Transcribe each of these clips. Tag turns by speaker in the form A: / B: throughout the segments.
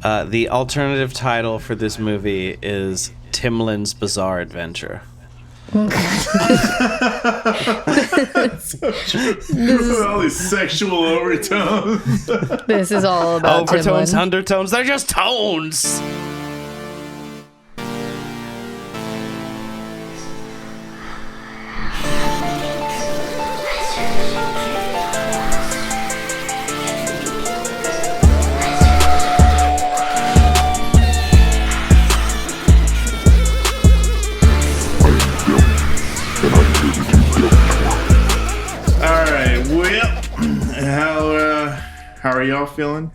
A: The alternative title for this movie is Timlin's Bizarre Adventure.
B: All these sexual overtones.
C: This is all about
A: overtones,
C: Timlin.
A: undertones. They're just tones.
B: How are y'all feeling?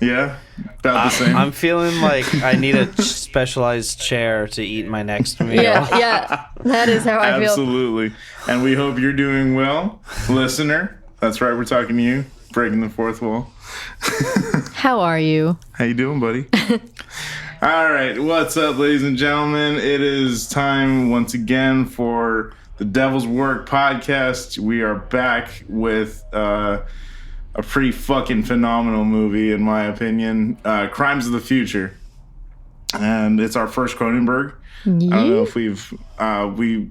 B: Yeah, about the same.
A: I'm feeling like I need a specialized chair to eat my next meal.
C: Yeah, that is how I feel.
B: Absolutely. And we hope you're doing well, listener. That's right, we're talking to you, breaking the fourth wall.
C: How are you?
B: How you doing, buddy? All right, what's up, ladies and gentlemen? It is time once again for the Devil's Work podcast. We are back with a pretty fucking phenomenal movie, in my opinion. Crimes of the Future. And it's our first Cronenberg. Yeah. I don't know if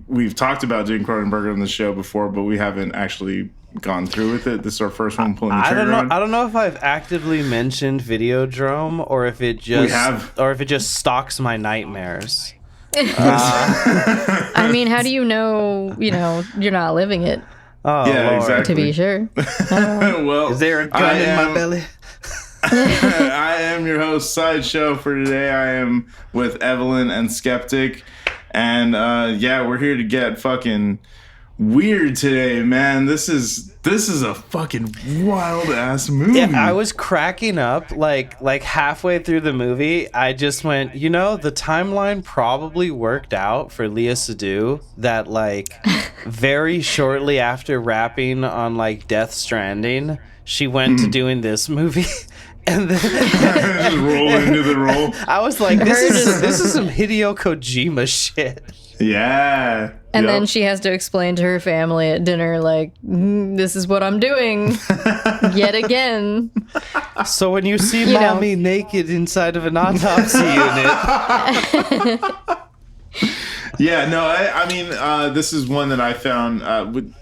B: we've talked about doing Cronenberg on the show before, but we haven't actually gone through with it. This is our first one pulling the trigger on.
A: I don't know if I've actively mentioned Videodrome or if it just stalks my nightmares.
C: I mean, how do you know you're not living it?
A: Oh,
B: yeah,
A: Lord.
B: exactly.
C: To be sure.
B: Well,
A: is there a gun in my belly?
B: I am your host, PsydeShow, for today. I am with Evelyn and Skeptic. And we're here to get fucking weird today, man. This is a fucking wild ass movie.
A: Yeah, I was cracking up like halfway through the movie. I just went, the timeline probably worked out for Léa Seydoux that very shortly after rapping on Death Stranding, she went to doing this movie. And then
B: just roll into the role.
A: I was like, this is some Hideo Kojima shit.
B: Yeah.
C: And then she has to explain to her family at dinner, this is what I'm doing yet again.
A: So when you see mommy naked inside of an autopsy unit.
B: Yeah, no, I mean, this is one that I found,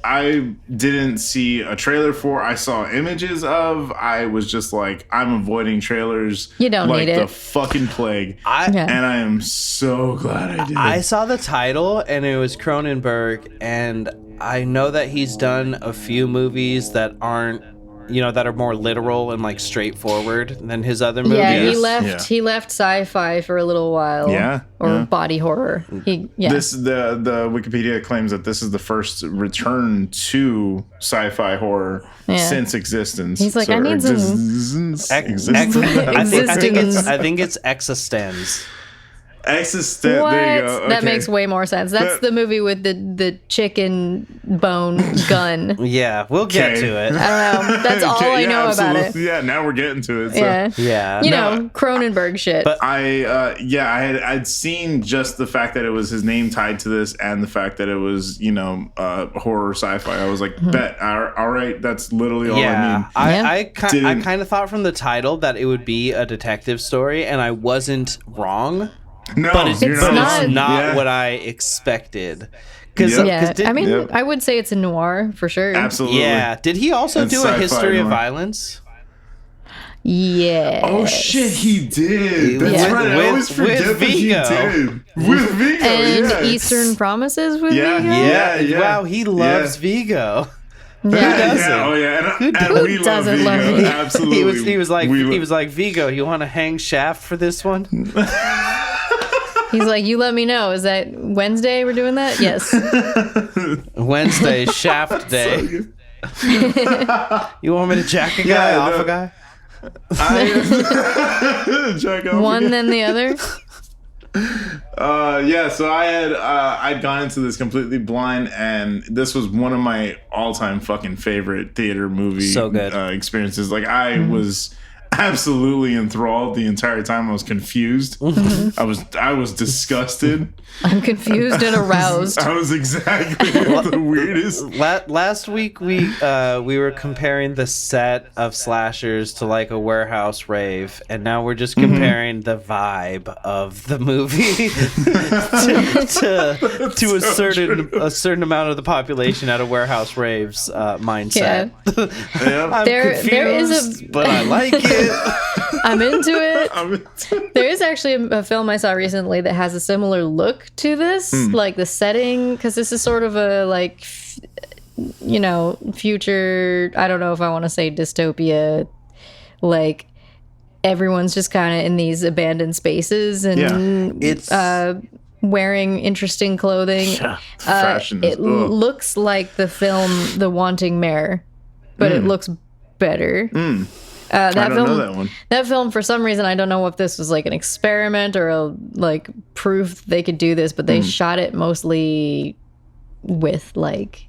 B: I didn't see a trailer for. I saw images of. I was just like, I'm avoiding trailers.
C: You don't need it.
B: Like the fucking plague. And I am so glad I did.
A: I saw the title, and it was Cronenberg, and I know that he's done a few movies that aren't, that are more literal and straightforward than his other movies.
C: Yeah, he left sci-fi for a little while.
B: Yeah.
C: Or body horror.
B: This the Wikipedia claims that this is the first return to sci-fi horror since existence.
C: He's like, I need some
A: I think it's Existence.
B: Existence.
C: What?
B: There you go. Okay.
C: That makes way more sense. That's the movie with the chicken bone gun.
A: Yeah, we'll get to it.
C: I don't know. That's all I know about it.
B: Yeah, now we're getting to it. So.
C: Yeah. Cronenberg shit.
B: But I'd seen just the fact that it was his name tied to this and the fact that it was, horror sci-fi. I was like, bet. All right, that's literally all I mean.
A: I kind of thought from the title that it would be a detective story, and I wasn't wrong.
B: No,
A: but it's not what I expected.
C: I would say it's a noir for sure.
B: Absolutely.
A: Yeah. Did he also do a history of violence?
C: Yeah.
B: Oh shit, he did. That's right. I always forget that he did. With Vigo,
C: and Eastern Promises with Vigo.
A: Yeah. Wow, he loves Vigo.
C: Yeah.
A: Who doesn't?
B: Oh yeah, and
C: who doesn't love Vigo?
B: Absolutely.
A: He was like Vigo. You want to hang Shaft for this one?
C: He's like, you let me know. Is that Wednesday we're doing that? Yes.
A: Wednesday, Shaft Day. You want me to jack a guy off a guy?
B: Jack off
C: one then the other?
B: So I'd gone into this completely blind, and this was one of my all-time fucking favorite theater movie
A: so good.
B: Experiences. I was absolutely enthralled the entire time. I was confused. I was disgusted.
C: I'm confused and aroused.
B: I was exactly the weirdest.
A: Last week we were comparing the set of slashers to like a warehouse rave, and now we're just comparing the vibe of the movie to a certain amount of the population at a warehouse rave's mindset.
C: Yeah.
A: I'm confused, but I like it.
C: I'm into it. There is actually a film I saw recently that has a similar look to this, like the setting, because this is sort of a like, future. I don't know if I want to say dystopia. Like everyone's just kind of in these abandoned spaces and
A: it's
C: wearing interesting clothing.
B: Fashion.
C: It looks like the film The Wanting Mare, but it looks better.
B: I don't know that one.
C: That film, for some reason, I don't know if this was like an experiment or a like proof they could do this, but they shot it mostly with like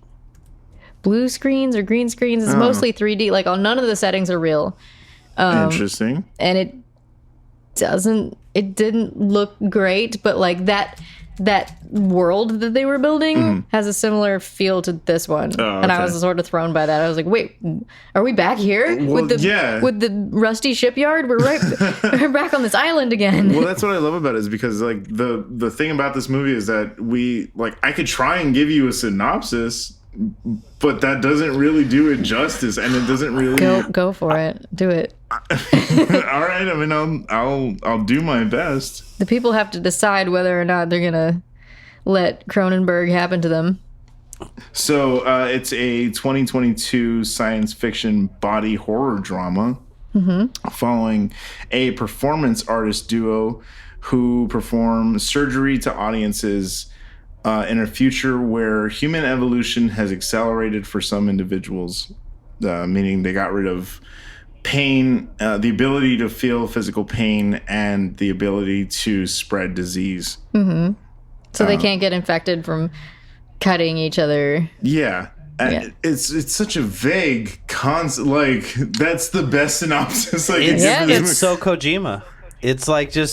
C: blue screens or green screens. It's mostly 3D. Like none of the settings are real.
B: Interesting.
C: And it didn't look great, but like that world that they were building has a similar feel to this one. And I was sort of thrown by that. I was like, wait, are we back here with the rusty shipyard? We're we're back on this island again.
B: Well, that's what I love about it, is because like the thing about this movie is that I could try and give you a synopsis, but that doesn't really do it justice, and it doesn't really
C: go for it. Do it.
B: All right. I mean, I'll do my best.
C: The people have to decide whether or not they're gonna let Cronenberg happen to them.
B: So it's a 2022 science fiction body horror drama following a performance artist duo who perform surgery to audiences in a future where human evolution has accelerated for some individuals, meaning they got rid of pain, the ability to feel physical pain, and the ability to spread disease.
C: So they can't get infected from cutting each other.
B: Yeah. It's such a vague concept. Like, that's the best synopsis. Like,
A: it's so Kojima. It's like just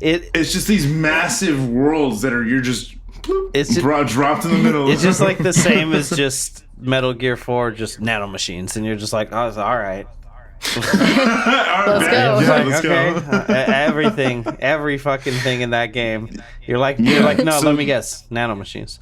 B: it's just these massive worlds that you're just dropped in the middle.
A: It's just like the same as just Metal Gear 4, just nanomachines, and you're just like, oh, all right.
C: Let's go.
A: Let's go. Every fucking thing in that game. You're like, no, let me guess, nanomachines.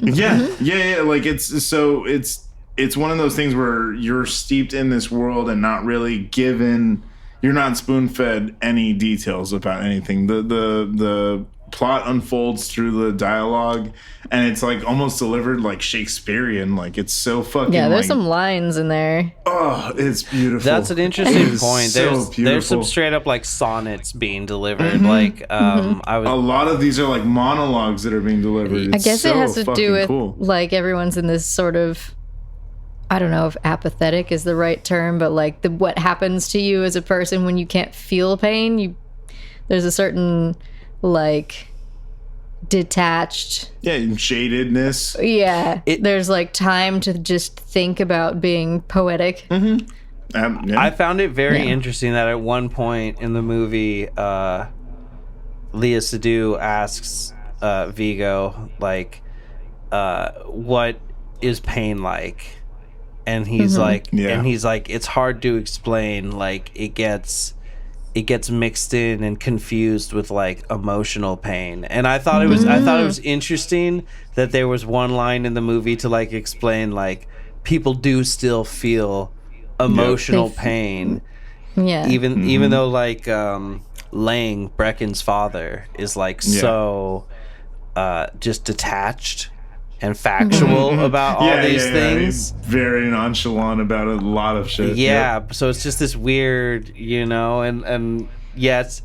B: Yeah. Like it's one of those things where you're steeped in this world and not really given. You're not spoon-fed any details about anything. The plot unfolds through the dialogue, and it's like almost delivered like Shakespearean. Like, it's so fucking
C: there's some lines in there.
B: Oh, it's beautiful.
A: That's an interesting point.
B: So
A: there's some straight up like sonnets being delivered. Like a
B: lot of these are like monologues that are being delivered.
C: I guess it has to do with like everyone's in this sort of, I don't know if apathetic is the right term, but like what happens to you as a person when you can't feel pain. There's a certain like detached,
B: shadedness.
A: There's
C: like time to just think about being poetic.
A: I found it very interesting that at one point in the movie, Léa Seydoux asks Viggo like, what is pain like? And he's like, it's hard to explain. Like, it gets mixed in and confused with like emotional pain. And I thought it was interesting that there was one line in the movie to like explain like people do still feel emotional pain.
C: Yeah.
A: Even though like Lang, Brecken's father, is like so just detached and factual about all these things.
B: He's very nonchalant about a lot of shit.
A: So it's just this weird, and it's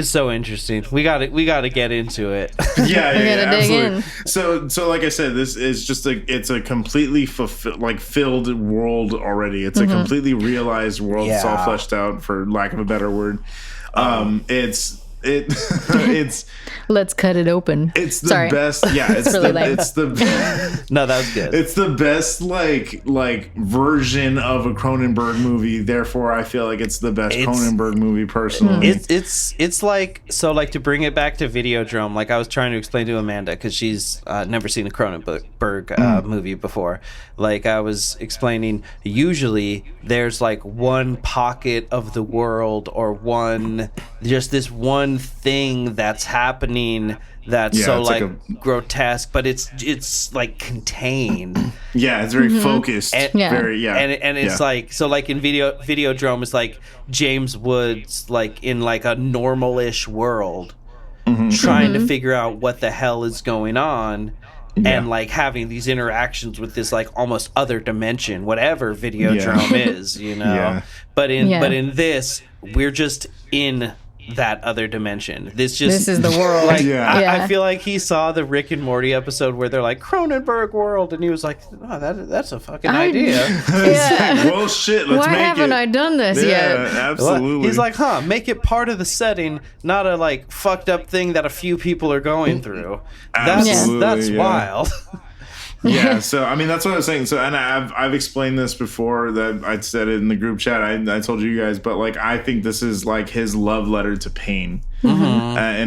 A: so interesting. We got to get into it.
B: Absolutely. So like I said, this is just it's a completely filled world already. It's a completely realized world. It's all fleshed out, for lack of a better word. it's
C: let's cut it open.
B: It's the best. Yeah, it's
C: really
B: it's the
A: no, that was good.
B: It's the best like version of a Cronenberg movie. Therefore, I feel like it's the best Cronenberg movie personally.
A: It's like, so like, to bring it back to Videodrome, like I was trying to explain to Amanda because she's never seen a Cronenberg movie before. Like I was explaining, usually there's like one pocket of the world or just this one thing that's happening that's so like grotesque, but it's like contained.
B: Yeah, it's very focused.
A: And, and it's like, so like in Videodrome, it's like James Woods like in like a normal-ish world trying to figure out what the hell is going on. And like having these interactions with this like almost other dimension, whatever Videodrome is, you know.
B: Yeah.
A: But in this, we're just in that other dimension. This
C: is the world.
A: Like, I feel like he saw the Rick and Morty episode where they're like Cronenberg world, and he was like, "Oh, that's a fucking idea."
B: Well, shit. Let's
C: Why
B: make
C: haven't I done this yet?
B: Absolutely.
A: He's like, make it part of the setting, not a like fucked up thing that a few people are going through. That's wild.
B: Yeah, so I mean that's what I was saying. So, and I've explained this before, that I'd said it in the group chat. I told you guys, but like I think this is like his love letter to pain, in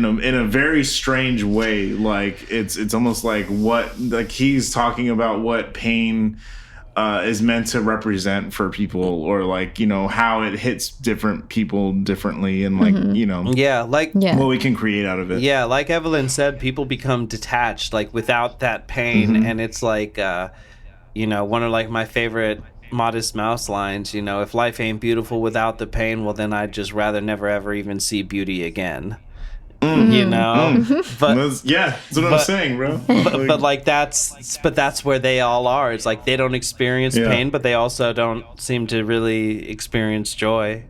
B: a very strange way. Like it's almost like he's talking about what pain is meant to represent for people, or like, you know, how it hits different people differently, and like you know, what we can create out of it.
A: Yeah, like Evelyn said, people become detached like without that pain, and it's like you know, one of like my favorite Modest Mouse lines, you know, if life ain't beautiful without the pain, well then I'd just rather never ever even see beauty again. You know, but
B: that's what I'm saying, bro.
A: But like that's where they all are. It's like they don't experience pain, but they also don't seem to really experience joy.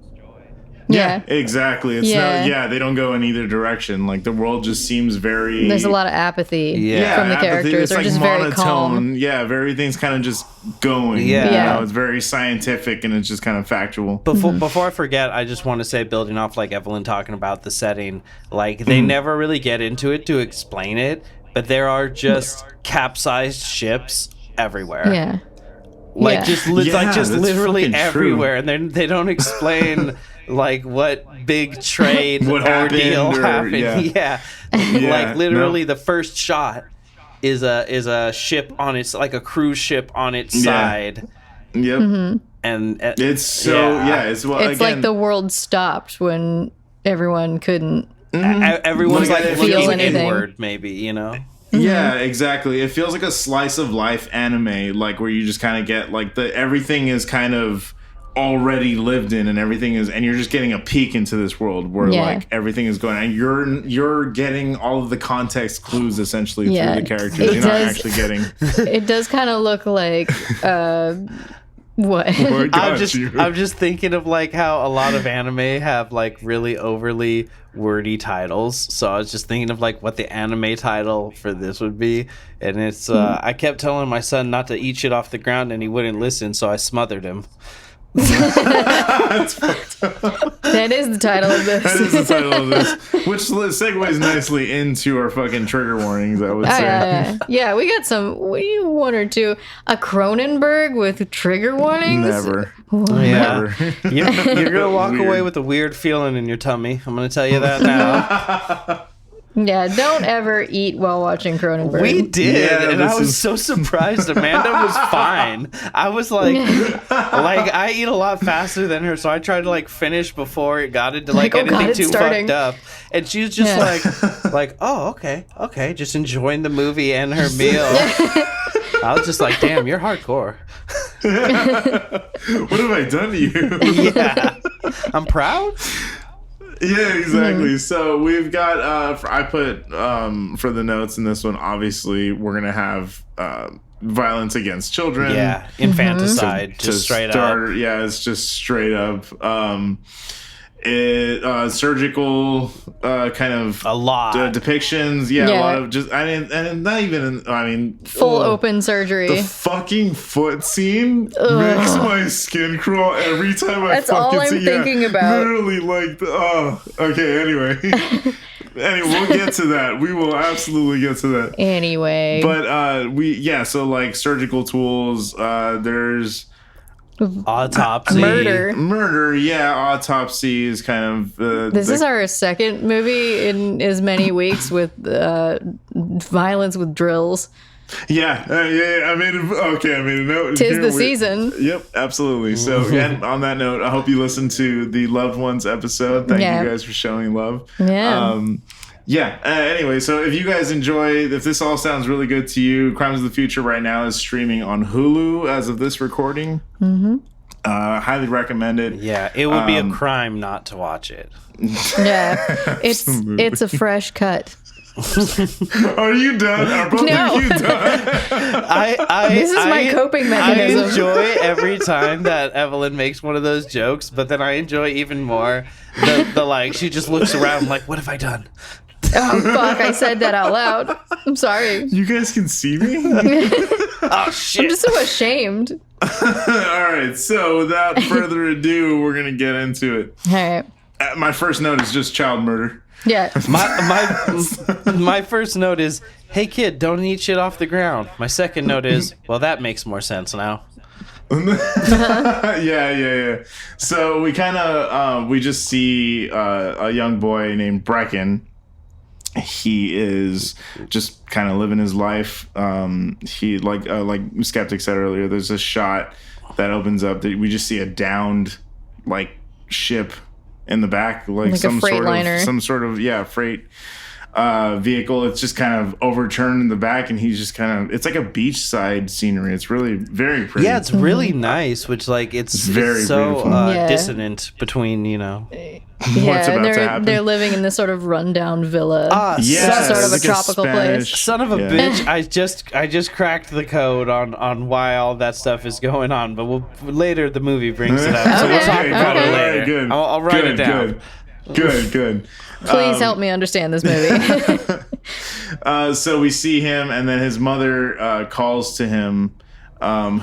B: Yeah, exactly. It's they don't go in either direction. Like the world just seems very.
C: There's a lot of apathy from the characters. They're like just monotone. Very calm.
B: Yeah, everything's kind of just going. You know, it's very scientific and it's just kind of factual.
A: Before I forget, I just want to say, building off like Evelyn talking about the setting, like they never really get into it to explain it, but there are just capsized ships everywhere.
C: Yeah.
A: Like just literally everywhere, and they don't explain. Like what big trade ordeal happened. Like literally the first shot is a ship on its, like a cruise ship on its side.
B: Yep.
A: And
B: it's so it's again,
C: like the world stopped when everyone couldn't.
A: Everyone's like looking inward, maybe, you know.
B: Yeah, exactly. It feels like a slice of life anime, like where you just kind of get like everything is kind of already lived in, and everything is, and you're just getting a peek into this world where like everything is going on. You're getting all of the context clues essentially through the characters. You're not actually getting.
C: It does kind of look like what?
A: I'm just thinking of like how a lot of anime have like really overly wordy titles. So I was just thinking of like what the anime title for this would be, and it's I kept telling my son not to eat shit off the ground, and he wouldn't listen, so I smothered him.
B: That's fucked up.
C: That is the title of this.
B: That is the title of this, which segues nicely into our fucking trigger warnings, I would say.
C: Yeah, we got one or two. A Cronenberg with trigger warnings?
B: Never.
A: Never. You're gonna walk away with a weird feeling in your tummy. I'm gonna tell you that now.
C: Yeah, don't ever eat while watching Cronenberg.
A: We did, and I was so surprised. Amanda was fine. I was like I eat a lot faster than her, so I tried to like finish before it got into like anything too fucked up. And she was just like, oh, okay, just enjoying the movie and her meal. I was just like, damn, you're hardcore.
B: What have I done to you?
A: Yeah, I'm proud.
B: Yeah, exactly. So we've got I put for the notes in this one, obviously we're gonna have violence against children.
A: Yeah, infanticide, just straight up.
B: Yeah, it's just straight up. surgical kind of
A: a lot
B: depictions. Yeah, a lot of just. I mean, and not even. I mean,
C: full open surgery.
B: The fucking foot scene makes my skin crawl every time I
C: That's
B: fucking
C: all I'm
B: see.
C: thinking about.
B: Literally, like, okay. Anyway, we'll get to that. We will absolutely get to that.
C: Anyway,
B: but so like surgical tools. There's.
A: Autopsy.
C: Murder.
B: Yeah, autopsy is kind of
C: this is our second movie in as many weeks with violence with drills.
B: Yeah, I made a note.
C: Tis the season.
B: Yep, absolutely. So again, on that note, I hope you listened to the Loved Ones episode. Thank you guys for showing love. Anyway, so if you guys if this all sounds really good to you, Crimes of the Future right now is streaming on Hulu as of this recording. Highly recommend it.
A: Yeah, it would be a crime not to watch it.
C: Yeah, it's a fresh cut.
B: Are you done? Are both of you done?
C: This is my coping mechanism.
A: I enjoy every time that Evelyn makes one of those jokes, but then I enjoy even more the like she just looks around like, what have I done?
C: Oh fuck, I said that out loud. I'm sorry.
B: You guys can see me?
A: Oh shit.
C: I'm just so ashamed.
B: Alright, so without further ado, we're gonna get into it.
C: Alright.
B: My first note is just child murder.
C: Yeah.
A: My first note is, hey kid, don't eat shit off the ground. My second note is, well, that makes more sense now.
B: Yeah. So we kind of we just see a young boy named Brecken. He is just kind of living his life. He like Skeptic said earlier, there's a shot that opens up that we just see a downed like ship in the back, like some sort of freight vehicle. It's just kind of overturned in the back, and he's just kind of, it's like a beachside scenery. It's really very pretty.
A: Yeah, it's really nice, which like it's
B: very
A: so dissonant between, you know.
B: What's about to happen.
C: They're living in this sort of rundown villa.
B: Yes,
C: sort of
B: like
C: a tropical place.
A: Son of a bitch! I just cracked the code on why all that stuff is going on, but later the movie brings it up, so we'll talk about it later.
B: Good.
A: I'll write it down.
B: Good.
C: Please help me understand this movie.
B: So we see him, and then his mother calls to him. I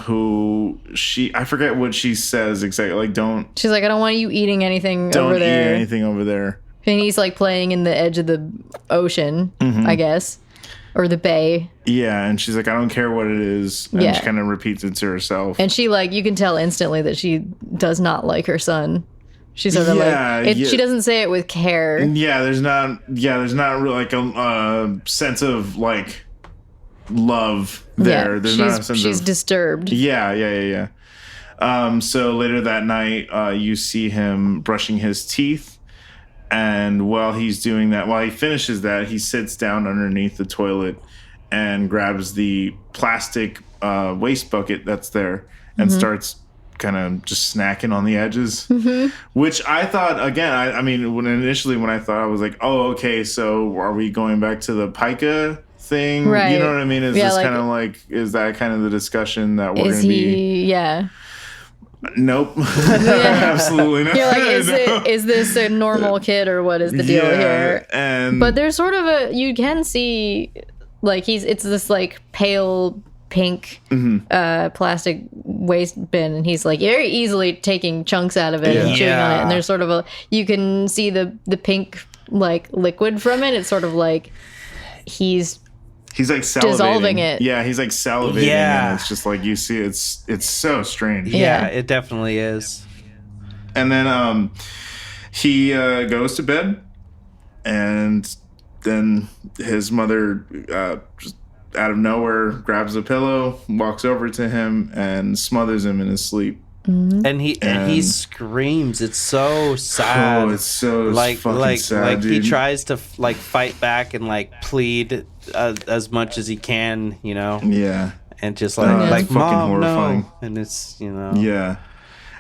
B: forget what she says exactly. Like,
C: she's like, I don't want you eating anything over there.
B: Don't eat anything over there.
C: And he's like playing in the edge of the ocean, I guess, or the bay.
B: Yeah, and she's like, I don't care what it is. And she kind of repeats it to herself.
C: And she like, you can tell instantly that she does not like her son. She's sort of she doesn't say it with care.
B: Yeah, there's not really like a sense of like love there.
C: Yeah,
B: there's not a sense
C: she's disturbed.
B: Yeah. So later that night, you see him brushing his teeth, and while he finishes that, he sits down underneath the toilet and grabs the plastic waste bucket that's there and starts kind of just snacking on the edges, which I thought, again, I mean, when I thought, I was like, oh, okay, so are we going back to the pica thing?
C: Right.
B: You know what I mean? Is this kind of like, is that kind of the discussion that we're going to be?
C: Yeah.
B: Nope. Absolutely not.
C: You're like, is this a normal kid, or what is the deal here? But there's sort of you can see, like, it's this like pale pink plastic waste bin, and he's like very easily taking chunks out of it and chewing on it, and there's sort of you can see the pink like liquid from it. It's sort of like he's like salivating. Dissolving it.
B: Yeah, he's like salivating, and it's just like you see it's so strange.
A: Yeah, it definitely is.
B: And then he goes to bed, and then his mother just out of nowhere grabs a pillow, walks over to him, and smothers him in his sleep.
A: And he screams. It's so sad.
B: Oh, it's so fucking sad,
A: like
B: dude.
A: He tries to like fight back and like plead as much as he can, you know.
B: Yeah.
A: And just like Mom,
B: horrifying.
A: No. And it's, you know.
B: Yeah.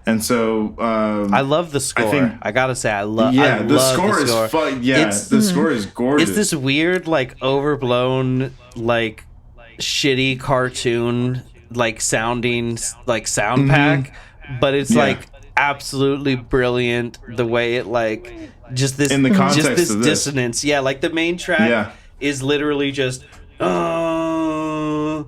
B: And so
A: I love the score. I gotta say, I love.
B: Yeah, the score is fun. Yeah, the score is gorgeous.
A: It's this weird, like overblown, like shitty cartoon, like sounding, like sound pack. But it's like absolutely brilliant. The way it like just this
B: in the context
A: just this
B: of this.
A: dissonance. Yeah, like the main track is literally just but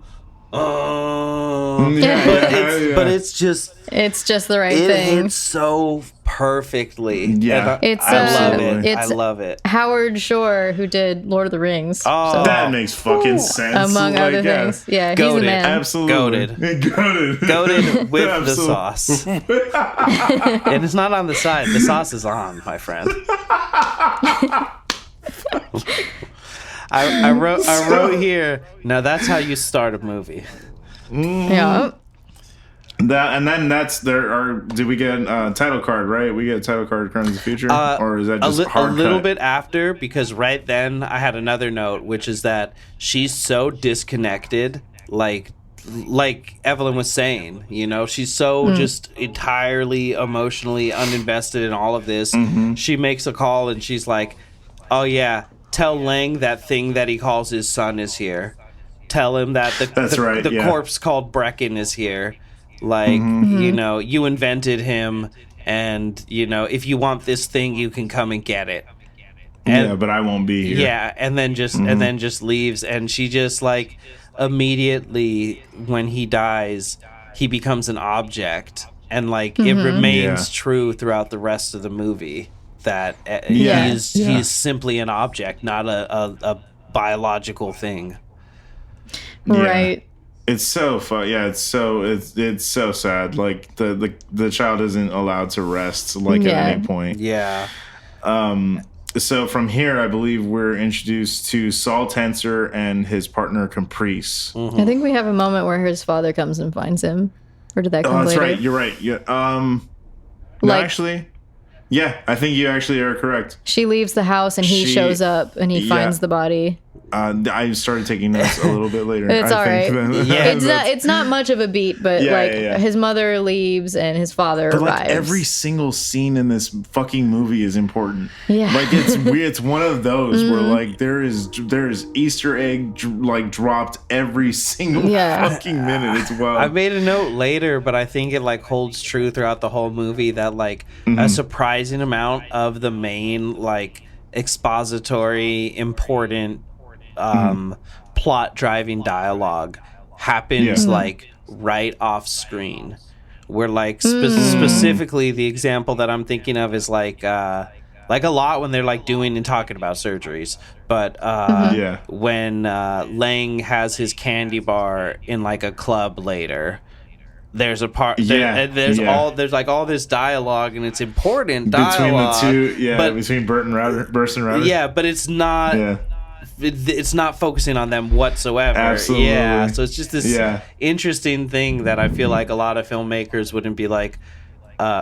A: it's just
C: the right
A: it
C: thing.
A: hits so perfectly.
B: Yeah,
A: I love it.
C: Howard Shore, who did Lord of the Rings.
A: Oh,
B: that makes fucking sense.
C: Among other things. Yeah, he's the man.
B: Absolutely.
A: Goated with the sauce. And it's not on the side. The sauce is on, my friend. I wrote here, now that's how you start a movie.
C: Yeah.
B: Did we get a title card, right? We get a title card Crimes of the Future? Or is that just
A: a little bit after, because right then I had another note, which is that she's so disconnected, like Evelyn was saying, you know, she's so just entirely emotionally uninvested in all of this. She makes a call and she's like, oh yeah, tell Lang that thing that he calls his son is here. Tell him that the corpse called Brecken is here. Like, you know, you invented him, and, you know, if you want this thing, you can come and get it. And,
B: but I won't be here.
A: Yeah, and then just leaves, and she just, like, immediately, when he dies, he becomes an object, and, like, it remains true throughout the rest of the movie that he's simply an object, not a biological thing.
C: Right.
B: It's so fun. Yeah, it's so sad. Like the child isn't allowed to rest at any point.
A: Yeah.
B: So from here, I believe we're introduced to Saul Tenser and his partner Caprice.
C: I think we have a moment where his father comes and finds him. Or did that come later?
B: That's right. You're right. Yeah. No, actually. Yeah, I think you actually are correct.
C: She leaves the house and he shows up and he finds the body.
B: I started taking notes a little bit later.
C: It's all right. It's not much of a beat, but his mother leaves and his father arrives.
B: Like every single scene in this fucking movie is important.
C: Yeah,
B: like it's weird. It's one of those where like there is Easter egg dropped every single fucking minute. It's wild.
A: I made a note later, but I think it like holds true throughout the whole movie that like a surprising amount of the main like expository important plot driving dialogue happens like right off screen, where like specifically the example that I'm thinking of is like a lot when they're like doing and talking about surgeries, but when Lang has his candy bar in like a club later, there's a part there's like all this dialogue, and it's important dialogue
B: between Burt and Rauter.
A: But it's not it's not focusing on them whatsoever.
B: Absolutely.
A: Yeah, so it's just this interesting thing that I feel like a lot of filmmakers wouldn't be like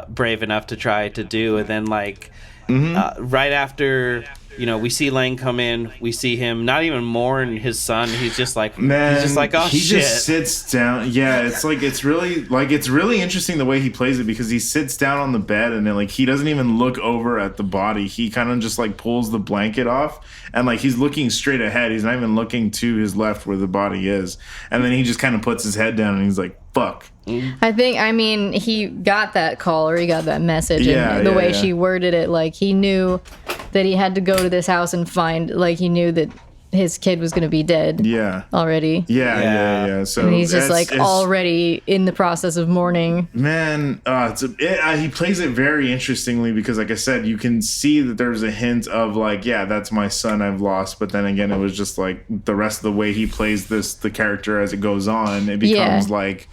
A: brave enough to try to do. And then like right after, you know, we see Lang come in, we see him not even mourn his son. He's just like, oh
B: he
A: shit.
B: Just sits down. Yeah, it's really interesting the way he plays it, because he sits down on the bed and then like he doesn't even look over at the body. He kind of just like pulls the blanket off and like he's looking straight ahead. He's not even looking to his left where the body is. And then he just kind of puts his head down and he's like, fuck.
C: I mean, he got that call, or he got that message, and the way she worded it, like he knew that he had to go to this house and find, like he knew that his kid was going to be dead already.
B: Yeah. So
C: and he's just like already in the process of mourning.
B: Man, he plays it very interestingly, because like I said, you can see that there's a hint of like, yeah, that's my son I've lost. But then again, it was just like the rest of the way he plays the character as it goes on, it becomes like,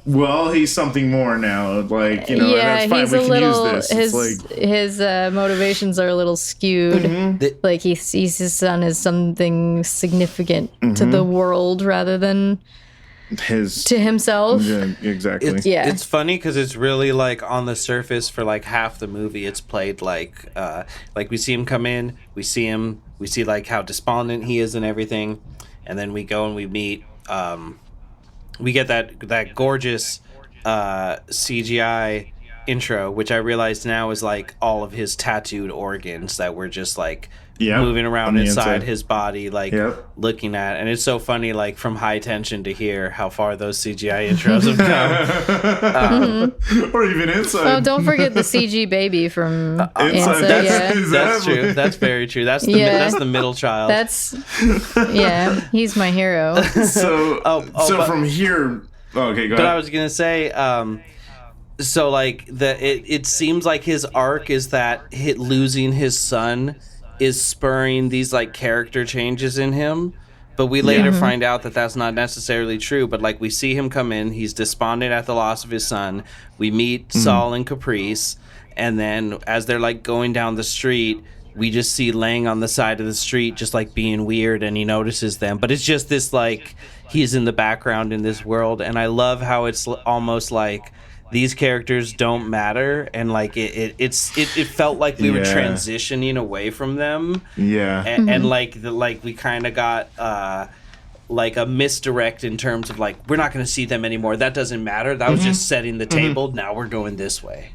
B: well, he's something more now. Like, you know, that's fine. We can use this.
C: His motivations are a little skewed. Like he sees his son as something significant to the world rather than to himself.
B: Yeah, exactly.
A: It's funny because it's really like on the surface for like half the movie. It's played like we see him come in, we see like how despondent he is and everything, and then we go and we meet. We get that gorgeous CGI intro, which I realize now is like all of his tattooed organs that were just like moving around inside his body, like looking at. And it's so funny, like from High Tension to here, how far those CGI intros have
B: come. Or even inside.
C: Oh, don't forget the CG baby from
B: inside.
A: That's true. That's very true. That's the middle child.
C: He's my hero.
B: So from here, okay, go ahead.
A: But I was gonna say, so like it seems like his arc is that losing his son is spurring these like character changes in him, but we later find out that that's not necessarily true. But like we see him come in, he's despondent at the loss of his son. We meet Saul and Caprice, and then as they're like going down the street, we just see Lang on the side of the street just like being weird, and he notices them, but it's just this like he's in the background in this world. And I love how it's almost like these characters don't matter, and like it felt like we were transitioning away from them. And like we kind of got like a misdirect in terms of like we're not going to see them anymore. That doesn't matter. That was just setting the table. Now we're going this way.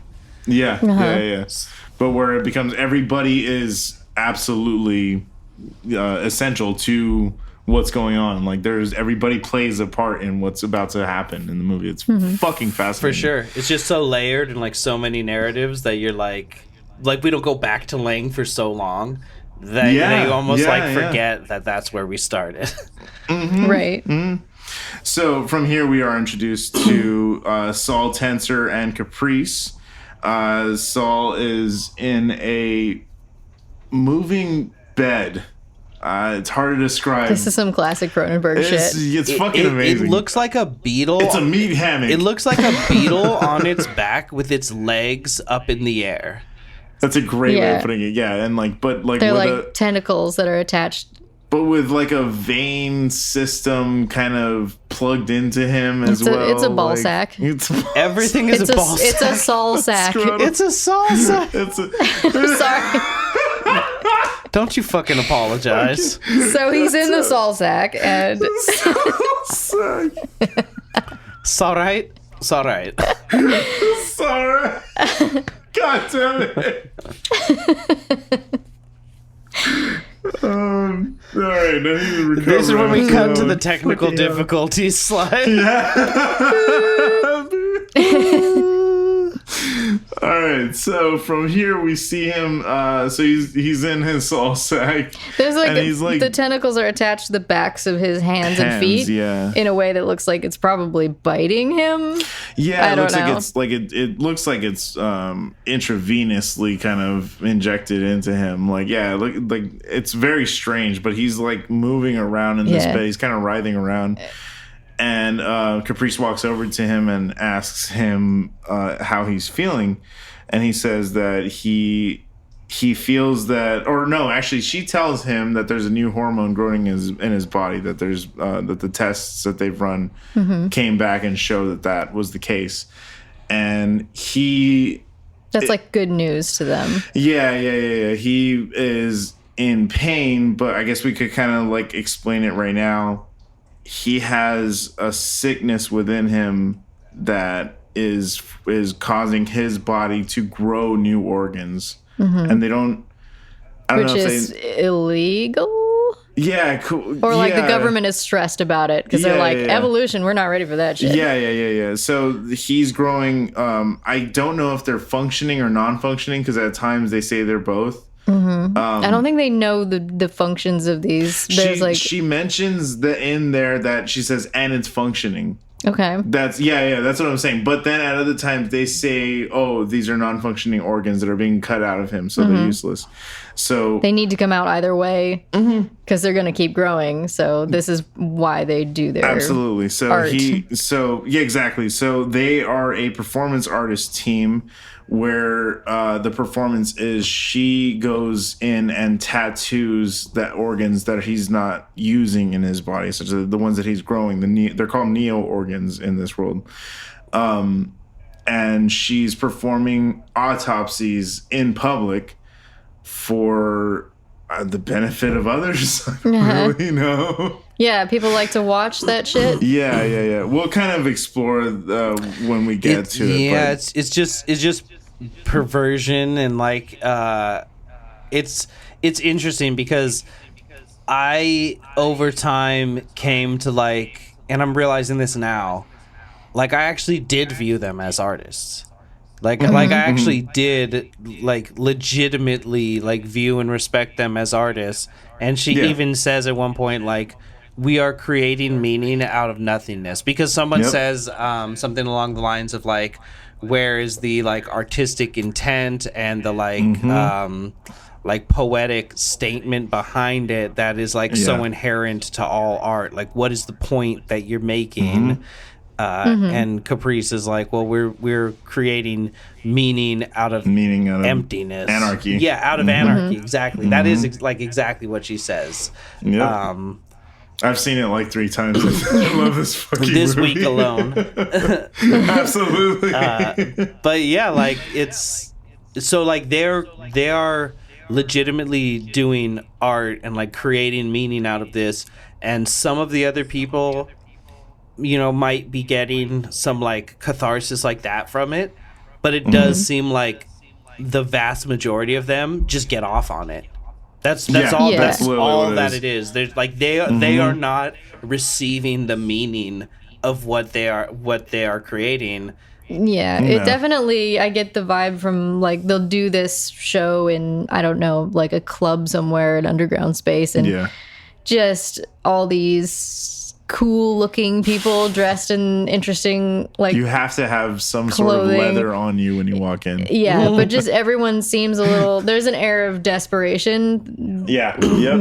B: But where it becomes everybody is absolutely essential to what's going on. Like everybody plays a part in what's about to happen in the movie. It's fucking fascinating.
A: For sure. It's just so layered and like so many narratives that you're like we don't go back to Lang for so long that you almost forget that that's where we started.
C: Right.
B: So from here we are introduced to Saul, Tensor, and Caprice. Saul is in a moving bed. It's hard to describe.
C: This is some classic Cronenberg shit.
B: It's fucking amazing.
A: It looks like a beetle.
B: It's a meat hammock.
A: It looks like a beetle on its back with its legs up in the air.
B: That's a great way of putting it. Yeah, and
C: they're like tentacles that are attached.
B: But with like a vein system kind of plugged into him as well.
C: It's a ball sack.
A: Everything is a ball sack.
C: It's a Saul sack.
A: It's a Saul sack.
C: Sorry.
A: Don't you fucking apologize.
C: So he's in the Saul sack and...
B: Sack.
A: It's all right. It's all right.
B: Sorry. God damn it. All right, now he's recovering.
A: This is when we cut to the technical difficulties slide.
B: All right, so from here we see him. So he's in his Saul sack.
C: There's like the tentacles are attached to the backs of his hands and feet in a way that looks like it's probably biting him.
B: Yeah, it looks like it's intravenously kind of injected into him. Like it's very strange, but he's like moving around in this bed. He's kind of writhing around. And Caprice walks over to him and asks him how he's feeling. And he says that he feels that, or no, actually, she tells him that there's a new hormone growing in his body, that there's that the tests that they've run came back and show that was the case. And
C: that's like good news to them.
B: Yeah. He is in pain, but I guess we could kind of like explain it right now. He has a sickness within him that is causing his body to grow new organs, and they don't.
C: Which is illegal.
B: Yeah, cool.
C: Or like the government is stressed about it because they're like evolution. We're not ready for that shit.
B: Yeah. So he's growing. I don't know if they're functioning or non-functioning because at times they say they're both.
C: I don't think they know the functions of these.
B: She mentions in there that she says, and it's functioning.
C: Okay.
B: That's what I'm saying. But then at other times they say, oh, these are non-functioning organs that are being cut out of him, so they're useless. So
C: they need to come out either way because they're going to keep growing. So this is why they do their
B: absolutely. So
C: art.
B: Exactly. So they are a performance artist team where the performance is she goes in and tattoos the organs that he's not using in his body, such as the ones that he's growing. They're called neo organs in this world. And she's performing autopsies in public for the benefit of others. Really,
C: Yeah, people like to watch that shit.
B: Yeah. We'll kind of explore when we get to it.
A: Yeah, it's just perversion and like it's interesting because I over time came to like, and I'm realizing this now, like I actually did view them as artists. Like I actually did like legitimately like view and respect them as artists. And she even says at one point like, we are creating meaning out of nothingness, because someone says something along the lines of like, where is the like artistic intent and the like poetic statement behind it that is like so inherent to all art? Like, what is the point that you're making? And Caprice is like, well, we're creating meaning out of emptiness,
B: anarchy.
A: Yeah, out of anarchy. Exactly. That is exactly what she says.
B: Yep. I've seen it like 3 times. I love this fucking
A: this
B: movie.
A: week alone.
B: Absolutely.
A: But yeah, like it's so like they are legitimately doing art and like creating meaning out of this, and some of the other people, might be getting some like catharsis like that from it, but it does seem like the vast majority of them just get off on it. That's all that it is. There's like they are not receiving the meaning of what they are creating.
C: Yeah, it definitely, I get the vibe from like they'll do this show in, I don't know, like a club somewhere, an underground space, and just all these cool looking people dressed in interesting, like,
B: you have to have some
C: clothing.
B: Sort of leather on you when you walk in.
C: Yeah, but just everyone seems a little, there's an air of desperation.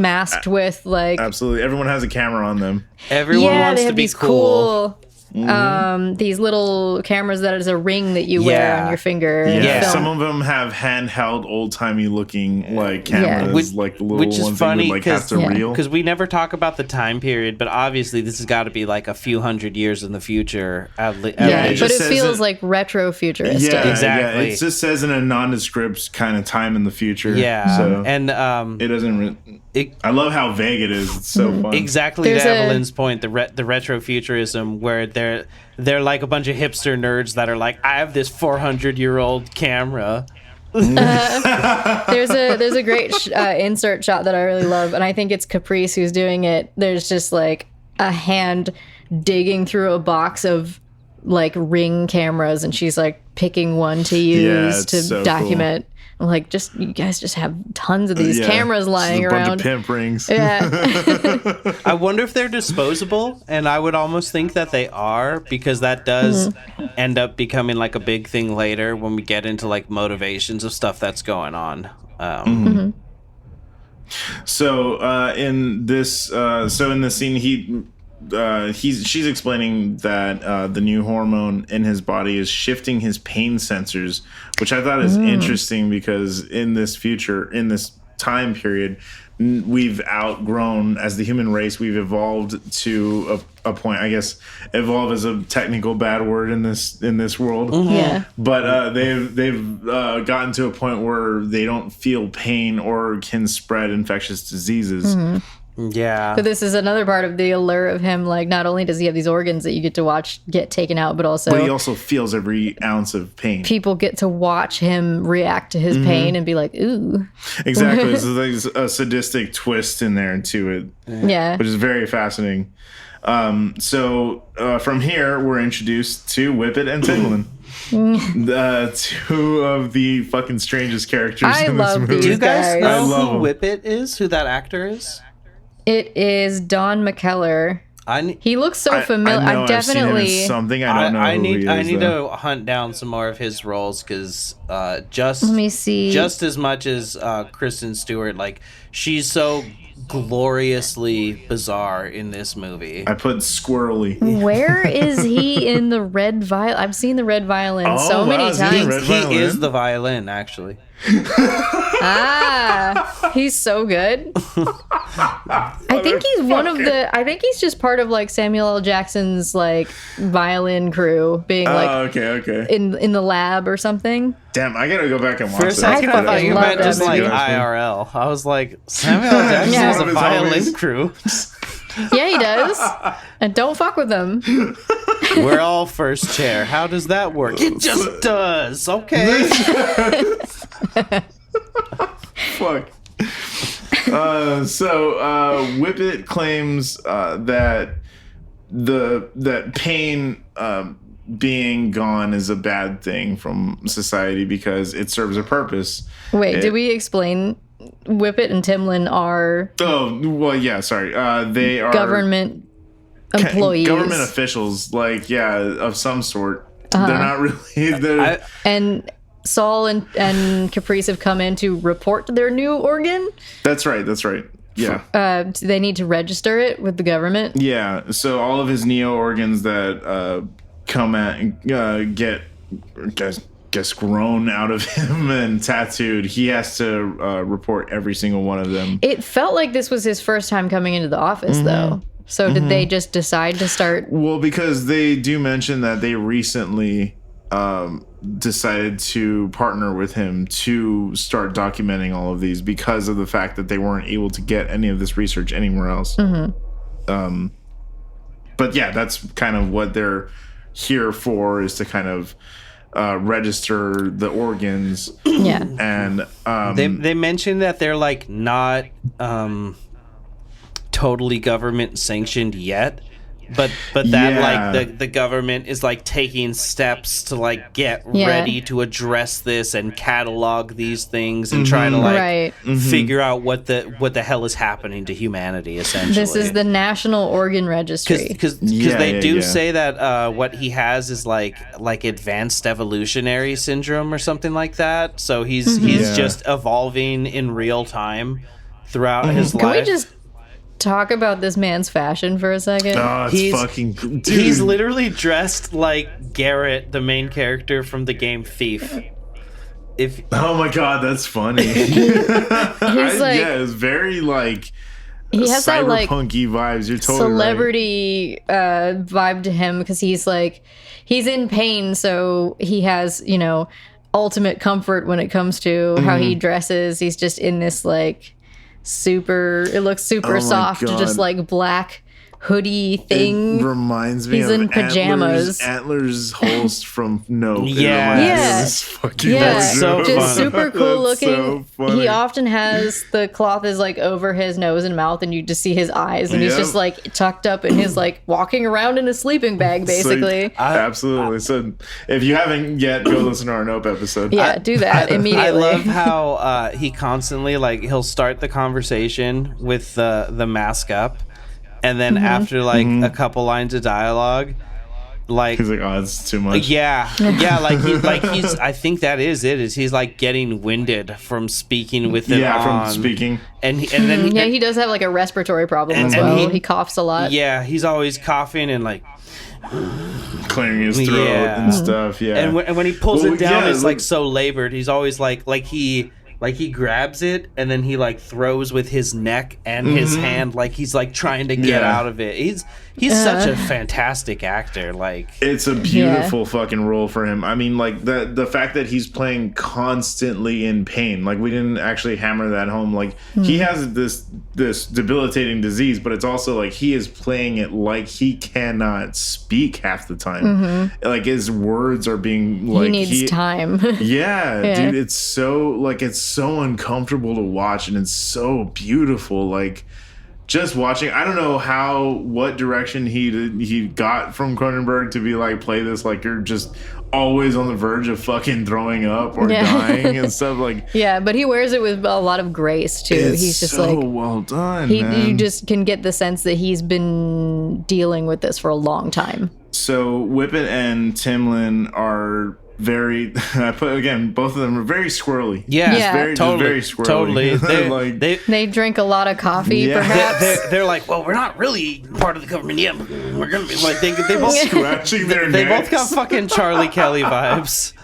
C: Masked with like,
B: absolutely, everyone has a camera on them.
A: Everyone wants to be cool.
C: These little cameras that is a ring that you wear on your finger.
B: Some of them have handheld, old-timey looking like cameras, like the little
A: which is
B: ones
A: funny
B: that you would like have to reel.
A: Because we never talk about the time period, but obviously this has got to be like a few hundred years in the future. But
C: it feels like retro futuristic.
A: Yeah, exactly.
B: Yeah, it just says in a nondescript kind of time in the future.
A: Yeah,
B: so
A: and
B: it doesn't. I love how vague it is. It's so fun.
A: Exactly. To Evelyn's point, the retrofuturism, where they're like a bunch of hipster nerds that are like, I have this 400-year-old camera.
C: There's a great insert shot that I really love, and I think it's Caprice who's doing it. There's just like a hand digging through a box of like Ring cameras, and she's like picking one to use to document. Cool. Like, you guys just have tons of these cameras lying around.
B: Bunch of pimp rings.
C: Yeah.
A: I wonder if they're disposable, and I would almost think that they are, because that does end up becoming like a big thing later when we get into like motivations of stuff that's going on.
B: So in this scene, she's explaining that the new hormone in his body is shifting his pain sensors, which I thought is interesting, because in this time period, we've outgrown, as the human race, we've evolved to a point. I guess evolve is a technical bad word in this world.
C: Yeah.
B: But they've gotten to a point where they don't feel pain or can spread infectious diseases.
A: Yeah.
C: But this is another part of the allure of him. Like, not only does he have these organs that you get to watch get taken out, but
B: he also feels every ounce of pain.
C: People get to watch him react to his pain and be like, ooh.
B: Exactly. So there's a sadistic twist in there to it.
C: Yeah.
B: Which is very fascinating. So from here, we're introduced to Whippet and Timbaland. The two of the fucking strangest characters in this movie.
A: Do you guys know who Whippet is? Who that actor is?
C: It is Don McKellar. He looks so familiar.
B: I definitely I've seen him in something. I don't know.
A: I need to hunt down some more of his roles, because let
C: me see.
A: Just as much as Kristen Stewart, like, she's so gloriously bizarre in this movie.
B: I put squirrely.
C: Where is he in the Red Violin? I've seen the Red Violin many times.
A: He is the violin, actually.
C: He's so good. I think he's I think he's just part of like Samuel L. Jackson's like violin crew being like
B: okay.
C: in the lab or something.
B: Damn, I gotta go back and watch
A: For a second, I thought you meant just like IRL. I was like, Samuel L. Jackson has a violin crew.
C: Yeah, he does. And don't fuck with him.
A: We're all first chair. How does that work? It just does. Okay.
B: Fuck. So Whippet claims that that pain being gone is a bad thing from society because it serves a purpose.
C: Wait, did we explain Whippet and Timlin are...
B: Oh, well, yeah, sorry. They are...
C: government employees.
B: Government officials, like, of some sort. They're not really...
C: And Saul and Caprice have come in to report their new organ?
B: That's right. Yeah.
C: Do they need to register it with the government?
B: Yeah, so all of his neo organs that come at and get... gets grown out of him and tattooed, he has to report every single one of them.
C: It felt like this was his first time coming into the office, though. So did they just decide to start?
B: Well, because they do mention that they recently decided to partner with him to start documenting all of these because of the fact that they weren't able to get any of this research anywhere else. But yeah, that's kind of what they're here for, is to kind of register the organs.
C: Yeah.
B: And
A: they mentioned that they're like not totally government sanctioned yet, but that like the government is like taking steps to like get ready to address this and catalog these things and try to like figure out what the hell is happening to humanity, essentially.
C: This is the National Organ Registry.
A: Because they do say that what he has is like advanced evolutionary syndrome or something like that. So he's just evolving in real time throughout his life.
C: Can we just talk about this man's fashion for a second?
B: Oh, dude.
A: He's literally dressed like Garrett, the main character from the game Thief.
B: Oh my god, that's funny. It's very like
C: he has that like
B: cyberpunky vibes. You're totally
C: celebrity vibe to him because he's in pain, so he has ultimate comfort when it comes to how he dresses. He's just in this like it looks super soft, just like black hoodie thing.
B: It reminds me
C: he's
B: of
C: in pajamas.
B: Antlers host from Nope.
A: That's so
C: just super cool looking.
B: So funny.
C: He often has the cloth is like over his nose and mouth, and you just see his eyes, and he's just like tucked up in his like walking around in a sleeping bag, basically.
B: Absolutely. So if you haven't yet, go listen to our Nope episode.
C: Do that immediately.
A: I love how he constantly he'll start the conversation with the mask up. And then after a couple lines of dialogue,
B: he's like, "Oh, it's too much."
A: He's I think that is it. Is he's like getting winded from speaking with it
B: from speaking,
A: and then
C: he does have like a respiratory problem as well. He coughs a lot.
A: Yeah, he's always coughing and like
B: clearing his throat and stuff. Yeah,
A: and when he pulls it down, it's like so labored. He's always like he grabs it and then he like throws with his neck and his hand like he's like trying to get out of it. He's such a fantastic actor. Like,
B: it's a beautiful fucking role for him. I mean, like the fact that he's playing constantly in pain. Like, we didn't actually hammer that home. Like, he has this debilitating disease, but it's also like he is playing it like he cannot speak half the time. Like, his words are being like
C: he needs time.
B: Dude, it's so uncomfortable to watch, and it's so beautiful. Like, just watching, I don't know what direction he got from Cronenberg to be like, play this like you're just always on the verge of fucking throwing up or dying and stuff. Like,
C: but he wears it with a lot of grace too. He's just
B: so
C: like,
B: well done.
C: You just can get the sense that he's been dealing with this for a long time.
B: So Whippet and Timlin are very, both of them are very squirrely.
A: Totally.
B: Very squirrely.
A: Totally.
C: They drink a lot vibes. Perhaps.
A: They're like, well, we're not really part of the government yet. We're gonna be like, they both
B: scratching their necks.
A: They both got fucking Charlie Kelly vibes.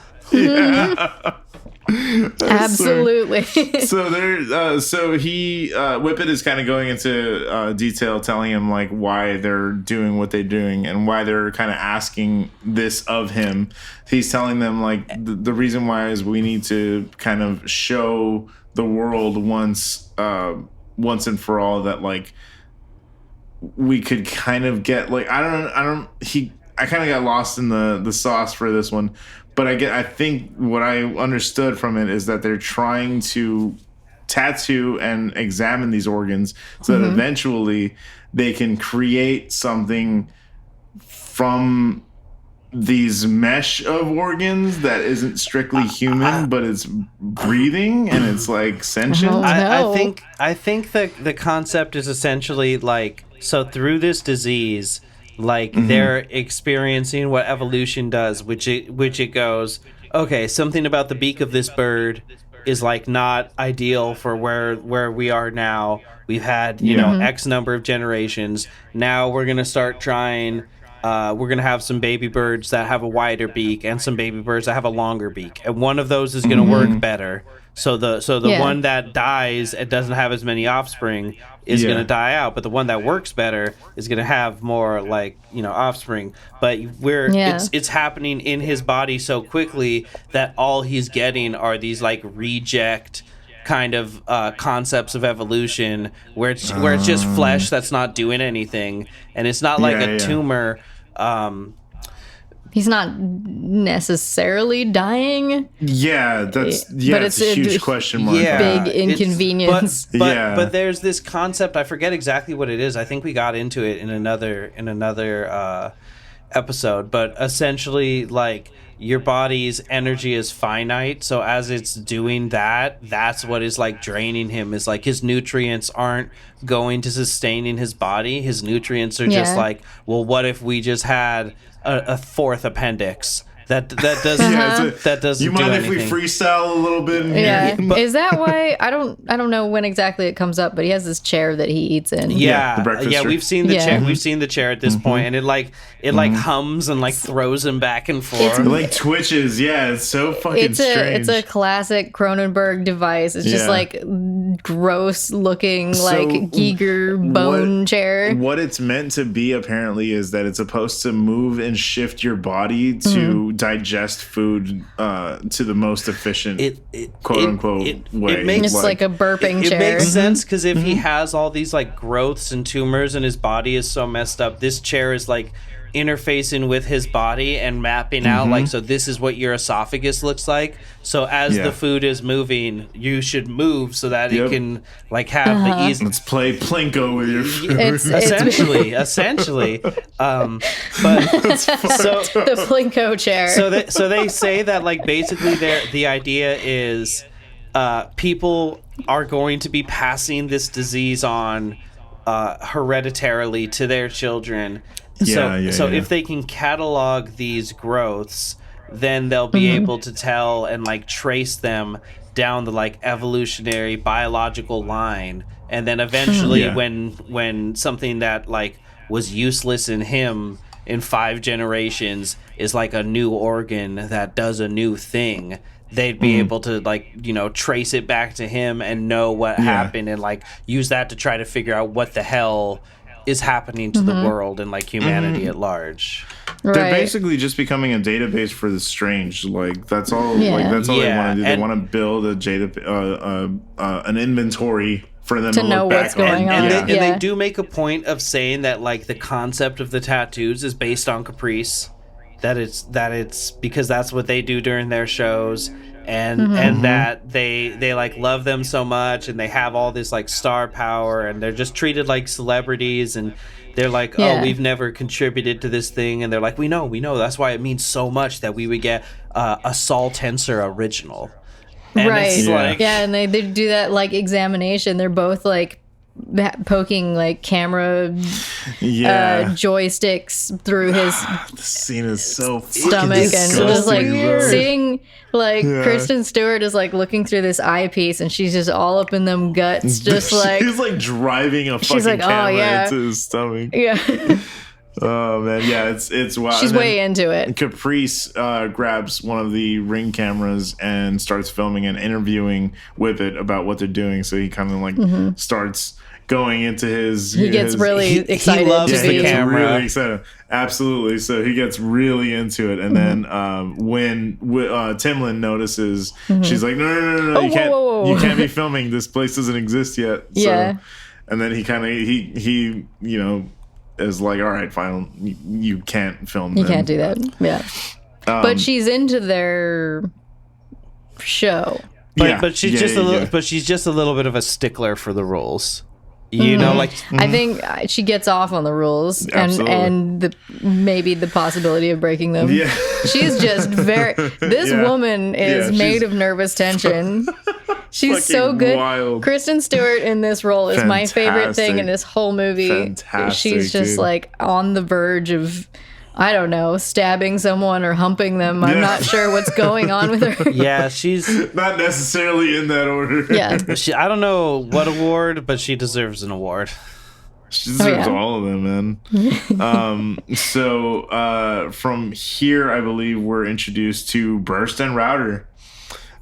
C: Absolutely.
B: So Whippet is kind of going into detail, telling him like why they're doing what they're doing and why they're kind of asking this of him. He's telling them like the reason why is we need to kind of show the world once and for all that like we could kind of get like I kind of got lost in the sauce for this one, but I think what I understood from it is that they're trying to tattoo and examine these organs so that eventually they can create something from these mesh of organs that isn't strictly human, but it's breathing and it's like sentient.
A: I think that the concept is essentially like, so through this disease, like they're experiencing what evolution does, which it goes, okay, something about the beak of this bird is like not ideal for where we are now. We've had, you know, X number of generations. Now we're going to start trying, we're going to have some baby birds that have a wider beak and some baby birds that have a longer beak. And one of those is going to work better. So the one that dies and doesn't have as many offspring is going to die out, but the one that works better is going to have more like, you know, offspring. But it's happening in his body so quickly that all he's getting are these like reject kind of concepts of evolution where it's just flesh that's not doing anything, and it's not like a tumor.
C: He's not necessarily dying.
B: Yeah, but it's a huge question mark.
C: Yeah, big inconvenience.
A: But there's this concept, I forget exactly what it is. I think we got into it in another episode, but essentially like your body's energy is finite, so as it's doing that, that's what is like draining him, is like his nutrients aren't going to sustaining his body. His nutrients are just like, well, what if we just had a fourth appendix that doesn't that doesn't.
B: You mind
A: do
B: if
A: anything.
B: we freestyle a little bit in
C: Yeah,
B: here?
C: is that why? I don't know when exactly it comes up, but he has this chair that he eats in.
A: Yeah,
B: the breakfast chair.
A: we've seen the chair. We've seen the chair at this point, and it like hums and like throws him back and forth.
B: It like twitches. Yeah, it's so fucking strange.
C: It's a classic Cronenberg device. It's just like gross looking like Giger bone chair.
B: What it's meant to be apparently is that it's supposed to move and shift your body to digest food to the most efficient quote unquote way.
A: It makes
C: it's like a burping chair.
A: It makes sense because if he has all these like growths and tumors and his body is so messed up, this chair is like interfacing with his body and mapping out like, so this is what your esophagus looks like, so as the food is moving you should move so that it can like have the ease.
B: Let's play Plinko with your food.
A: essentially but so
C: the Plinko chair.
A: so they say that like basically the idea is people are going to be passing this disease on hereditarily to their children. So if they can catalog these growths, then they'll be able to tell and like trace them down the like evolutionary biological line, and then eventually when something that like was useless in him in 5 generations is like a new organ that does a new thing, they'd be able to like, you know, trace it back to him and know what happened and like use that to try to figure out what the hell is happening to the world and like humanity at large.
B: They're basically just becoming a database for the strange. Like that's all. Like that's all they want to do. They want to build an inventory for them to
C: know
B: look back
C: what's going on.
A: And they do make a point of saying that like the concept of the tattoos is based on caprice. That it's because that's what they do during their shows. And that they like love them so much and they have all this like star power and they're just treated like celebrities, and they're like, oh, we've never contributed to this thing, and they're like, we know that's why it means so much that we would get a Sol Tensor original. And it's like,
C: and they do that like examination. They're both like poking like camera joysticks through his
B: the scene is so
C: stomach and just like seeing like Kristen Stewart is like looking through this eyepiece and she's just all up in them guts, just like
B: she's like driving a fucking camera into his stomach. Oh man, yeah, it's wild.
C: She's way into it.
B: Caprice grabs one of the Ring cameras and starts filming and interviewing with it about what they're doing. So he kind of like starts going into his.
C: He gets really excited.
A: He loves the camera.
B: Really excited. Absolutely. So he gets really into it, and then when Timlin notices, she's like, "No, you can't be filming. This place doesn't exist yet."
C: Yeah.
B: So, and then he is like, all right, fine, you can't film.
C: You can't do that. Yeah. But she's into their show.
A: But she's just a little bit of a stickler for the rules. You know, like
C: I think she gets off on the rules and maybe the possibility of breaking them.
B: Yeah.
C: She's just this woman is made of nervous tension. She's so good.
B: Wild.
C: Kristen Stewart in this role is my favorite thing in this whole movie.
B: Fantastic,
C: she's just like on the verge of, I don't know, stabbing someone or humping them. I'm not sure what's going on with her.
A: Yeah, she's
B: not necessarily in that order.
C: Yeah.
A: I don't know what award, but she deserves an award.
B: She deserves all of them, man. So from here, I believe we're introduced to Burst and Router.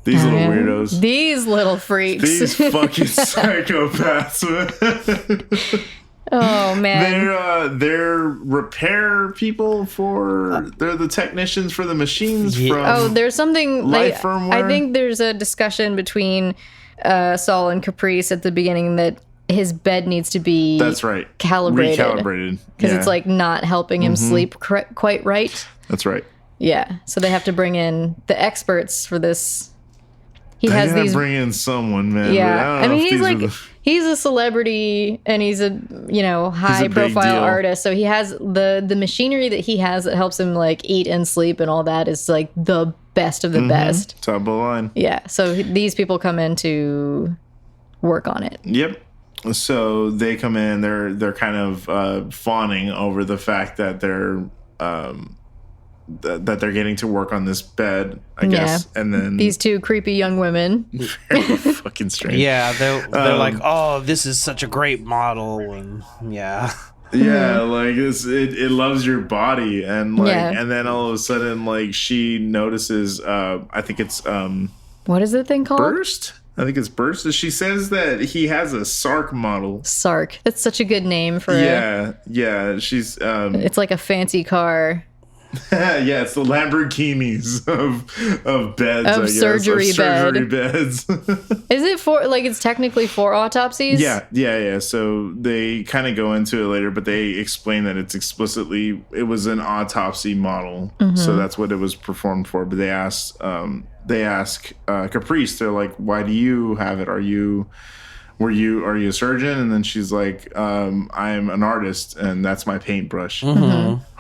B: These little weirdos.
C: These little freaks.
B: These fucking psychopaths.
C: Oh man.
B: They're repair people they're the technicians for the machines from
C: there's something
B: life firmware.
C: I think there's a discussion between Saul and Caprice at the beginning that his bed needs to be recalibrated because it's like not helping him sleep quite right.
B: That's right.
C: Yeah, so they have to bring in the experts for this.
B: Bring in someone, man.
C: Yeah, I mean he's a celebrity and he's a high profile artist, so he has the machinery that he has that helps him like eat and sleep and all that is like the best of the best.
B: Top of the line.
C: Yeah, so these people come in to work on it.
B: Yep. So they come in. They're kind of fawning over the fact that they're that they're getting to work on this bed, I guess. And then
C: these two creepy young women.
B: Very fucking strange.
A: Yeah, they're like, oh, this is such a great model, and
B: like it loves your body, and like, and then all of a sudden, like she notices, I think it's
C: what is the thing called?
B: Burst. I think it's Burst. She says that he has a Sark model.
C: Sark. That's such a good name for
B: yeah. She's
C: it's like a fancy car.
B: Yeah, it's the Lamborghinis of beds, I guess.
C: Surgery
B: beds.
C: Is it it's technically for autopsies?
B: Yeah. So they kind of go into it later, but they explain that it was an autopsy model. So that's what it was performed for. But they ask Caprice, they're like, why do you have it? Are you a surgeon? And then she's like, I'm an artist and that's my paintbrush.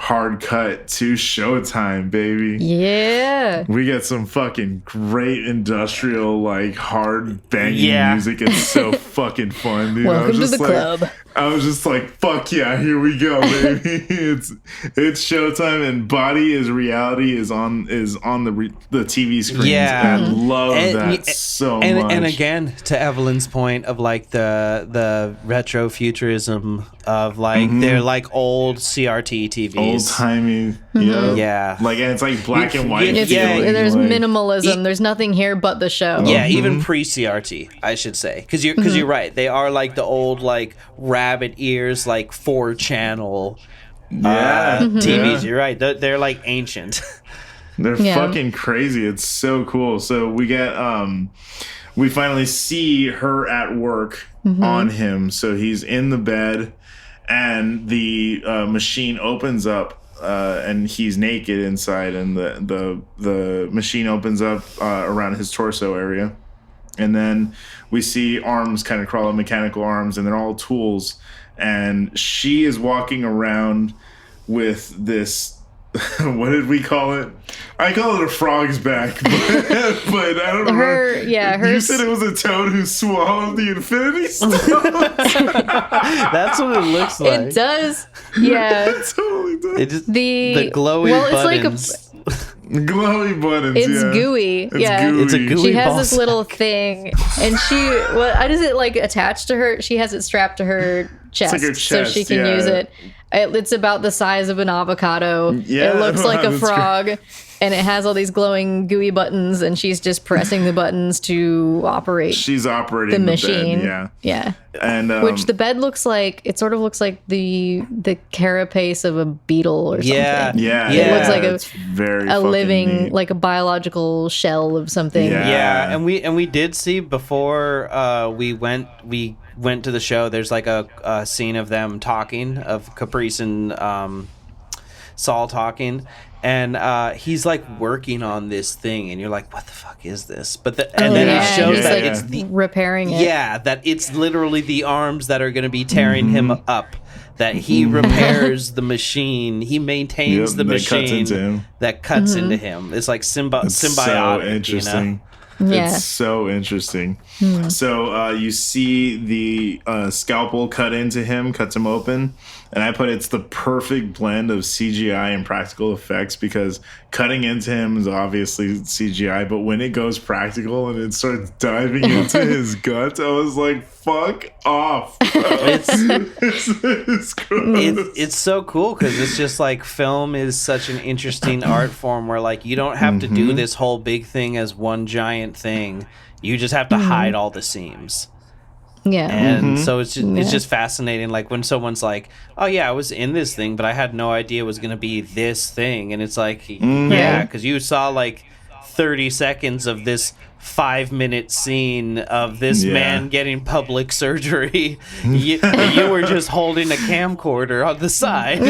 B: Hard cut to Showtime, baby.
C: Yeah.
B: We get some fucking great industrial, like hard banging music. It's so fucking fun, dude.
C: Welcome to the club.
B: I was just like, fuck yeah, here we go, baby. It's Showtime, and Body is Reality is on the TV screens.
A: Yeah.
B: And I love that so much.
A: And again, to Evelyn's point of like the retro futurism of like they're like old CRT TVs.
B: Old timey. Yeah. Like, and it's like black and white.
C: There's minimalism. There's nothing here but the show.
A: Yeah, even pre-CRT, I should say. Because you're right. They are like the old like rabbit ears, like 4-channel TVs. You're right. They're like ancient.
B: They're fucking crazy. It's so cool. So we get we finally see her at work on him. So he's in the bed and the machine opens up and he's naked inside, and the machine opens up around his torso area. And then we see arms kind of crawl up, mechanical arms, and they're all tools. And she is walking around with this, what did we call it? I call it a frog's back, but I don't know. You said it was a toad who swallowed the Infinity Stone.
A: That's what it looks like.
C: It does. Yeah.
B: It totally does.
A: The glowy buttons.
C: It's like
B: glowy buttons.
C: It's gooey.
B: It's gooey.
A: It's a gooey
C: She has
A: ball
C: this little thing, and how does it like attach to her? She has it strapped to her chest,
B: it's like her chest,
C: so she can use it. It's about the size of an avocado. It looks like a frog, and it has all these glowing gooey buttons, and she's just pressing the buttons to operate.
B: She's operating
C: the machine.
B: Bed,
C: yeah.
B: And
C: which the bed looks like, it sort of looks like the carapace of a beetle or something.
B: It
C: looks like
B: a
C: living,
B: neat.
C: like a biological shell of something.
A: And we did see before we went to the show, there's like a scene of them talking, of Caprice and Saul talking, and he's like working on this thing, and you're like, what the fuck is this? But then it shows
C: he's
A: that
C: like
A: it's the
C: repairing it.
A: that it's literally the arms that are going to be tearing him up, that he repairs the machine, he maintains the machine that cuts into him. It's like symbiotic.
B: So interesting. It's so interesting. So you see the scalpel cuts him open, and I put it's the perfect blend of CGI and practical effects, because cutting into him is obviously CGI, but when it goes practical and it starts diving into his gut, I was like, fuck off.
A: It's so cool, because it's just like, film is such an interesting art form where like you don't have to do this whole big thing as one giant thing. You just have to hide all the seams. And so it's just fascinating, like when someone's like, oh yeah, I was in this thing, but I had no idea it was going to be this thing. And it's like, because you saw like 30 seconds of this 5-minute scene of this man getting public surgery. You were just holding a camcorder on the side.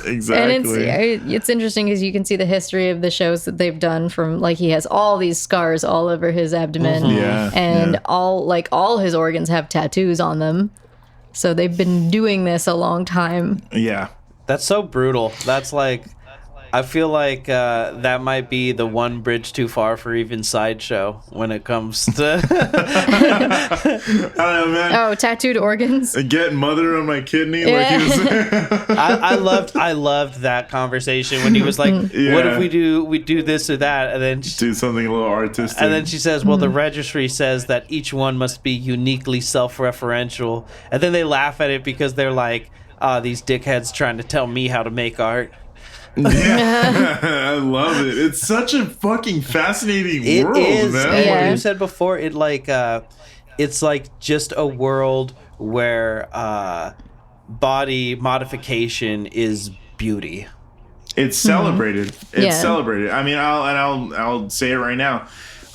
B: Exactly.
C: And it's interesting because you can see the history of the shows that they've done, from like he has all these scars all over his abdomen, and all his organs have tattoos on them. So they've been doing this a long time.
A: That's so brutal. That's like, I feel like that might be the one bridge too far for even SsydeShow when it comes to
B: I don't know, man.
C: Oh, tattooed organs.
B: Get mother on my kidney. Like he was
A: I loved that conversation when he was like, what if we do this or that, and then
B: do something a little artistic,
A: and then she says, well, the registry says that each one must be uniquely self-referential, and then they laugh at it because they're like, these dickheads trying to tell me how to make art.
B: I love it. It's such a fucking fascinating world, man.
A: What you said before, it like it's like just a world where body modification is beauty.
B: It's celebrated. It's celebrated. I mean, I'll say it right now.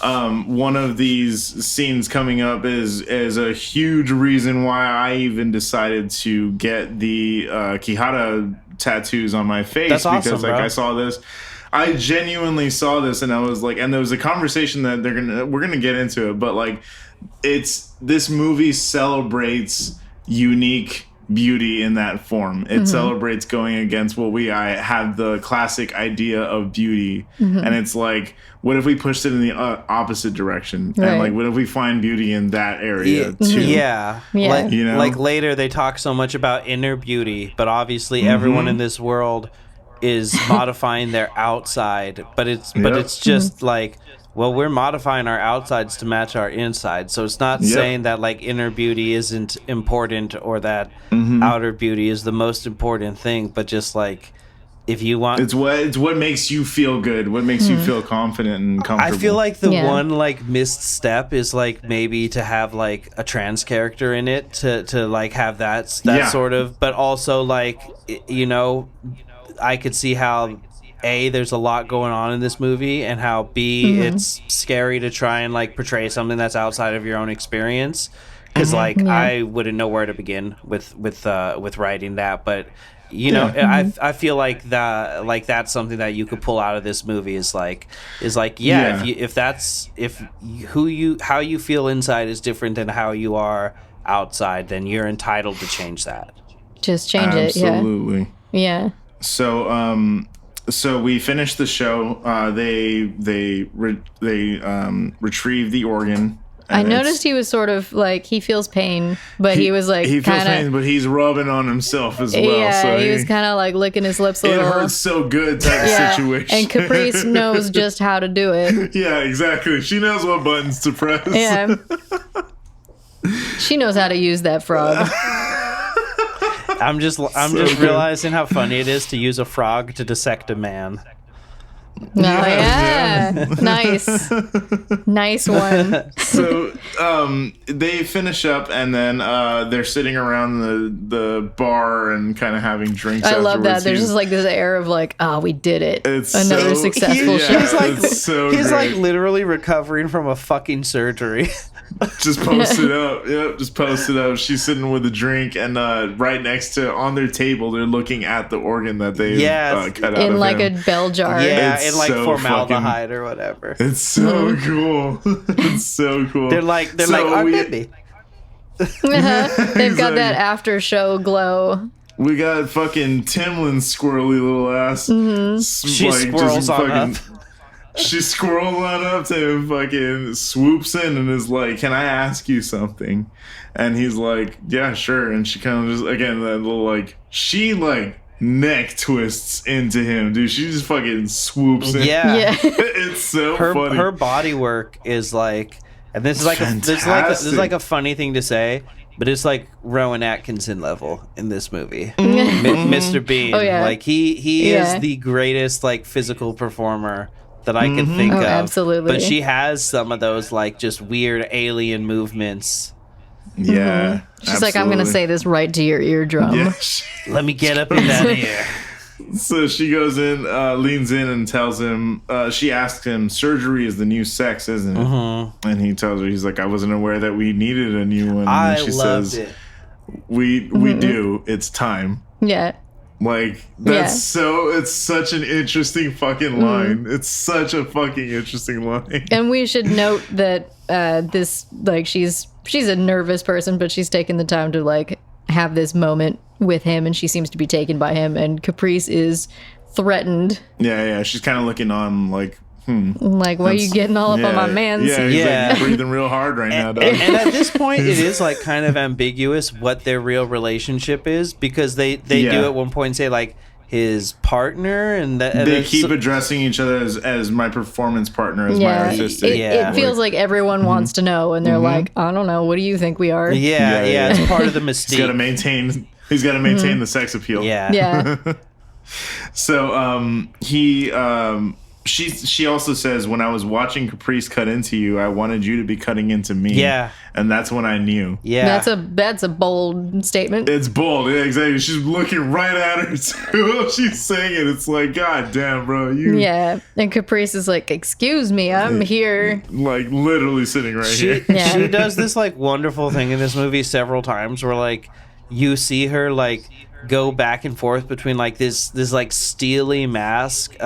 B: One of these scenes coming up is a huge reason why I even decided to get the Quijada tattoos on my face.
A: That's awesome,
B: because like
A: bro.
B: I saw this. I genuinely saw this, and I was like, and there was a conversation that we're gonna get into it, but like, this movie celebrates unique beauty in that form. It celebrates going against what I have the classic idea of beauty, and it's like, what if we pushed it in the opposite direction, and like, what if we find beauty in that area too?
A: Like,
B: you know,
A: like later they talk so much about inner beauty, but obviously everyone in this world is modifying their outside, but it's just like, well, we're modifying our outsides to match our insides. So it's not saying that like inner beauty isn't important, or that outer beauty is the most important thing, but just like, if you want,
B: it's what makes you feel good, what makes you feel confident and comfortable.
A: I feel like the one like missed step is like maybe to have like a trans character in it, to like have that sort of, but also like, you know, I could see how A, there's a lot going on in this movie, and how B, it's scary to try and like portray something that's outside of your own experience, because like I wouldn't know where to begin with writing that, but you know, I feel like that's something that you could pull out of this movie is like if how you feel inside is different than how you are outside, then you're entitled to change that.
C: Just change it.
B: Absolutely.
C: Yeah.
B: So we finished the show. They retrieve the organ.
C: I noticed he was sort of like, he feels pain, but he was like,
B: he feels pain, but he's rubbing on himself as well.
C: Yeah,
B: so
C: he was kind of like licking his lips a little.
B: It hurts so good type situation.
C: And Caprice knows just how to do it.
B: Yeah, exactly. She knows what buttons to press.
C: Yeah. She knows how to use that frog.
A: I'm just realizing how funny it is to use a frog to dissect a man.
C: Oh yeah. Nice one.
B: So they finish up, and then they're sitting around the bar and kind of having drinks.
C: I love that. There's just like this air of like, oh, we did it.
B: It's
C: another successful show.
A: He's like literally recovering from a fucking surgery.
B: Just post it up. Yep, just post it up. She's sitting with a drink, and right next to, on their table, they're looking at the organ that they cut out
C: in
B: of
C: like
B: him.
C: a bell jar.
A: Yeah,
B: It's
A: in like
B: so
A: formaldehyde or whatever.
B: It's so cool. It's so cool.
A: They're like our baby.
C: They've got that after show glow.
B: We got fucking Timlin's squirrely little ass.
A: She squirrels on up.
B: She squirrels on up to him, fucking swoops in and is like, "Can I ask you something?" And he's like, "Yeah, sure." And she kind of just, again, that little like, she like neck twists into him, dude. She just fucking swoops in.
A: Yeah.
B: It's so funny.
A: Her body work is like, and this is like this is like a funny thing to say, but it's like Rowan Atkinson level in this movie. Mr. Bean.
C: Oh, yeah.
A: Like he is the greatest like physical performer that I can think of.
C: Absolutely.
A: But she has some of those like just weird alien movements.
B: Yeah.
C: She's like, I'm going to say this right to your eardrum.
B: Yeah.
A: Let me get up in that ear.
B: So she goes in, leans in and tells him, she asks him, surgery is the new sex, isn't it? And he tells her, he's like, I wasn't aware that we needed a new one. And she says, we do. It's time.
C: Yeah.
B: Like, that's it's such an interesting fucking line. It's such a fucking interesting line.
C: And we should note that this, like, she's a nervous person, but she's taken the time to, like, have this moment with him, and she seems to be taken by him, and Caprice is threatened.
B: Yeah, she's kind of looking on, like,
C: Like, why are you getting all up on my man's?
B: Yeah, he's like breathing real hard right now, dog.
A: And at this point, it is like kind of ambiguous what their real relationship is, because they do at one point say like his partner, and
B: they keep addressing each other as my performance partner, as my artistic.
C: It feels like everyone wants to know, and they're like, I don't know, what do you think we are?
A: Yeah, it's part of the mystique.
B: He's got to maintain the sex appeal.
C: Yeah.
B: So she also says, when I was watching Caprice cut into you, I wanted you to be cutting into me.
A: Yeah.
B: And that's when I knew.
A: Yeah.
C: That's a bold statement.
B: It's bold. Yeah, exactly. She's looking right at her too. She's saying it. It's like, God damn, bro.
C: Yeah. And Caprice is like, excuse me, I'm here.
B: Like literally sitting right here.
A: She does this like wonderful thing in this movie several times where like you see her like go back and forth between like this like steely mask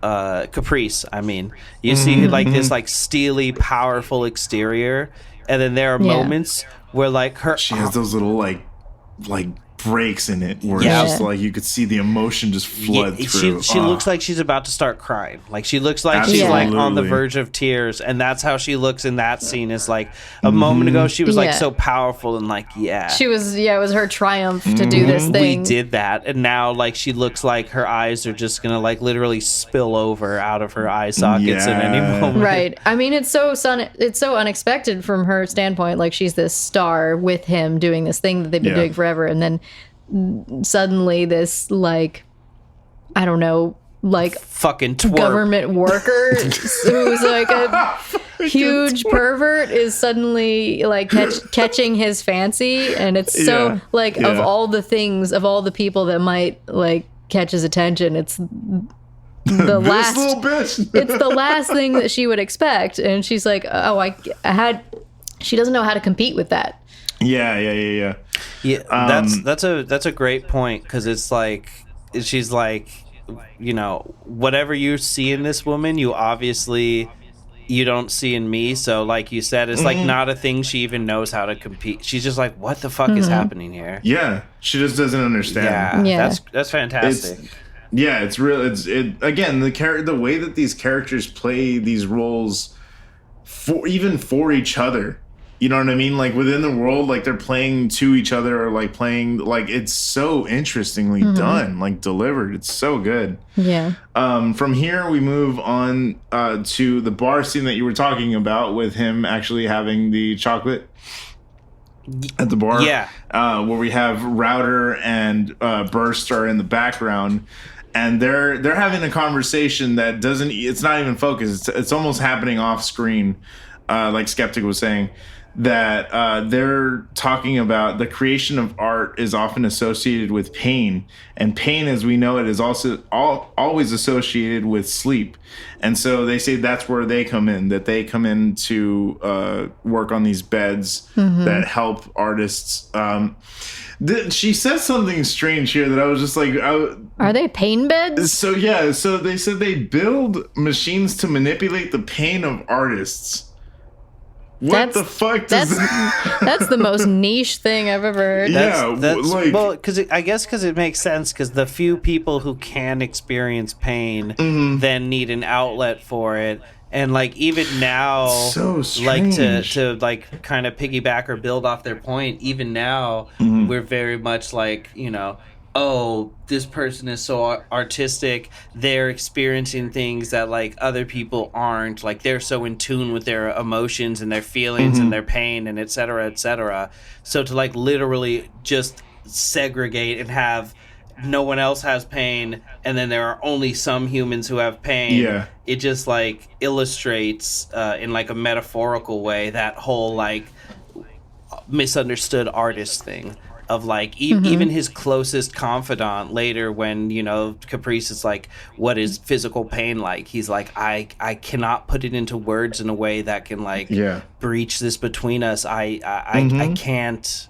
A: Caprice, I mean, you see like this like steely powerful exterior, and then there are moments where like
B: she has those little like breaks in it where it's just like you could see the emotion just flood through.
A: She looks like she's about to start crying. Like she looks like she's like on the verge of tears, and that's how she looks in that scene. Is like a moment ago she was like so powerful and like she was it was her triumph to do this thing. We did that, and now like she looks like her eyes are just gonna like literally spill over out of her eye sockets at any moment.
C: Right. I mean, it's so unexpected from her standpoint. Like she's this star with him doing this thing that they've been doing forever, and then suddenly this like I don't know, like
A: fucking twerp
C: government worker who's like a huge pervert is suddenly like catching his fancy, and it's so like of all the things, of all the people that might like catch his attention, it's the last little bitch. It's the last thing that she would expect, and she's like, oh, she doesn't know how to compete with that.
A: Yeah, that's a great point, because it's like she's like, you know, whatever you see in this woman, you don't see in me. So like you said, it's like not a thing she even knows how to compete. She's just like, what the fuck is happening here?
B: Yeah, she just doesn't understand.
C: Yeah.
A: That's fantastic.
B: It's real. Again, the way that these characters play these roles for each other. You know what I mean? Like within the world, like they're playing to each other, or like playing, like it's so interestingly done, like delivered. It's so good.
C: Yeah.
B: From here, we move on to the bar scene that you were talking about, with him actually having the chocolate. at the bar.
A: Yeah.
B: Where we have Router and Burst are in the background. And they're having a conversation that it's not even focused. It's almost happening off screen, like Skeptic was saying, that they're talking about the creation of art is often associated with pain. And pain, as we know it, is also always associated with sleep. And so they say that's where they come in, that they come in to work on these beds that help artists. She says something strange here that I was just like...
C: Are they pain beds?
B: So they said they build machines to manipulate the pain of artists. What the fuck does that...
C: That's the most niche thing I've ever heard.
A: That's well, because it makes sense, because the few people who can experience pain then need an outlet for it. And like even now,
B: so
A: like
B: strange.
A: to like kind of piggyback or build off their point, even now we're very much like, you know, oh, this person is so artistic, they're experiencing things that like other people aren't, like they're so in tune with their emotions and their feelings and their pain and et cetera, so to like literally just segregate and have no one else has pain and then there are only some humans who have pain, it just like illustrates in like a metaphorical way that whole like misunderstood artist thing of like even his closest confidant later, when, you know, Caprice is like, what is physical pain like? He's like, I cannot put it into words in a way that can like breach this between us. I can't,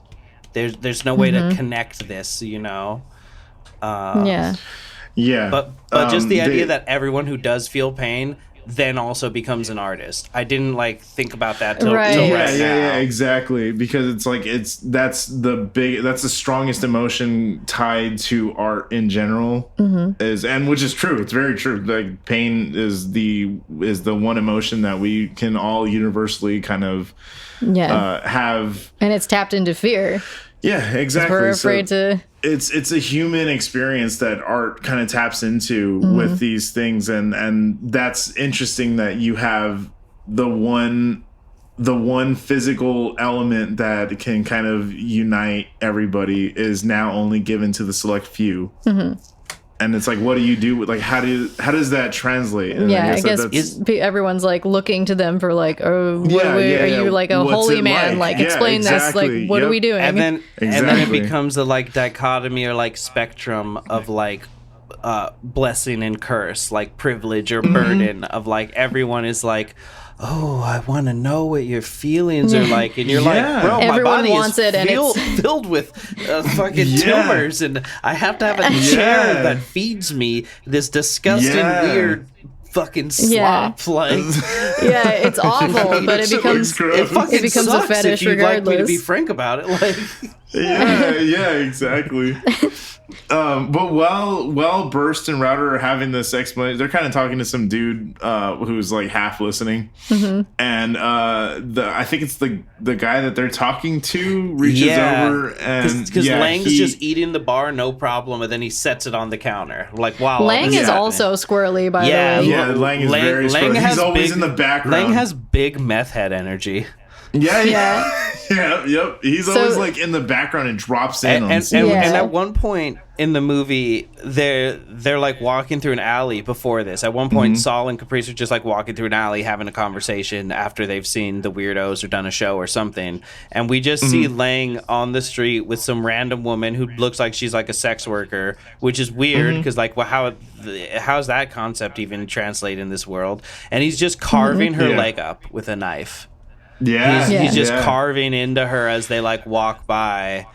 A: there's no way to connect this, you know? But just the idea that everyone who does feel pain then also becomes an artist. I didn't like think about that till right now.
B: Yeah, exactly. Because it's like that's the strongest emotion tied to art in general which is true. It's very true. Like pain is the one emotion that we can all universally kind of have,
C: and it's tapped into fear.
B: Yeah, exactly.
C: We're afraid to.
B: It's a human experience that art kind of taps into with these things, and that's interesting that you have the one physical element that can kind of unite everybody is now only given to the select few. And it's like, what do you do with, like, how does that translate? And
C: I guess everyone's like looking to them for like, oh, are you like a holy man? Like, explain this. Like, what are we doing?
A: And then it becomes a like dichotomy or like spectrum of like blessing and curse, like privilege or burden of like everyone is like, oh, I want to know what your feelings are like. And you're like, bro, my body is filled with fucking tumors, and I have to have a chair that feeds me this disgusting, weird fucking slop. Like,
C: it's awful, but it becomes a fetish
A: if you'd
C: regardless.
A: Like me to be frank about it, like.
B: Exactly. But while Burst and Router are having this explanation, they're kind of talking to some dude who's like half listening, and I think it's the guy that they're talking to reaches over and
A: because Lang's just eating the bar, no problem, and then he sets it on the counter. Like, wow,
C: Lang is also squirrely, by the way.
B: Yeah, Lang is very squirrely. He's always in the background.
A: Lang has big meth head energy.
B: Yep. He's always like in the background and drops in on scenes.
A: And at one point in the movie, they're like walking through an alley before this. At one point, Saul and Caprice are just like walking through an alley having a conversation after they've seen the Weirdos or done a show or something. And we just see Lang on the street with some random woman who looks like she's like a sex worker, which is weird because like, well, how's that concept even translate in this world? And he's just carving her leg up with a knife. He's just carving into her as they like walk by,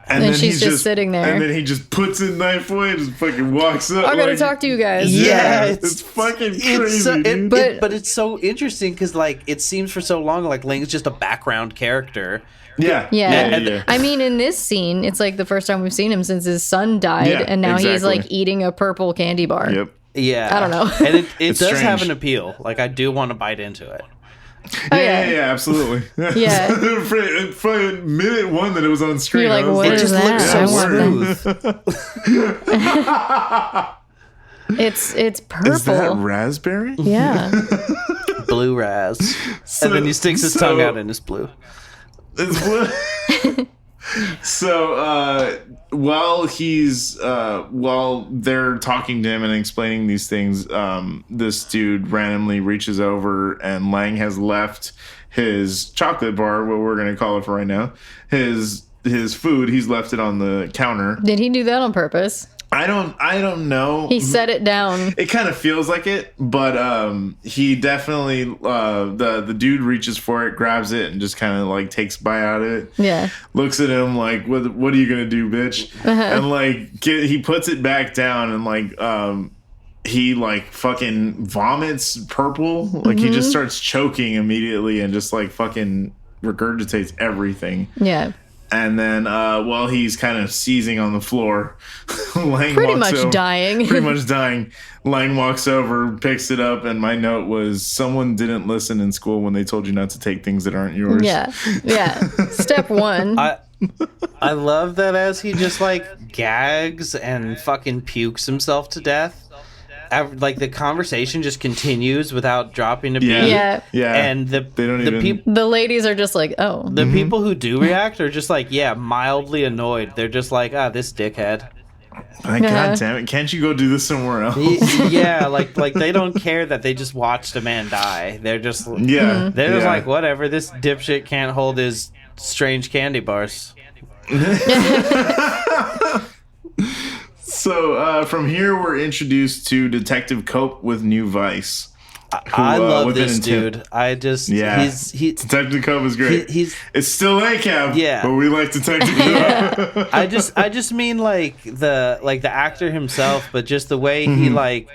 C: and then she's just sitting there,
B: and then he just puts the knife away and just fucking walks up.
C: I gotta talk to you guys.
B: It's fucking crazy,
A: but it's so interesting because like it seems for so long like Lang's just a background character.
C: I mean, in this scene, it's like the first time we've seen him since his son died, and now he's like eating a purple candy bar.
B: Yep.
C: I don't know.
A: And it does have an appeal. Like I do want to bite into it.
B: Absolutely. For minute one that it was on screen,
C: you're like, what is that?
B: So smooth.
C: It's purple.
B: Is that raspberry?
C: Yeah.
A: Blue raz. And then he sticks his tongue out and it's blue.
B: So while they're talking to him and explaining these things, this dude randomly reaches over and Lang has left his chocolate bar, what we're gonna call it for right now, his food. He's left it on the counter.
C: Did he do that on purpose?
B: I don't know.
C: He set it down.
B: It kind of feels like it, but he definitely the dude reaches for it, grabs it, and just kind of like takes a bite out of it.
C: Yeah.
B: Looks at him like, "What are you gonna do, bitch?" And like he puts it back down, and like he like fucking vomits purple. Like he just starts choking immediately, and just like fucking regurgitates everything.
C: Yeah.
B: And then while he's kind of seizing on the floor, Lang
C: pretty
B: walks
C: much
B: over.
C: dying.
B: Pretty much dying. Lang walks over, picks it up, and my note was, someone didn't listen in school when they told you not to take things that aren't yours.
C: Yeah. Step one.
A: I love that as he just like gags and fucking pukes himself to death. Like the conversation just continues without dropping a beat.
C: Yeah.
B: And
C: the ladies are just like, oh.
A: The people who do react are just like, yeah, mildly annoyed. They're just like, this dickhead.
B: Like, God damn it, can't you go do this somewhere else?
A: Yeah, like they don't care that they just watched a man die. They're just like, whatever, this dipshit can't hold his strange candy bars.
B: So from here, we're introduced to Detective Cope with new vice.
A: I love this dude.
B: Detective Cope is great. It's still ACAB, but we like Detective Cope.
A: I just mean like the actor himself, but just the way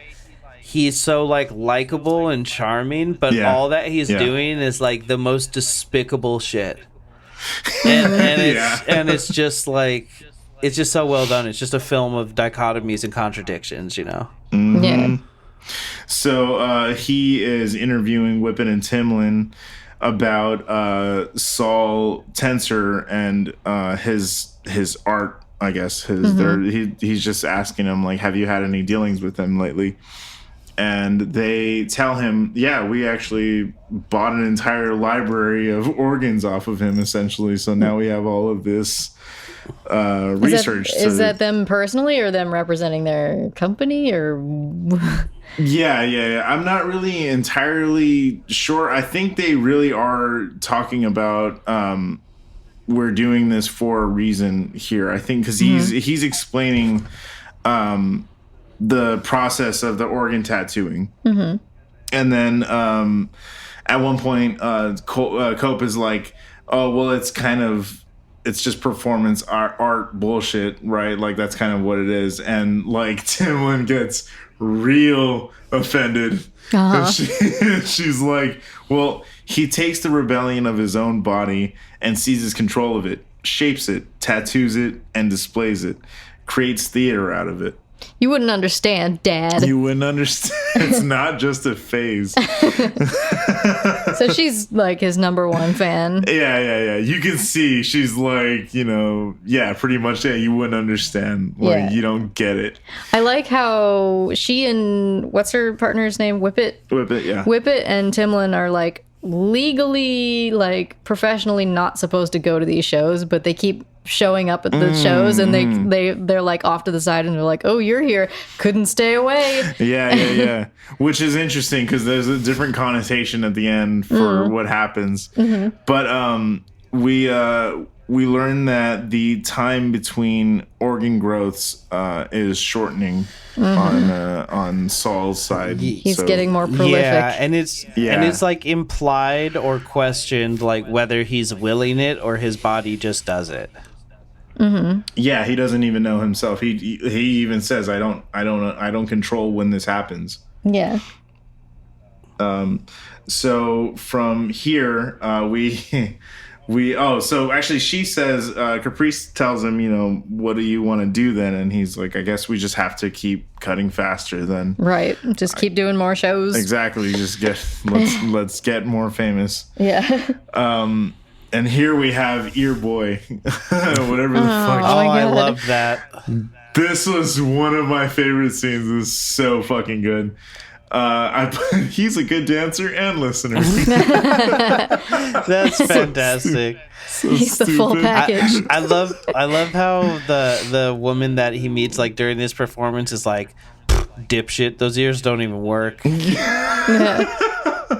A: he's so like likable and charming, but all that he's doing is like the most despicable shit. And it's just like, it's just so well done. It's just a film of dichotomies and contradictions, you know?
B: Mm-hmm.
C: Yeah.
B: So he is interviewing Whippet and Timlin about Saul Tenser and his art, I guess. He's just asking him, like, have you had any dealings with him lately? And they tell him, yeah, we actually bought an entire library of organs off of him, essentially. So now we have all of this research.
C: Is that them personally or them representing their company or?
B: Yeah. I'm not really entirely sure. I think they really are talking about we're doing this for a reason here. I think because he's explaining the process of the organ tattooing. Mm-hmm. And then at one point, Cope is like, oh, well, it's just performance art bullshit, right? Like, that's kind of what it is. And, like, Timlin gets real offended. Uh-huh. She's like, well, he takes the rebellion of his own body and seizes control of it, shapes it, tattoos it, and displays it, creates theater out of it.
C: You wouldn't understand, Dad.
B: You wouldn't understand. It's not just a phase.
C: So she's like his number one fan.
B: Yeah. You can see she's like, pretty much. Yeah, you wouldn't understand. Like, you don't get it.
C: I like how she and what's her partner's name? Whippet,
B: yeah.
C: Whippet and Timlin are like legally, like professionally not supposed to go to these shows, but they keep showing up at the shows, and they're like off to the side, and they're like, oh, you're here, couldn't stay away.
B: Yeah. Which is interesting because there's a different connotation at the end for what happens. Mm-hmm. But we learn that the time between organ growths is shortening on Saul's side.
C: He's getting more prolific.
A: Yeah, and it's like implied or questioned, like whether he's willing it or his body just does it.
C: Mm-hmm.
B: Yeah, he doesn't even know himself. He even says, "I don't control when this happens."
C: Yeah.
B: So from here, so actually she says, Caprice tells him, what do you want to do then? And he's like, I guess we just have to keep cutting faster then.
C: Right. Just keep doing more shows.
B: Exactly. Just let's get more famous.
C: Yeah.
B: And here we have Ear Boy, whatever the fuck.
A: Oh, I love that.
B: This was one of my favorite scenes. It was so fucking good. He's a good dancer and listener.
A: That's fantastic.
C: He's the full package.
A: I love how the woman that he meets like during this performance is like, dipshit, those ears don't even work.
C: Yeah.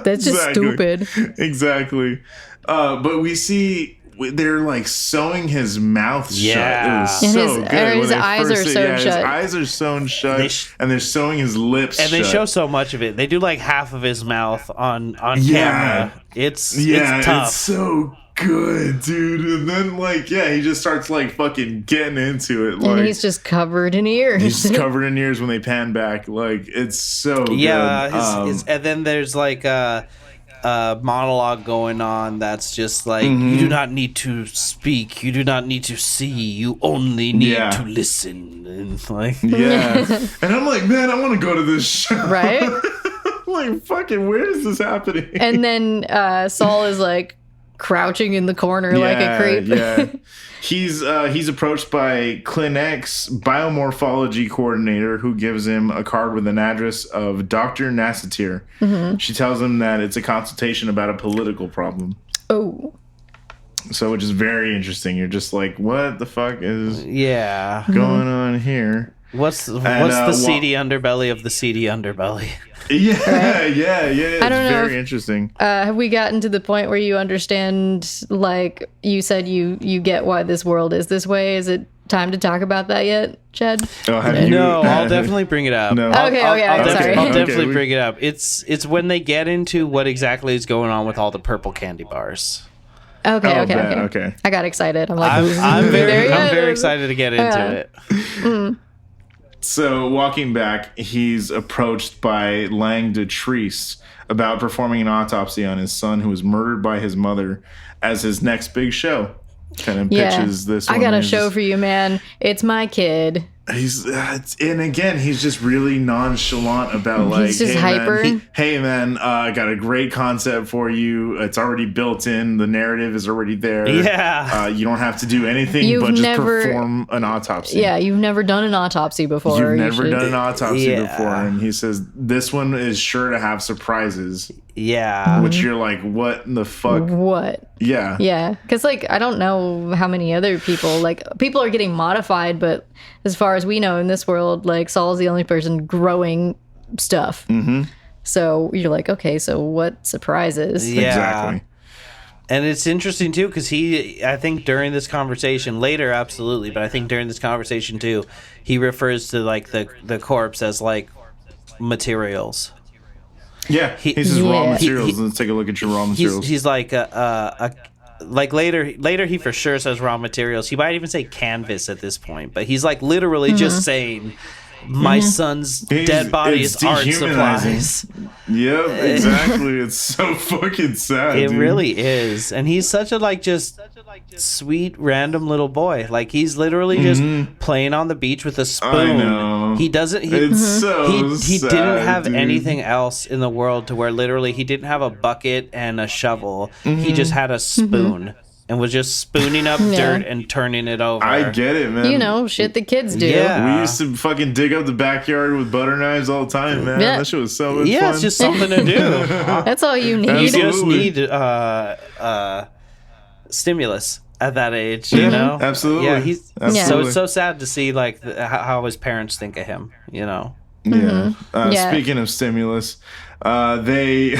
C: That's just stupid.
B: Exactly. But we see they're like sewing his mouth shut. It was so good.
C: His eyes are sewn shut.
B: His eyes are sewn shut, and they're sewing his lips shut.
A: And they show so much of it. They do like half of his mouth on camera. It's tough.
B: It's so good, dude. And then he just starts like fucking getting into it.
C: And he's just covered in ears.
B: He's just covered in ears when they pan back. Like, it's so good.
A: And then there's like a monologue going on that's just like, you do not need to speak, you do not need to see, you only need to listen. And like,
B: and I'm like, man, I want to go to this show.
C: Right?
B: Like, fucking, where is this happening?
C: And then Saul is like crouching in the corner like a creep.
B: He's approached by Clinics biomorphology coordinator, who gives him a card with an address of Dr. Nassatir. She tells him that it's a consultation about a political problem.
C: Oh.
B: So, which is very interesting. You're just like, what the fuck is going on here?
A: What's the seedy underbelly of the seedy underbelly?
B: Yeah. It's
C: I don't know
B: very interesting.
C: Have we gotten to the point where you understand, like you said, you get why this world is this way? Is it time to talk about that yet, Chad?
A: No, I'll definitely bring it up.
C: No.
A: I'll
C: Sorry.
A: definitely bring it up. It's when they get into what exactly is going on with all the purple candy bars.
C: Okay. I got excited. I'm like,
A: I'm very excited to get into it.
B: So, walking back, he's approached by Lang de Treese about performing an autopsy on his son, who was murdered by his mother, as his next big show. Kind of pitches this one.
C: I got a show for you, man. It's my kid.
B: And again, he's just really nonchalant about like,
C: he's just hyper.
B: I got a great concept for you. It's already built in. The narrative is already there.
A: Yeah.
B: You don't have to do anything but just perform an autopsy.
C: Yeah, you've never done an autopsy before.
B: You've never done an autopsy before. And he says, this one is sure to have surprises.
A: Yeah.
B: Which you're like, what in the fuck?
C: What?
B: Yeah.
C: Yeah. Because, like, I don't know how many other people are getting modified, but as far as we know in this world, like, Saul's the only person growing stuff. So you're like, okay, so what surprises?
A: Yeah.
B: Exactly.
A: And it's interesting, too, because I think during this conversation, later, absolutely, but I think during this conversation, too, he refers to, like, the corpse as, like, materials.
B: Yeah, he says raw materials. Let's take a look at your raw materials.
A: He's like like later he for sure says raw materials. He might even say canvas at this point, but he's like literally just saying my son's dead body is art supplies.
B: Yep, exactly. It's so fucking sad.
A: It really is, and he's such a just sweet random little boy. Like he's literally just playing on the beach with a spoon.
B: I know.
A: He doesn't. He
B: sad,
A: didn't have
B: dude.
A: anything else in the world to where literally he didn't have a bucket and a shovel. He just had a spoon. And was just spooning up dirt and turning it over.
B: I get it, man.
C: You know, shit the kids do.
A: Yeah.
B: We used to fucking dig up the backyard with butter knives all the time, man.
C: Yeah.
B: That shit was so much fun.
A: Yeah, it's just something to do.
C: That's all you need.
A: You just need stimulus at that age, you know?
B: Absolutely.
A: Yeah, so it's so sad to see like how his parents think of him, you know?
B: Yeah. Speaking of stimulus, they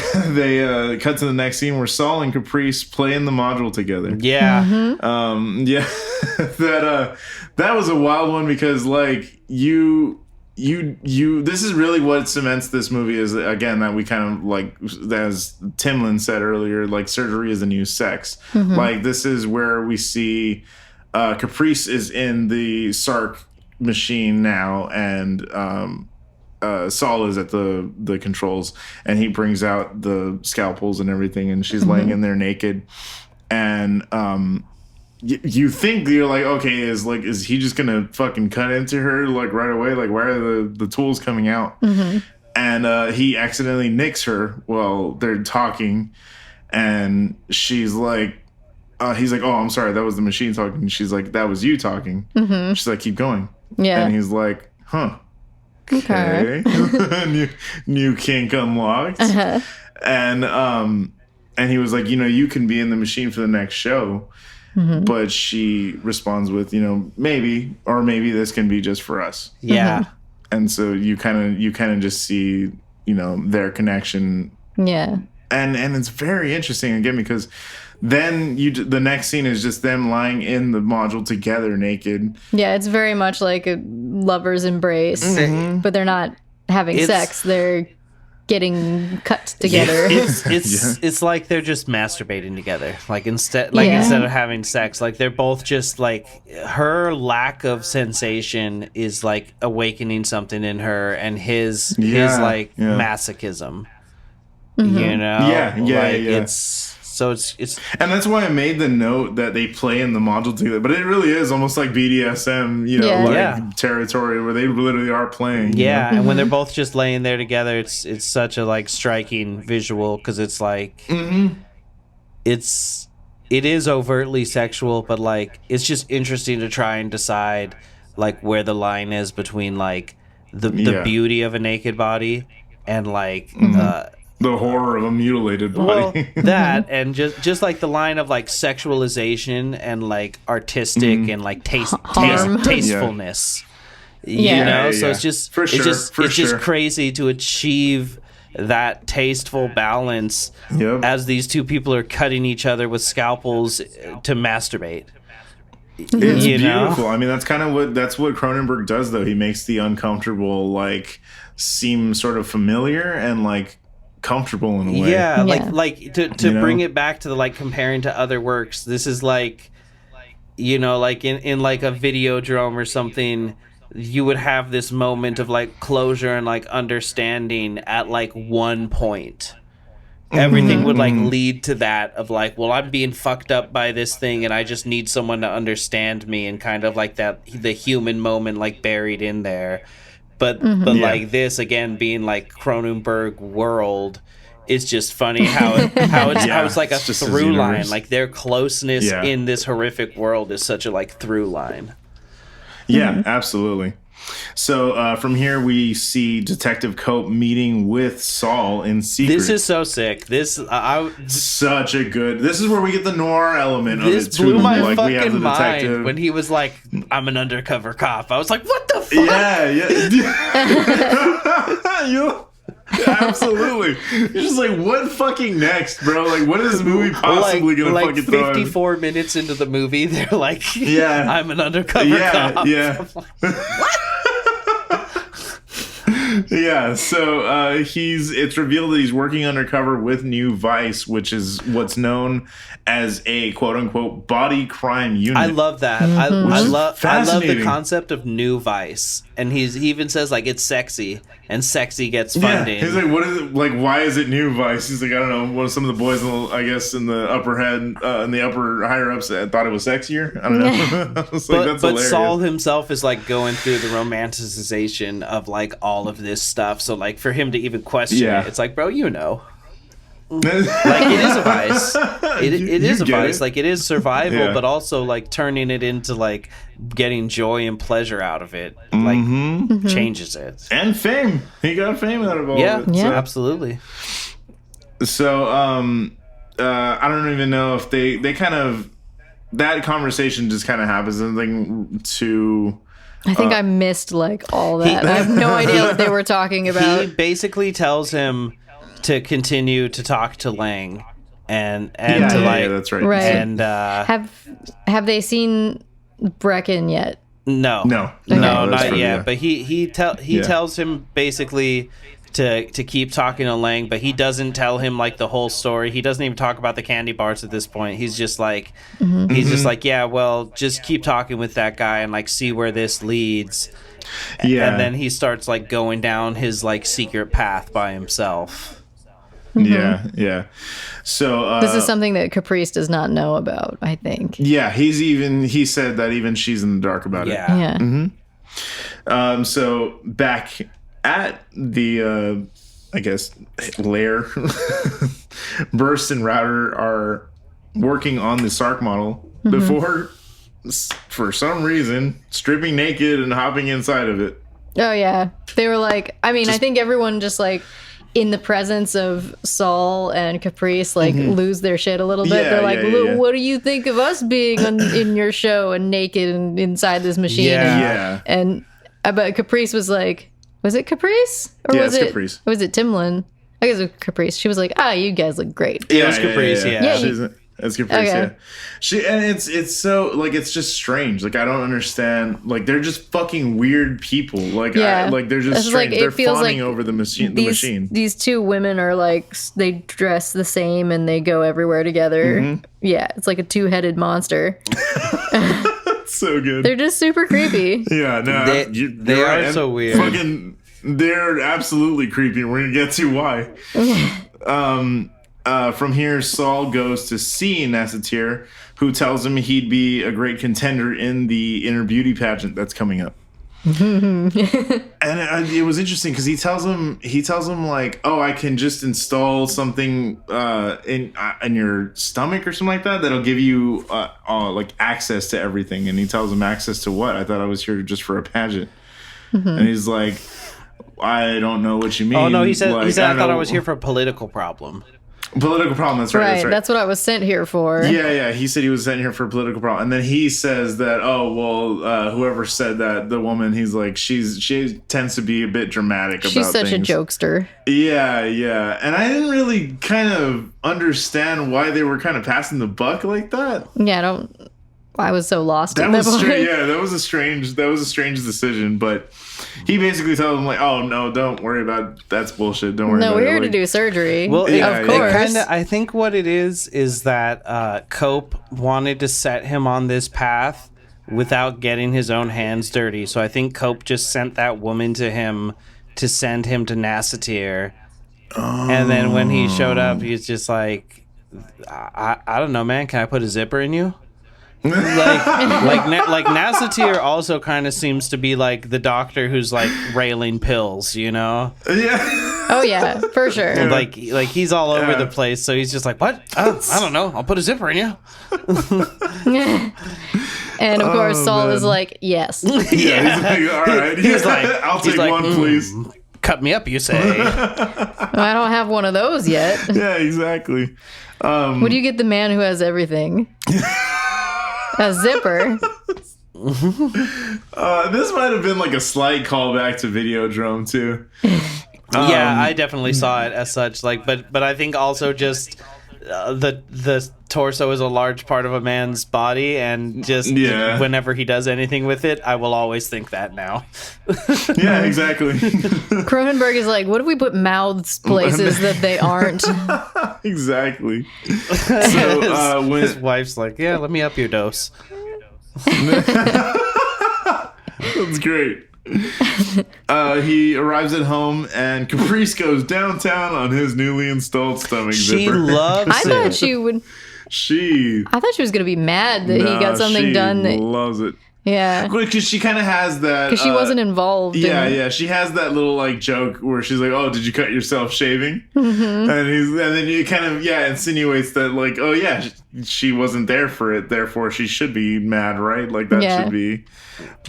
B: cut to the next scene where Saul and Caprice play in the module together.
A: Yeah.
B: That was a wild one because like you this is really what cements this movie is, again, that we kind of like, as Timlin said earlier, like surgery is the new sex. Like this is where we see Caprice is in the Sark machine now, and Saul is at the controls, and he brings out the scalpels and everything, and she's laying in there naked, and you think, you're like, okay, is he just gonna fucking cut into her like right away? Like, why are the tools coming out? And he accidentally nicks her while they're talking, and she's like, he's like, oh, I'm sorry, that was the machine talking. And she's like, that was you talking. She's like, keep going. And he's like, huh. Okay. new kink unlocked. And he was like, you can be in the machine for the next show. But she responds with, maybe this can be just for us.
A: Yeah.
B: And so you kind of just see, their connection.
C: Yeah.
B: And it's very interesting again because then the next scene is just them lying in the module together naked.
C: Yeah, it's very much like a lover's embrace, but they're not having sex. They're getting cut together.
A: It's like they're just masturbating together. Like instead of having sex, like they're both just like, her lack of sensation is like awakening something in her, and his masochism. It's
B: and that's why I made the note that they play in the module together. But it really is almost like BDSM, territory where they literally are playing.
A: Yeah, and when they're both just laying there together, it's such a like striking visual because it's like it is overtly sexual, but like it's just interesting to try and decide like where the line is between like the beauty of a naked body and like
B: the horror of a mutilated body.
A: Well, that and just like the line of like sexualization and like artistic and like tastefulness. So it's just just crazy to achieve that tasteful balance as these two people are cutting each other with scalpels to masturbate.
B: It's beautiful. I mean, that's what Cronenberg does, though. He makes the uncomfortable like seem sort of familiar and like comfortable in a way.
A: Like to bring it back to the like comparing to other works, this is like like in like a Videodrome or something, you would have this moment of like closure and like understanding at like one point. Everything would like lead to that of like, well, I'm being fucked up by this thing and I just need someone to understand me, and kind of like that the human moment like buried in there. But like this again being like Cronenberg world, it's just funny how it's like a through line. Like their closeness in this horrific world is such a like through line.
B: Yeah, absolutely. So from here we see Detective Cope meeting with Saul in secret.
A: This is so sick. This is where
B: we get the noir element of it too.
A: This blew my
B: like,
A: fucking
B: we have the
A: mind when he was like, "I'm an undercover cop." I was like, "What the fuck?"
B: Yeah. Absolutely. You're just like, what fucking next, bro? Like, what is this movie possibly gonna fucking throw?
A: 54 minutes into the movie, they're like, I'm an undercover cop.
B: Yeah. Yeah, so it's revealed that he's working undercover with New Vice, which is what's known as a quote-unquote body crime unit.
A: I love that. I love the concept of New Vice. And he even says, like, it's sexy, and sexy gets funding.
B: Yeah, he's like, what is it? Like, why is it New Vice? He's like, I don't know. Some of the boys, I guess, in the upper head, in the upper higher-ups thought it was sexier. I don't know. That's
A: but Saul himself is, like, going through the romanticization of, like, all of this stuff. So, like, for him to even question it, it's like, bro, like, it is a vice. It is a vice. Like, it is survival, but also like turning it into like getting joy and pleasure out of it, like changes it.
B: And fame. He got fame out of all of it.
A: Yeah, absolutely.
B: So I don't even know if they kind of, that conversation just kind of happens. Something to.
C: I think I missed like all that. I have no idea what they were talking about.
A: He basically tells him to continue to talk to Lang and to like
B: that's right.
A: And
C: have they seen Brecken yet?
A: No, not yet. But he tells him basically to keep talking to Lang, but he doesn't tell him like the whole story. He doesn't even talk about the candy bars at this point. He's just like just like, yeah, well, just keep talking with that guy and like see where this leads. And then he starts like going down his like secret path by himself.
B: Yeah. So
C: this is something that Caprice does not know about, I think.
B: Yeah, he said that even she's in the dark about it.
C: Yeah.
B: So back at the I guess lair, Burst and Router are working on the Sark model before, for some reason, stripping naked and hopping inside of it.
C: Oh yeah, they were like. I mean, I think everyone just like in the presence of Saul and Caprice like lose their shit a little bit.
B: Yeah,
C: They're like,
B: yeah.
C: "What do you think of us being in your show and naked and inside this machine?"
B: Yeah.
C: And but Caprice was like, was it Caprice or
B: Yeah,
C: was
B: it's
C: it
B: Caprice.
C: was it Timlin? I guess it was Caprice. She was like, you guys look great.
A: Yeah, it was Caprice, yeah.
B: It's Caprice,
C: Okay.
B: yeah. And it's so like it's just strange. Like I don't understand. Like they're just fucking weird people. Like they're just
C: It's
B: strange.
C: like,
B: they're
C: it feels
B: fawning
C: like
B: over the machine.
C: These two women are like they dress the same and they go everywhere together. Yeah, it's like a two-headed monster.
B: So good.
C: They're just super creepy.
B: Yeah, no,
A: they are
B: right.
A: so weird.
B: Fucking, they're absolutely creepy. We're gonna get to why. From here, Saul goes to see Nassatir, who tells him he'd be a great contender in the inner beauty pageant that's coming up. And it was interesting because he tells him like, oh, I can just install something in your stomach or something like that'll give you like access to everything. And he tells him access to what? I thought I was here just for a pageant. And he's like, I don't know what you mean.
A: Oh no, he said
B: like,
A: I thought I was here for a political problem.
B: Political problem. That's right.
C: Right. That's what I was sent here for.
B: Yeah. He said he was sent here for a political problem, and then he says that, oh well, whoever said that, the woman, he's like, she tends to be a bit dramatic about things.
C: She's such a jokester.
B: Yeah, and I didn't really kind of understand why they were kind of passing the buck like that.
C: Yeah, I was so lost.
B: That
C: at
B: was
C: that point.
B: that was a strange decision, but he basically tells him like, oh no, don't worry about it. That's bullshit. Don't worry about it.
C: No, we're here
B: like,
C: to do surgery.
A: Well,
C: of course.
A: I think what it is that Cope wanted to set him on this path without getting his own hands dirty. So I think Cope just sent that woman to him to send him to Nassatir. And then when he showed up, he's just like, I don't know, man. Can I put a zipper in you? like Nassatir also kind of seems to be like the doctor who's like railing pills, you know?
B: Yeah.
C: Oh yeah, for sure.
A: Like he's all over the place, so he's just like, what? Oh, I don't know. I'll put a zipper in you.
C: And of course, Saul is like, yes.
B: Yeah. He's like, all right.
A: He's like,
B: I'll take one, please.
A: Cut me up, you say.
C: I don't have one of those yet.
B: Yeah, exactly.
C: What do you get the man who has everything? A zipper.
B: This might have been like a slight callback to Videodrome too.
A: Yeah, I definitely saw it as such. Like, but I think also just the torso is a large part of a man's body, and just whenever he does anything with it, I will always think that now.
B: Yeah, exactly.
C: Cronenberg is like, what if we put mouths places that they aren't?
B: Exactly. So when
A: his wife's like, yeah, let me up your dose.
B: That's great. He arrives at home and Caprice goes downtown on his newly installed stomach
A: She
B: zipper.
A: loves
C: I thought she would. I thought she was gonna be mad that he got something done.
B: She loves it.
C: Yeah,
B: because she kind of has that.
C: Because she wasn't involved.
B: Yeah. She has that little like joke where she's like, "Oh, did you cut yourself shaving?" And then you kind of insinuates that like, "Oh yeah, she wasn't there for it, therefore she should be mad, right? Like that should be."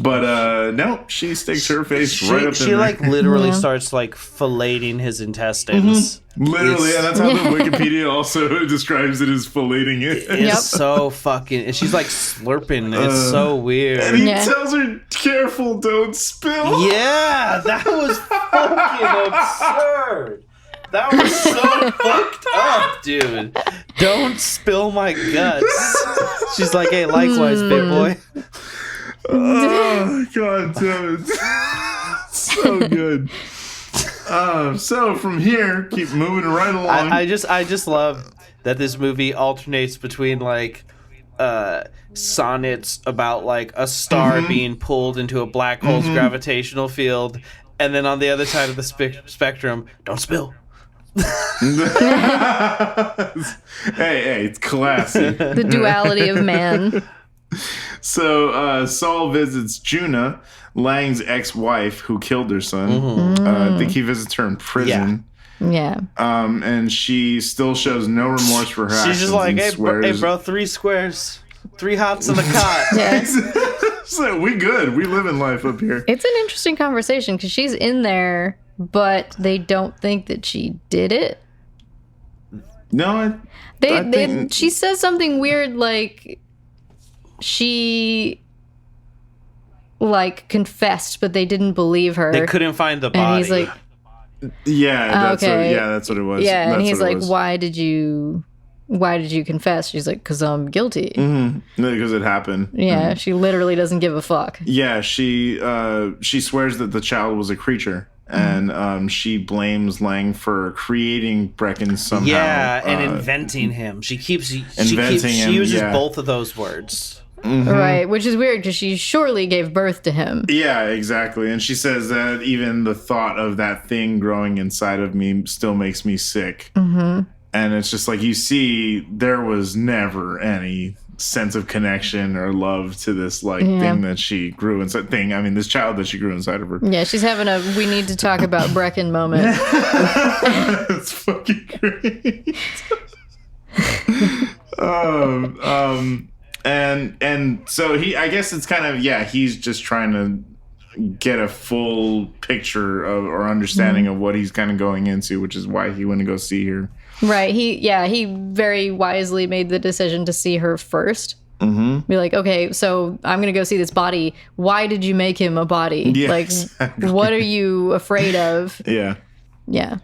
B: But no, she sticks her face right up in there.
A: She like literally starts like filleting his intestines.
B: Literally, and that's how the Wikipedia also describes it as filleting it.
A: It's so fucking. And she's like slurping. It's so weird.
B: And he tells her, "Careful, don't spill."
A: Yeah, that was fucking absurd. That was so fucked up, dude. Don't spill my guts. She's like, "Hey, likewise, big boy."
B: Oh, God damn it. So good. So from here, keep moving right along.
A: I just love that this movie alternates between like sonnets about like a star being pulled into a black hole's gravitational field, and then on the other side of the spectrum, don't spill.
B: Hey, it's classy.
C: The duality of man.
B: So Saul visits Juna, Lang's ex-wife who killed her son. I think he visits her in prison.
C: Yeah.
B: And she still shows no remorse for her actions.
A: She's just like, hey,
B: swears.
A: bro, 3 squares, 3 hots in the cot.
C: Yeah.
B: So we good. We live in life up here.
C: It's an interesting conversation because she's in there, but they don't think that she did it.
B: No,
C: she says something weird like she confessed, but they didn't believe her.
A: They couldn't find the body.
C: And he's like,
B: that's what it was.
C: Yeah,
B: that's
C: and he's like,
B: was.
C: why did you confess? She's like, because I'm guilty.
B: Mm-hmm. No, because it happened.
C: Yeah, she literally doesn't give a fuck.
B: Yeah, she swears that the child was a creature. And she blames Lang for creating Brecken somehow.
A: Yeah, and inventing him. She uses both of those words.
C: Mm-hmm. Right, which is weird because she surely gave birth to him.
B: Yeah, exactly. And she says that even the thought of that thing growing inside of me still makes me sick.
C: Mm-hmm.
B: And it's just like, you see, there was never any sense of connection or love to this thing that she grew inside. This child that she grew inside of her.
C: Yeah, she's having a we need to talk about Brecken moment.
B: It's fucking great. And so I guess it's kind of, he's just trying to get a full picture of or understanding of what he's kind of going into, which is why he went to go see her.
C: Right. He very wisely made the decision to see her first.
B: Mm-hmm.
C: Be like, okay, so I'm going to go see this body. Why did you make him a body?
B: Yeah, exactly.
C: What are you afraid of?
B: Yeah.
C: Yeah.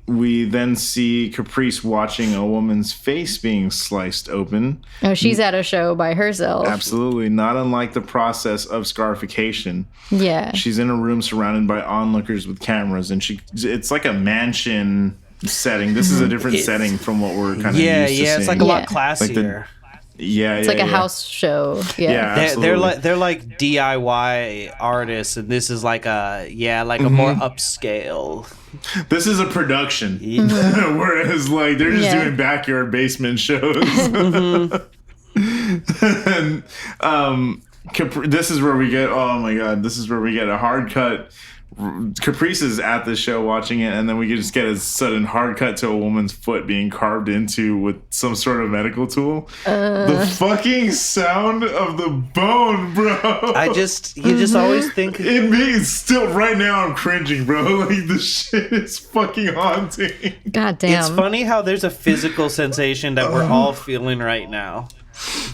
B: We then see Caprice watching a woman's face being sliced open.
C: Oh, she's at a show by herself.
B: Absolutely. Not unlike the process of scarification.
C: Yeah.
B: She's in a room surrounded by onlookers with cameras, and it's like a mansion setting. This is a different setting from what we're kind of used to seeing.
A: It's like a lot classier.
C: It's like a house show. Yeah,
A: they're like DIY artists, and this is like a more upscale.
B: This is a production, whereas they're just doing backyard basement shows. And this is where we get. Oh my god, this is where we get a hard cut. Caprice is at the show watching it, and then we just get a sudden hard cut to a woman's foot being carved into with some sort of medical tool. The fucking sound of the bone, bro.
A: You just always think
B: it means still right now I'm cringing, bro. Like, the shit is fucking haunting.
C: God damn.
A: It's funny how there's a physical sensation that we're all feeling right now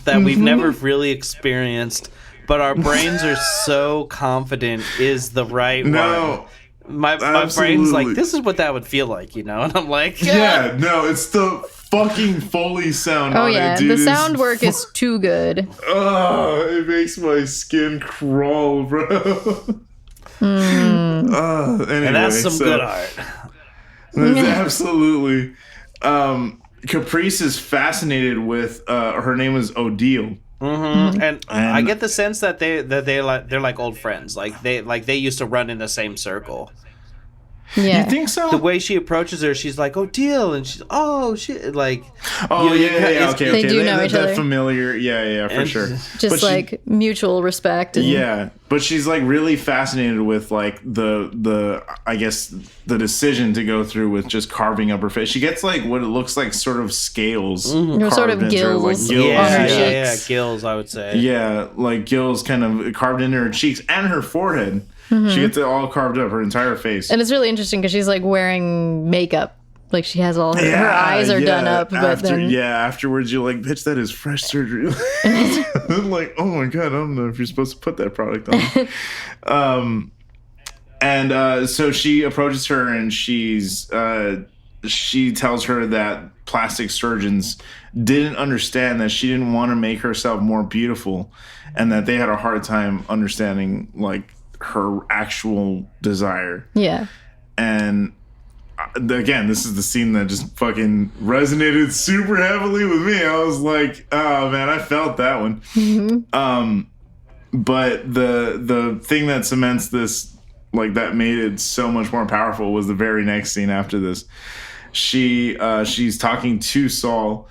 A: that we've never really experienced. But our brains are so confident is the right one. My brain's like, this is what that would feel like, And I'm like,
B: it's the fucking Foley sound on it, dude.
C: The sound work is too good.
B: It makes my skin crawl, bro. Anyway,
A: and that's some good art.
B: Absolutely. Caprice is fascinated with, her name is Odile.
A: Mm-hmm. And I get the sense that they're like old friends. Like they used to run in the same circle.
C: Yeah.
B: You think so?
A: The way she approaches her, she's like, "Odile," and she's, "Oh shit!" Like,
B: okay.
C: They do know each other.
B: Familiar, for sure.
C: Just mutual respect. And...
B: but she's really fascinated with the I guess the decision to go through with just carving up her face. She gets what it looks like sort of scales,
C: sort of gills.
A: Gills. I would say.
B: Yeah, gills kind of carved into her cheeks and her forehead. Mm-hmm. She gets it all carved up, her entire face.
C: And it's really interesting because she's wearing makeup. She has all her eyes are done up. But
B: afterwards you're like, bitch, that is fresh surgery. Oh my god, I don't know if you're supposed to put that product on. So she approaches her and she tells her that plastic surgeons didn't understand that she didn't want to make herself more beautiful, and that they had a hard time understanding her actual desire.
C: Yeah. And
B: again, this is the scene that just fucking resonated super heavily with me. I was like, oh man, I felt that one. Mm-hmm. But the thing that cements this, that made it so much more powerful, was the very next scene after this. She's talking to Saul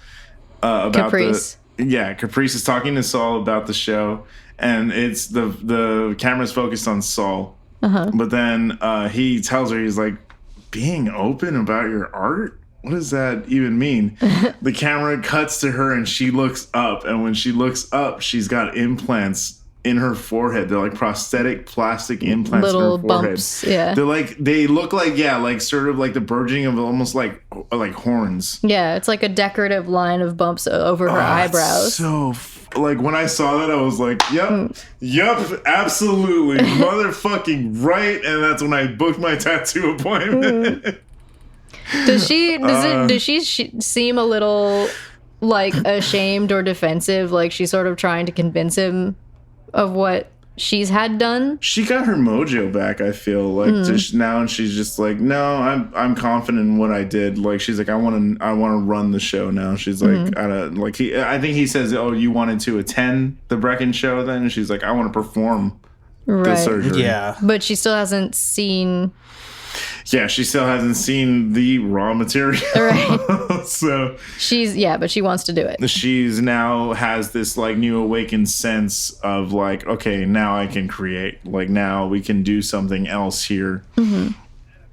B: about
C: Caprice.
B: Caprice is talking to Saul about the show. And it's the camera's focused on Saul. But then he tells her, he's like, being open about your art? What does that even mean? The camera cuts to her and she looks up. And when she looks up, she's got implants in her forehead. They're like prosthetic plastic implants
C: little
B: in her forehead.
C: Bumps, yeah.
B: They look like like sort of like the burgeoning of almost like horns.
C: Yeah, it's like a decorative line of bumps over her eyebrows.
B: So like when I saw that, I was like, yep, absolutely, motherfucking right. And that's when I booked my tattoo appointment.
C: Does she seem a little like ashamed or defensive? Like she's sort of trying to convince him of what she's had done?
B: She got her mojo back, I feel like just now, and she's just like, no, I'm confident in what I did. Like she's like, I want to run the show now. She's like, I think he says, oh, you wanted to attend the Brecken show then? And she's like, I want to perform the surgery.
A: Yeah.
C: But she still hasn't seen...
B: Yeah, she still hasn't seen the raw material.
C: Right.
B: So
C: but she wants to do it.
B: She's now has this like new awakened sense of like, okay, now I can create. Like now we can do something else here. Mm-hmm.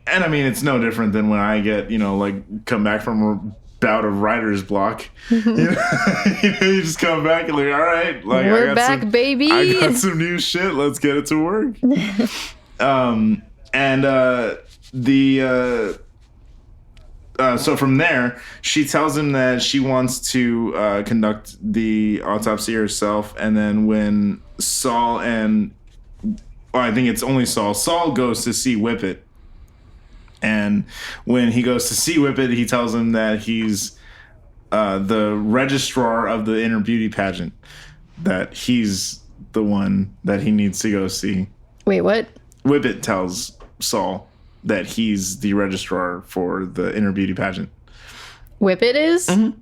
B: And I mean, it's no different than when I get, like come back from a bout of writer's block. Mm-hmm. You just come back and like, all right, like
C: we're back, baby.
B: I got some new shit. Let's get it to work. So from there, she tells him that she wants to conduct the autopsy herself, and then when I think it's only Saul goes to see Whippet, and when he goes to see Whippet, he tells him that he's the registrar of the inner beauty pageant, that he's the one that he needs to go see.
C: Wait, what?
B: Whippet tells Saul that he's the registrar for the inner beauty pageant.
C: Whippet is?
B: Mm-hmm.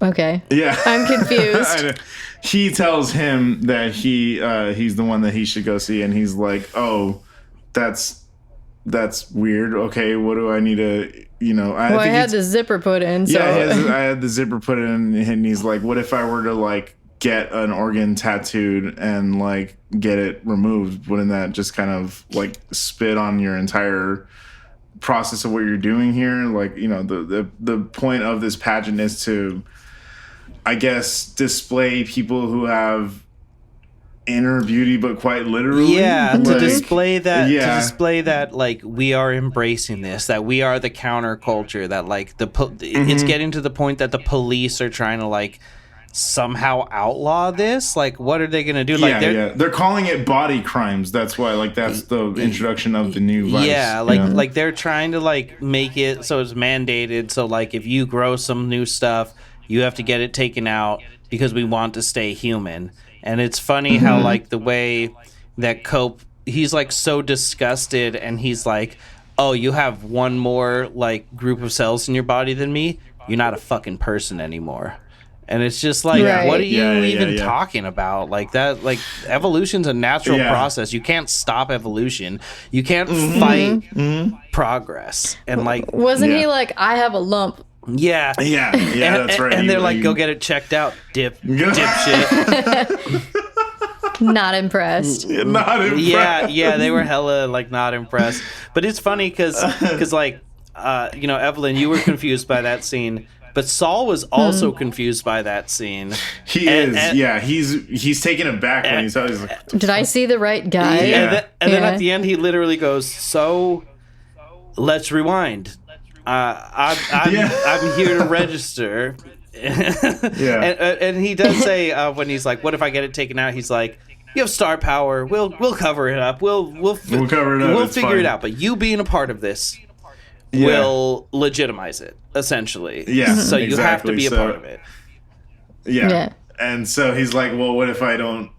C: Okay.
B: Yeah.
C: I'm confused.
B: He tells him that he's the one that he should go see, and he's like, oh, that's weird. Okay, what do I need to, I
C: had the zipper put in. So.
B: Yeah, I had the zipper put in, and he's like, what if I were to, like, get an organ tattooed and like get it removed? Wouldn't that just kind of like spit on your entire process of what you're doing here? Like, the point of this pageant is to, I guess, display people who have inner beauty, but quite literally.
A: Yeah, to display that like we are embracing this, that we are the counterculture, that like it's getting to the point that the police are trying to like somehow outlaw this. Like, what are they gonna do? Like,
B: they're calling it body crimes. That's why, like, that's the introduction of the new vice.
A: Yeah, like they're trying to like make it so it's mandated. So like, if you grow some new stuff, you have to get it taken out because we want to stay human. And it's funny how like the way that Cope, he's like so disgusted, and he's like, oh, you have one more like group of cells in your body than me. You're not a fucking person anymore. And it's just like, what are you even talking about? Like that, like evolution's a natural process. You can't stop evolution. You can't fight progress. And like,
C: wasn't he like, I have a lump?
B: Yeah, that's right.
A: And they're like, go get it checked out, dipshit.
C: Not impressed.
B: Not impressed.
A: Yeah, they were hella like not impressed. But it's funny because like, Evelyn, you were confused by that scene. But Saul was also confused by that scene.
B: He's taken aback when he's like,
C: did I see the right guy?
A: Yeah. And then at the end, he literally goes, so let's rewind. I'm here to register. And he does say when he's like, what if I get it taken out? He's like, you have star power. We'll cover it up. We'll cover it up. We'll figure it out. But you being a part of this will legitimize it, essentially.
B: Yeah.
A: So you have to be a part of it.
B: Yeah. And so he's like, well, what if I don't,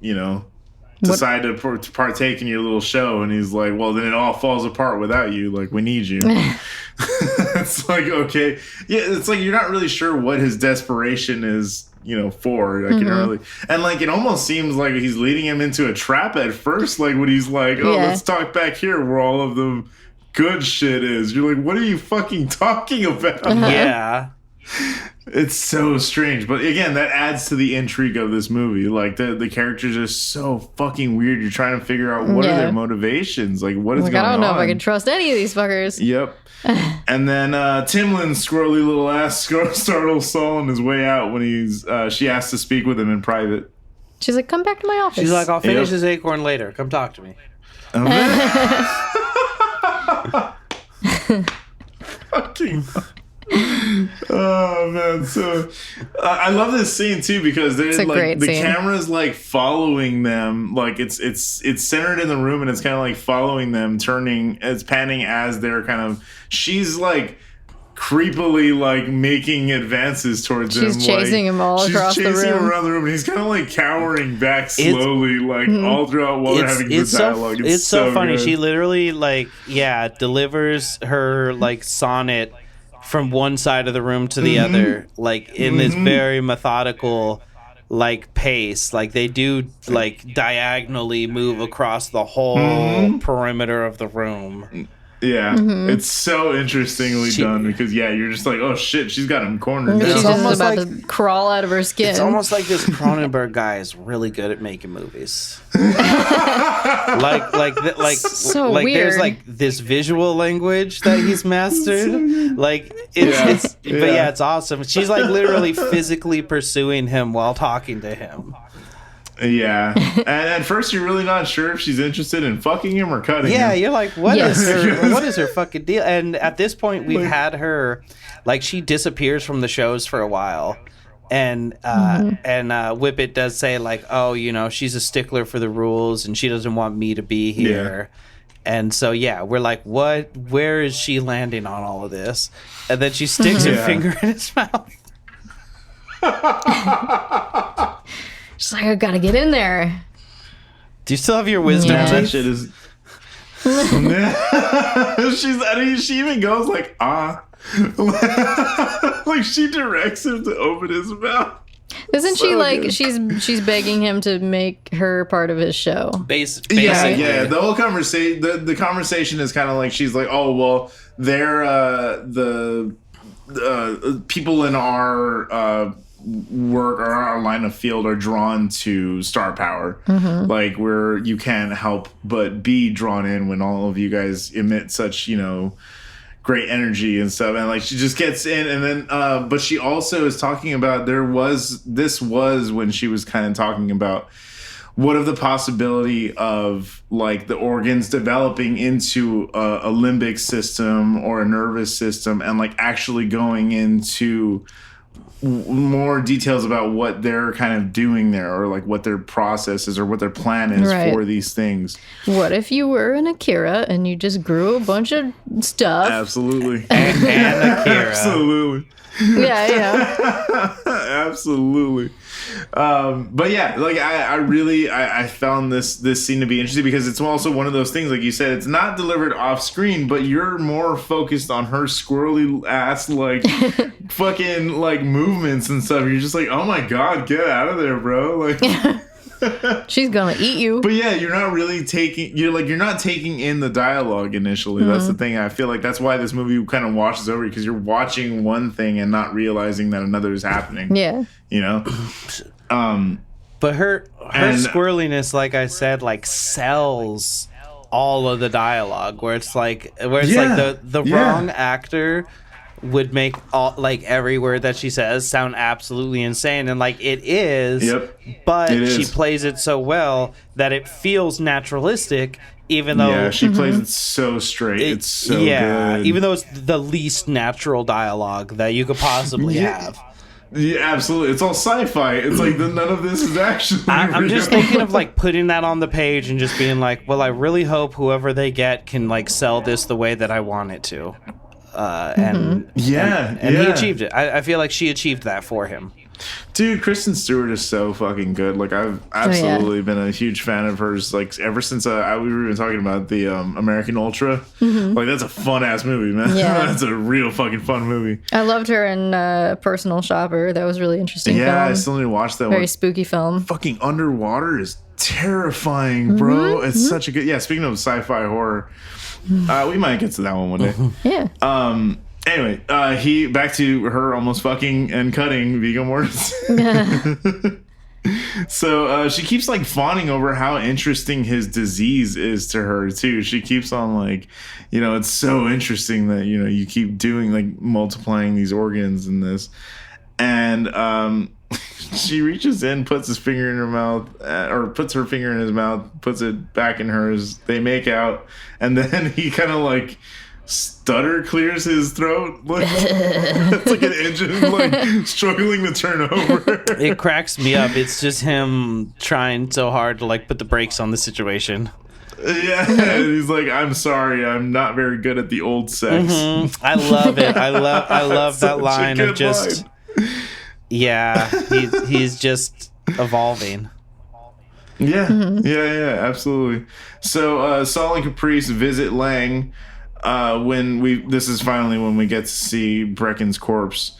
B: decide to partake in your little show? And he's like, well, then it all falls apart without you. Like, we need you. It's like, okay. Yeah, it's like you're not really sure what his desperation is, for. Like, you don't really, and like, it almost seems like he's leading him into a trap at first. Like, when he's like, oh, let's talk back here where all of the good shit is. You're like, what are you fucking talking about?
A: Yeah.
B: It's so strange. But again, that adds to the intrigue of this movie. Like, the characters are so fucking weird. You're trying to figure out what are their motivations. Like, what is going on?
C: I don't know if I can trust any of these fuckers.
B: Yep. And then Timlin's squirrely little ass startles Saul on his way out when she asks to speak with him in private.
C: She's like, come back to my office.
A: She's like, I'll finish this acorn later. Come talk to me.
B: Fucking. Oh man, so I love this scene too because there's like the camera's like following them, like it's centered in the room and it's kind of like following them, it's panning as they're she's like creepily like making advances towards him.
C: She's chasing him all across the room. She's chasing him
B: around the room and he's kind of like cowering back slowly, all throughout while they're having the dialogue.
A: It's so funny.
B: Good.
A: She literally delivers her like sonnet from one side of the room to the other, like in this very methodical like pace. Like they do like diagonally move across the whole perimeter of the room.
B: Yeah, it's so interestingly done because you're just like, oh shit, she's got him cornered.
C: She's just about to crawl out of her skin.
A: It's almost like this Cronenberg guy is really good at making movies. like
C: so weird.
A: There's like this visual language that he's mastered. Like it's awesome. She's like literally physically pursuing him while talking to him.
B: Yeah, and at first you're really not sure if she's interested in fucking him or cutting him.
A: Yeah, you're like, what is her fucking deal? And at this point, we've had her, like, she disappears from the shows for a while, and Whippet does say like, oh, you know, she's a stickler for the rules, and she doesn't want me to be here. Yeah. And so we're like, what? Where is she landing on all of this? And then she sticks her finger in his mouth.
C: She's like, I gotta get in there.
A: Do you still have your wisdom?
B: Yeah. That shit is. She even goes like, like she directs him to open his mouth.
C: Isn't she like good. she's begging him to make her part of his show?
A: Basically.
B: Yeah. The whole conversation, the conversation is kind of like she's like, oh well, they're the people in our work or our line of field are drawn to star power, like where you can't help but be drawn in when all of you guys emit such, you know, great energy and stuff. And like she just gets in, and then but she also is talking about this was when she was kind of talking about what of the possibility of like the organs developing into a limbic system or a nervous system and like actually going into more details about what they're kind of doing there, or like what their process is or what their plan is for these things.
C: What if you were an Akira and you just grew a bunch of stuff?
B: Absolutely.
A: and Akira.
B: Absolutely.
C: Yeah.
B: Absolutely. But yeah, like I found this scene to be interesting because it's also one of those things, like you said, it's not delivered off screen, but you're more focused on her squirrely ass like fucking like movements and stuff. You're just like, oh my god, get out of there, bro. Like
C: she's gonna eat you.
B: But yeah, you're not taking in the dialogue initially. That's the thing. I feel like that's why this movie kind of washes over you, because you're watching one thing and not realizing that another is happening.
C: Yeah.
B: You know?
A: But her squirreliness, like I said, like sells all of the dialogue, where it's like the wrong actor would make all, like, every word that she says sound absolutely insane, and like it is, but she plays it so well that it feels naturalistic, even though
B: she plays it so straight. It's so good.
A: Even though it's the least natural dialogue that you could possibly have.
B: Yeah, absolutely. It's all sci-fi. It's like none of this is actually
A: I'm just thinking of like putting that on the page and just being like, well, I really hope whoever they get can like sell this the way that I want it to. And he achieved it. I feel like she achieved that for him.
B: Dude, Kristen Stewart is so fucking good. Like, I've absolutely been a huge fan of hers. Like, ever since we were even talking about the American Ultra. Like, that's a fun ass movie, man. Yeah. That's a real fucking fun movie.
C: I loved her in Personal Shopper. That was really interesting.
B: Yeah,
C: film.
B: I still need to watch that.
C: Very spooky film.
B: Fucking Underwater is terrifying, bro. It's such a good. Yeah, speaking of sci-fi horror, we might get to that one day.
C: Yeah.
B: Anyway, he back to her almost fucking and cutting Viggo Mortensen. So she keeps like fawning over how interesting his disease is to her too. She keeps on like, you know, it's so interesting that, you know, you keep doing like multiplying these organs and this. And she reaches in, puts his finger in her mouth, or puts her finger in his mouth, puts it back in hers. They make out, and then he kind of like stutter clears his throat. Like, it's like an engine like struggling to turn over.
A: It cracks me up. It's just him trying so hard to like put the brakes on the situation.
B: Yeah, he's like, I'm sorry, I'm not very good at the old sex.
A: Mm-hmm. I love it. I love that line of just line. Yeah, he's just evolving.
B: Yeah, yeah, absolutely. So Saul and Caprice visit Lang this is finally when we get to see Brecken's corpse.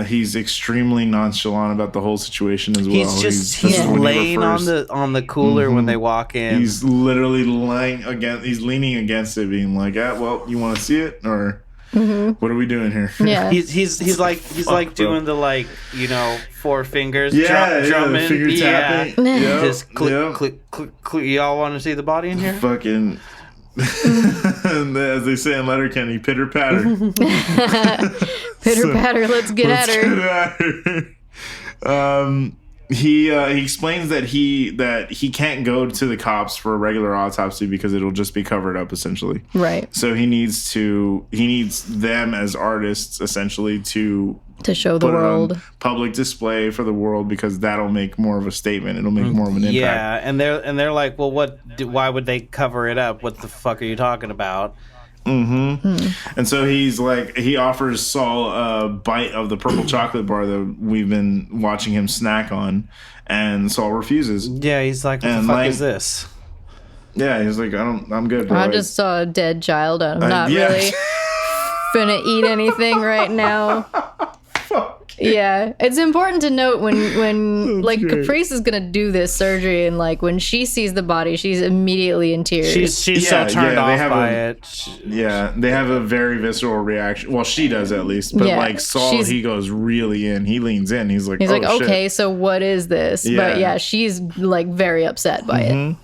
B: He's extremely nonchalant about the whole situation as well.
A: He's laying on the cooler when they walk in.
B: He's literally he's leaning against it, being like, well, you want to see it, or what are we doing here?
C: Yeah.
A: he's like doing the like, you know, 4 fingers drumming,
B: finger tapping.
A: Yep. Just click. Y'all want to see the body in here?
B: Fucking. And as they say in Letterkenny, pitter patter.
C: Pitter patter, let's get at
B: her. He explains that he can't go to the cops for a regular autopsy because it'll just be covered up, essentially.
C: Right.
B: So he needs them as artists, essentially, to
C: show the world,
B: public display for the world, because that'll make more of a statement. It'll make more of an impact.
A: Yeah, and they're like, well, why would they cover it up? What the fuck are you talking about?
B: And so he offers Saul a bite of the purple chocolate bar that we've been watching him snack on, and Saul refuses.
A: Yeah, he's like, what the fuck is this?
B: Yeah, he's like, I'm good, bro.
C: I just saw a dead child. I'm not really finna eat anything right now. Yeah, it's important to note when like great. Caprice is gonna do this surgery, and like when she sees the body, she's immediately in tears.
A: She's so turned off by it.
B: They have a very visceral reaction. Well, she does at least, but like Saul, he goes really in. He leans in. He's like,
C: okay, so what is this? Yeah. But yeah, she's like very upset by it.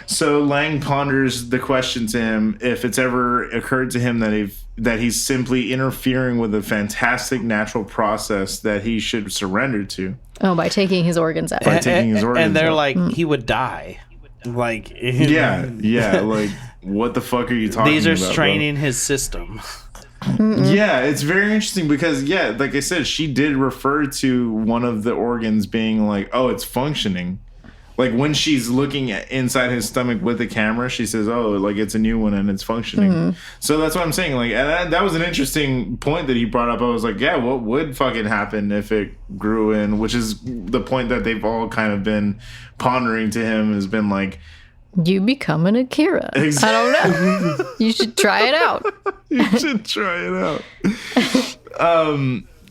B: So Lang ponders the question to him if it's ever occurred to him that he's simply interfering with a fantastic natural process that he should surrender to.
C: Oh, by taking his organs out.
B: And
A: they're like, he would die. Like,
B: yeah. Like, what the fuck are you talking about?
A: These are straining his system.
B: Yeah, it's very interesting because, like I said, she did refer to one of the organs being like, oh, it's functioning. Like, when she's looking inside his stomach with the camera, she says, oh, like, it's a new one and it's functioning. So that's what I'm saying. Like, and that was an interesting point that he brought up. I was like, yeah, what would fucking happen if it grew in? Which is the point that they've all kind of been pondering to him, has been like,
C: you become an Akira. Exactly. I don't know. You should try it out.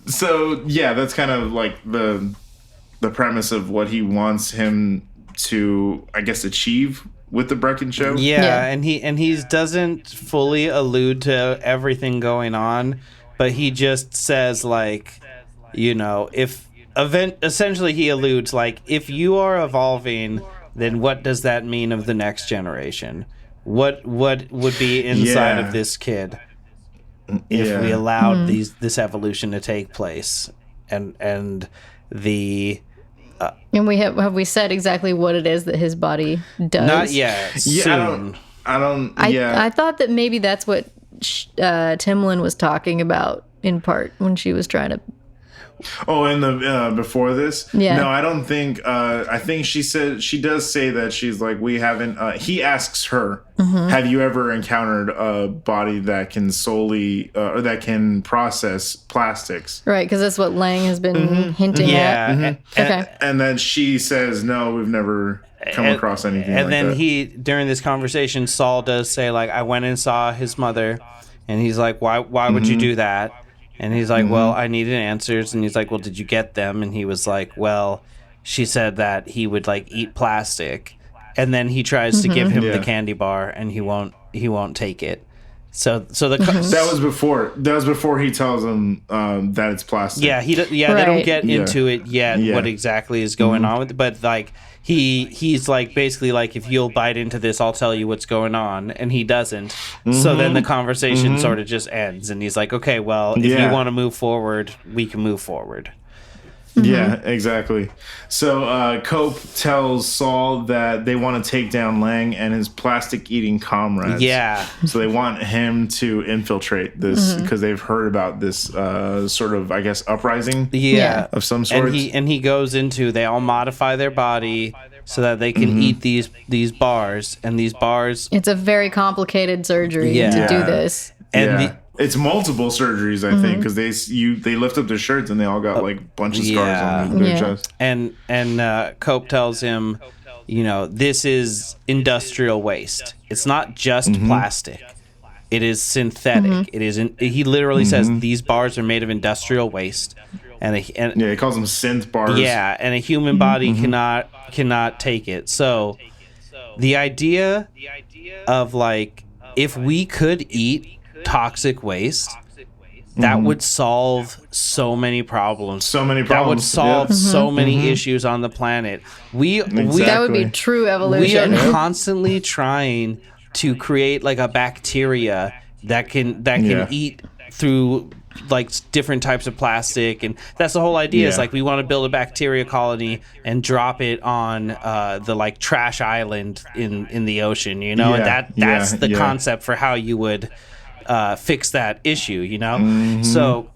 B: So, yeah, that's kind of like the premise of what he wants him to, I guess, achieve with the Brecken show.
A: Yeah, and he doesn't fully allude to everything going on, but he just says, like, you know, essentially he alludes, like, if you are evolving, then what does that mean of the next generation? What would be inside of this kid if we allowed this evolution to take place? And the
C: and have we said exactly what it is that his body does?
A: Not yet. Soon.
C: I thought that maybe that's what Timlin was talking about in part when she was trying to.
B: Oh, in the before this?
C: Yeah.
B: No, I don't think. I think she does say that she's like, we haven't. He asks her, have you ever encountered a body that can solely or that can process plastics?
C: Right, because that's what Lang has been hinting at.
B: And then she says, no, we've never come across anything.
A: And
B: like
A: then
B: that.
A: during this conversation, Saul does say, like, I went and saw his mother, and he's like, why would you do that? And he's like, well, I needed answers. And he's like, well, did you get them? And he was like, well, she said that he would, like, eat plastic. And then he tries to give him the candy bar, and he won't take it. So
B: that was before he tells him that it's plastic.
A: Yeah, they don't get into it yet. What exactly is going on with it, but like he's like basically like, if you'll bite into this, I'll tell you what's going on, and he doesn't. So then the conversation sort of just ends, and he's like, okay, well, if you want to move forward, we can move forward.
B: Yeah, exactly. So Cope tells Saul that they want to take down Lang and his plastic-eating comrades.
A: Yeah.
B: So they want him to infiltrate this because they've heard about this sort of, I guess, uprising.
A: Yeah.
B: Of some sort.
A: And he goes into, they all modify their body so that they can eat these bars, and these bars.
C: It's a very complicated surgery to do this.
A: And
B: it's multiple surgeries, I think, because they lift up their shirts and they all got like a bunch of scars on their chest.
A: And Cope tells him, this is industrial waste. It's not just plastic. It is synthetic. It is. He literally says these bars are made of industrial waste. And
B: he calls them synth bars.
A: Yeah, and a human body cannot take it. So the idea of like, if we could eat toxic waste, that would solve so many problems. That would solve so many issues on the planet.
C: That would be true evolution.
A: We are constantly trying to create like a bacteria that can eat through like different types of plastic, and that's the whole idea. Is like we want to build a bacteria colony and drop it on the like trash island in the ocean, and that's the concept for how you would fix that issue, So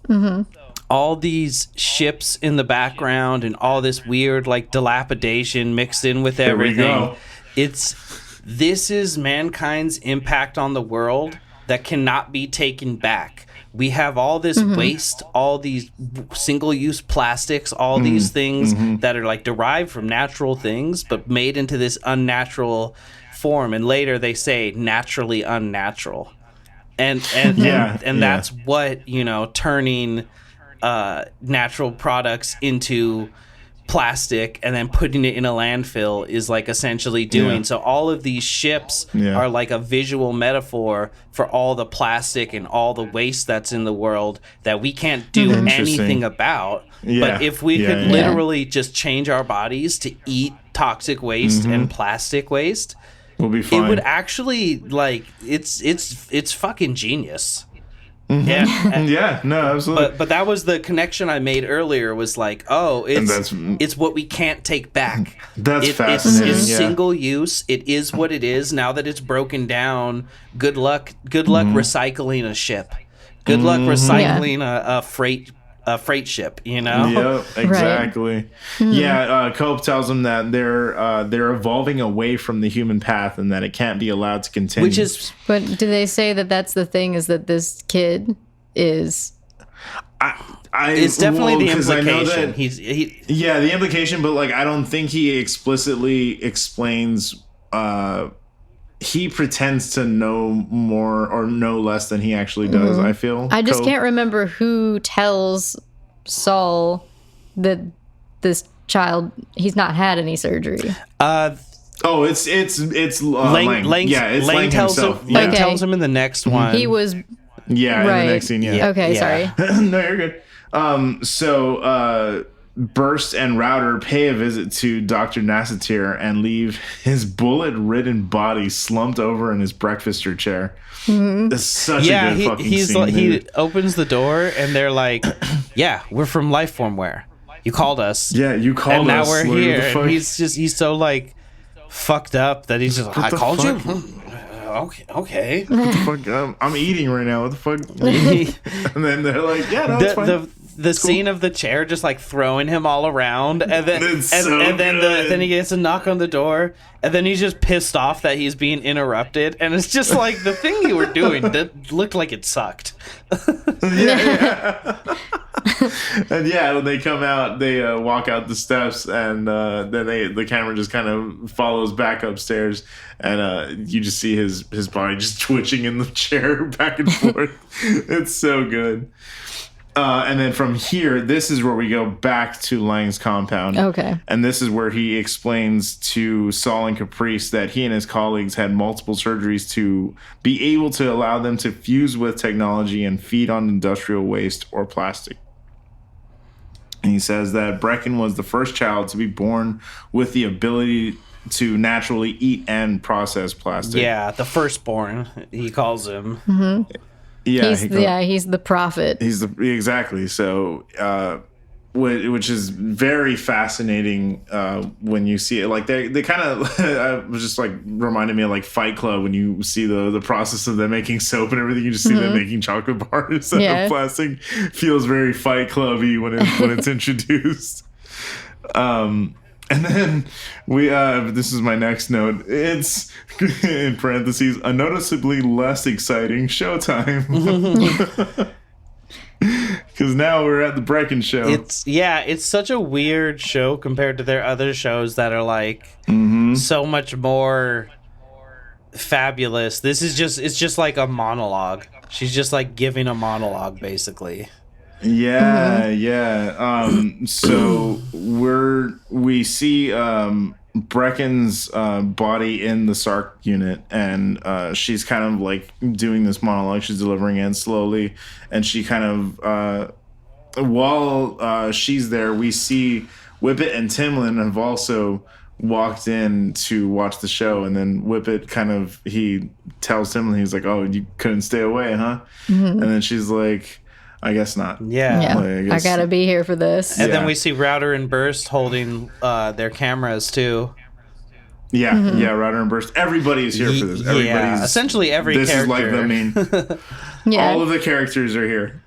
A: all these ships in the background and all this weird like dilapidation mixed in with everything. This is mankind's impact on the world that cannot be taken back. We have all this waste, all these single-use plastics, all these things that are like derived from natural things, but made into this unnatural form. And later they say naturally unnatural. And that's what, turning natural products into plastic and then putting it in a landfill is like essentially doing. So all of these ships are like a visual metaphor for all the plastic and all the waste that's in the world that we can't do anything about. But if we could literally just change our bodies to eat toxic waste and plastic waste,
B: we'll be fine.
A: It would actually like it's fucking genius. Yeah,
B: no, absolutely.
A: But that was the connection I made earlier. Was like, it's what we can't take back.
B: That's fascinating.
A: It's single use. It is what it is. Now that it's broken down, good luck recycling a ship. Good luck recycling a freight ship,
B: Yep, exactly.
C: Right.
B: Yeah, Cope tells them that they're evolving away from the human path and that it can't be allowed to continue.
C: But do they say that that's the thing? Is that this kid is?
A: It's definitely the implication.
B: The implication, but like I don't think he explicitly explains. He pretends to know more or know less than he actually does, I feel.
C: I just can't remember who tells Saul that this child, he's not had any surgery.
B: It's Lang. It's Lang
A: tells
B: himself.
A: him. Lang tells him in the next one.
C: He was...
B: in the next scene,
C: Okay, sorry.
B: No, you're good. So Burst and Router pay a visit to Dr. Nassatir and leave his bullet-ridden body slumped over in his breakfaster chair. It's such a good fucking scene.
A: He opens the door and they're like, "Yeah, we're from Lifeformware. You called us.
B: Yeah, you called
A: us. And now
B: us.
A: we're here." And he's so like fucked up that he's just, "I called you? Okay.
B: What the fuck? I'm eating right now. What the fuck?" And then they're like, "Yeah, no, it's fine."
A: The scene of the chair just like throwing him all around, and then he gets a knock on the door, and then he's just pissed off that he's being interrupted, and it's just like the thing you were doing that looked like it sucked.
B: And when they come out, they walk out the steps, and then the camera just kind of follows back upstairs, and you just see his body just twitching in the chair back and forth. It's so good. And then from here, this is where we go back to Lang's compound.
C: Okay.
B: And this is where he explains to Saul and Caprice that he and his colleagues had multiple surgeries to be able to allow them to fuse with technology and feed on industrial waste or plastic. And he says that Brecken was the first child to be born with the ability to naturally eat and process plastic.
A: Yeah, the firstborn, he calls him.
C: Mm-hmm. He's the prophet.
B: Exactly. So which is very fascinating when you see it. Like they kind of I was just like reminded me of like Fight Club when you see the process of them making soap and everything. You just see them making chocolate bars out of plastic. Feels very Fight Club-y when it's introduced. And then we this is my next note. It's in parentheses a noticeably less exciting showtime. Because now we're at the Brecken show.
A: It's such a weird show compared to their other shows that are like so much more fabulous. It's just like a monologue. She's just like giving a monologue basically.
B: So we see Brecken's body in the Sark unit, and she's kind of like doing this monologue. She's delivering it slowly, and she kind of while she's there, we see Whippet and Timlin have also walked in to watch the show, and then Whippet he tells Timlin, he's like, "Oh, you couldn't stay away, huh?" And then she's like, I guess not.
C: Yeah.
B: Like,
C: I gotta be here for this.
A: And then we see Router and Burst holding their cameras too.
B: Yeah, Router and Burst. Everybody is here for this. Everybody's
A: essentially every character. This is like the main.
B: All of the characters are here.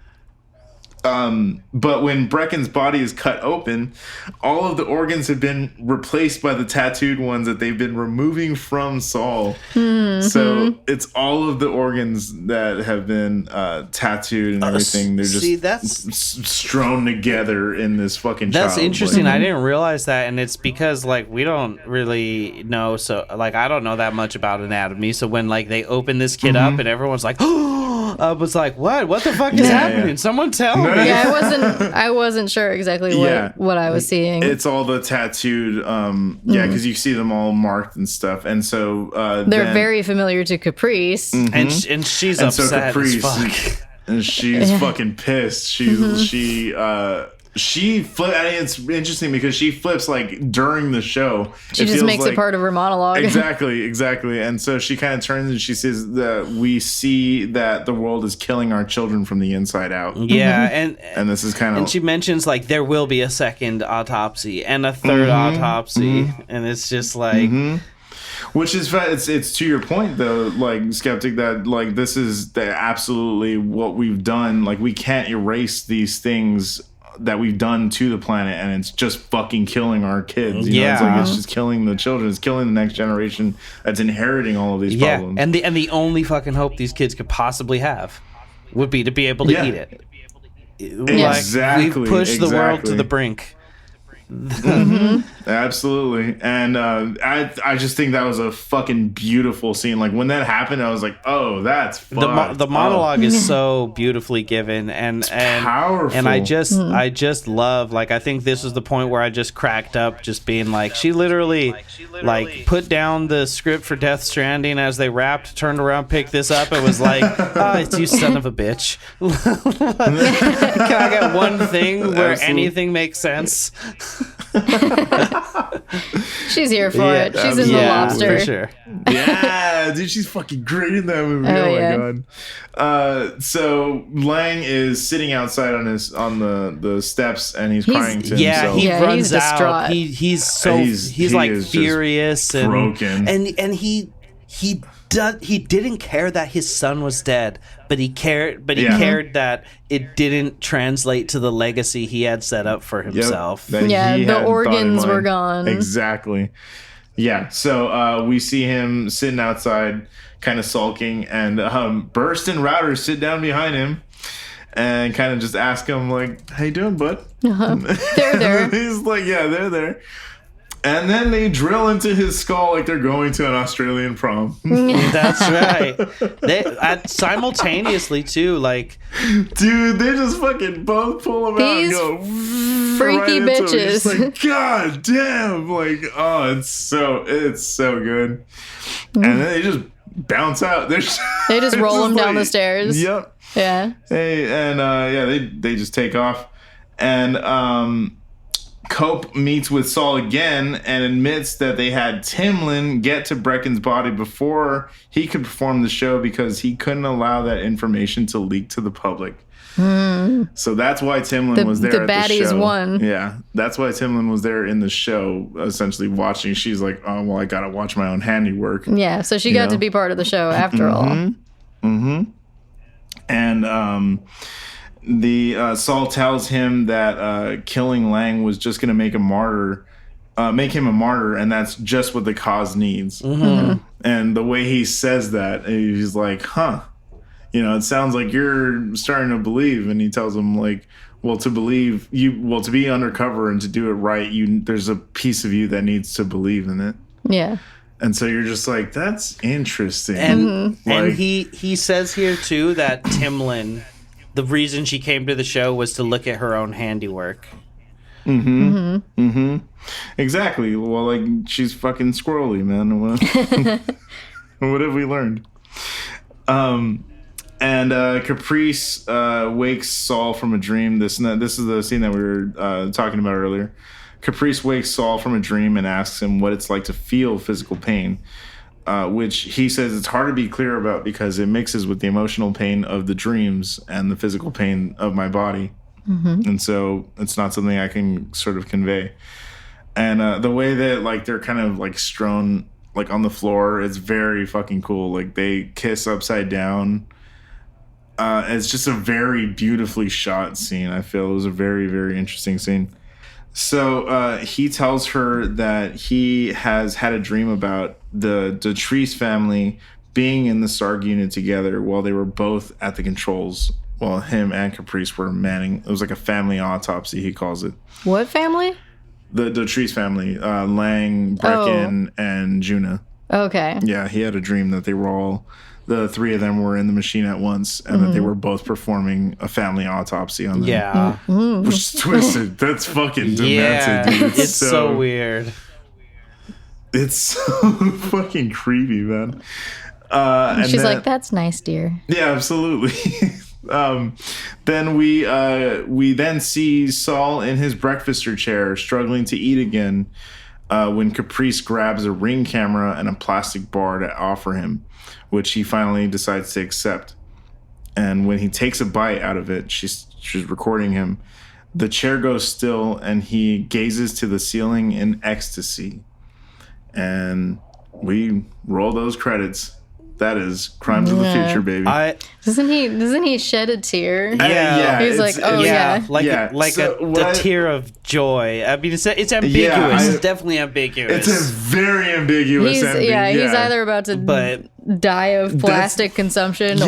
B: But when Brecken's body is cut open, all of the organs have been replaced by the tattooed ones that they've been removing from Saul. So it's all of the organs that have been tattooed and everything. They're just strewn together in this fucking
A: That's
B: child.
A: interesting. I didn't realize that, and it's because like we don't really know. So like I don't know that much about anatomy. So when like they open this kid up and everyone's like, oh, I was like, what the fuck is happening? Someone tell me.
C: Yeah, I wasn't sure exactly what I was seeing.
B: It's all the tattooed, because you see them all marked and stuff, and so
C: they're very familiar to Caprice,
A: and she's upset so Caprice, as fuck,
B: and she's fucking pissed. She it's interesting because she flips like during the show.
C: She just makes it part of her monologue.
B: Exactly. And so she kind of turns and she says that we see that the world is killing our children from the inside out.
A: Yeah,
B: and this is kind of.
A: And she mentions like there will be a second autopsy and a third autopsy, and it's just like.
B: Which is it's to your point though, like Skeptic, that like this is absolutely what we've done. Like we can't erase these things that we've done to the planet, and it's just fucking killing our kids. You know, it's like it's just killing the children. It's killing the next generation that's inheriting all of these problems.
A: And the only fucking hope these kids could possibly have would be to be able to eat it.
B: Exactly.
A: We've pushed the world to the brink.
B: Absolutely. And I just think that was a fucking beautiful scene. Like when that happened, I was like, oh, that's
A: the monologue is so beautifully given, and
B: powerful.
A: And I just love, like, I think this was the point where I just cracked up, just being like, she literally like put down the script for Death Stranding as they wrapped, turned around, picked this up, and was like, oh, it's you son of a bitch. Can I get one thing where anything makes sense?
C: She's here for it. She's in the lobster.
A: For sure.
B: Yeah, dude, she's fucking great in that movie. Oh my god. So Lang is sitting outside on the steps, and he's crying to himself.
A: He runs
C: he's
A: out. He's like furious and
B: broken,
A: and he didn't care that his son was dead, but he cared that it didn't translate to the legacy he had set up for himself.
C: The organs were gone.
B: Exactly. Yeah. So we see him sitting outside, kind of sulking, and Burst and Router sit down behind him and kind of just ask him like, "How you doing, bud?"
C: They're there.
B: He's like, "Yeah, they're there." And then they drill into his skull like they're going to an Australian prom.
A: That's right. They simultaneously too, like,
B: dude, they just fucking both pull him out and go
C: freaky
B: right
C: bitches.
B: Like, god damn, like, oh, it's so good. And then they just bounce out. They
C: just roll him down the stairs.
B: Yep.
C: Yeah.
B: Hey, and they just take off, and Cope meets with Saul again and admits that they had Timlin get to Brecken's body before he could perform the show because he couldn't allow that information to leak to the public. So that's why Timlin was there at the show.
C: The baddies won.
B: Yeah, that's why Timlin was there in the show, essentially watching. She's like, oh, well, I got to watch my own handiwork.
C: Yeah, so she got to be part of the show after all.
B: And Saul tells him that killing Lang was just going to make him a martyr, and that's just what the cause needs. And the way he says that, he's like, huh. It sounds like you're starting to believe. And he tells him, like, well, to be undercover and to do it right, there's a piece of you that needs to believe in it.
C: Yeah.
B: And so you're just like, that's interesting.
A: And he says here too that Timlin, the reason she came to the show was to look at her own handiwork.
B: Exactly. Well, like, she's fucking squirrely, man. What have we learned? And Caprice wakes Saul from a dream. This is the scene that we were talking about earlier. Caprice wakes Saul from a dream and asks him what it's like to feel physical pain, which he says it's hard to be clear about because it mixes with the emotional pain of the dreams and the physical pain of my body. And so it's not something I can sort of convey. And the way that, like, they're kind of, like, strewn, like, on the floor, it's very fucking cool. Like, they kiss upside down. It's just a very beautifully shot scene. I feel it was a very, very interesting scene. So he tells her that he has had a dream about the Treese family being in the Sarg unit together while they were both at the controls, while him and Caprice were manning. It was like a family autopsy, he calls it.
C: What family?
B: The Treese family. Lang, Brecken, and Juna.
C: Okay. Yeah,
B: he had a dream that they were all... The three of them were in the machine at once, and that they were both performing a family autopsy on them.
A: Yeah.
B: Which is twisted. That's fucking demented, dude.
A: It's so weird.
B: It's so fucking creepy, man.
C: And she's like, that's nice, dear.
B: Yeah, absolutely. Then we then see Saul in his breakfaster chair, struggling to eat again, when Caprice grabs a Ring camera and a plastic bar to offer him, which he finally decides to accept. And when he takes a bite out of it, she's recording him. The chair goes still, and he gazes to the ceiling in ecstasy. And we roll those credits. That is Crimes of the Future, baby.
C: Doesn't he shed a tear?
A: Yeah.
C: He's like,
A: a tear of joy. I mean, it's ambiguous. It's definitely ambiguous.
B: It's a very ambiguous ending.
C: He's either about to die of plastic consumption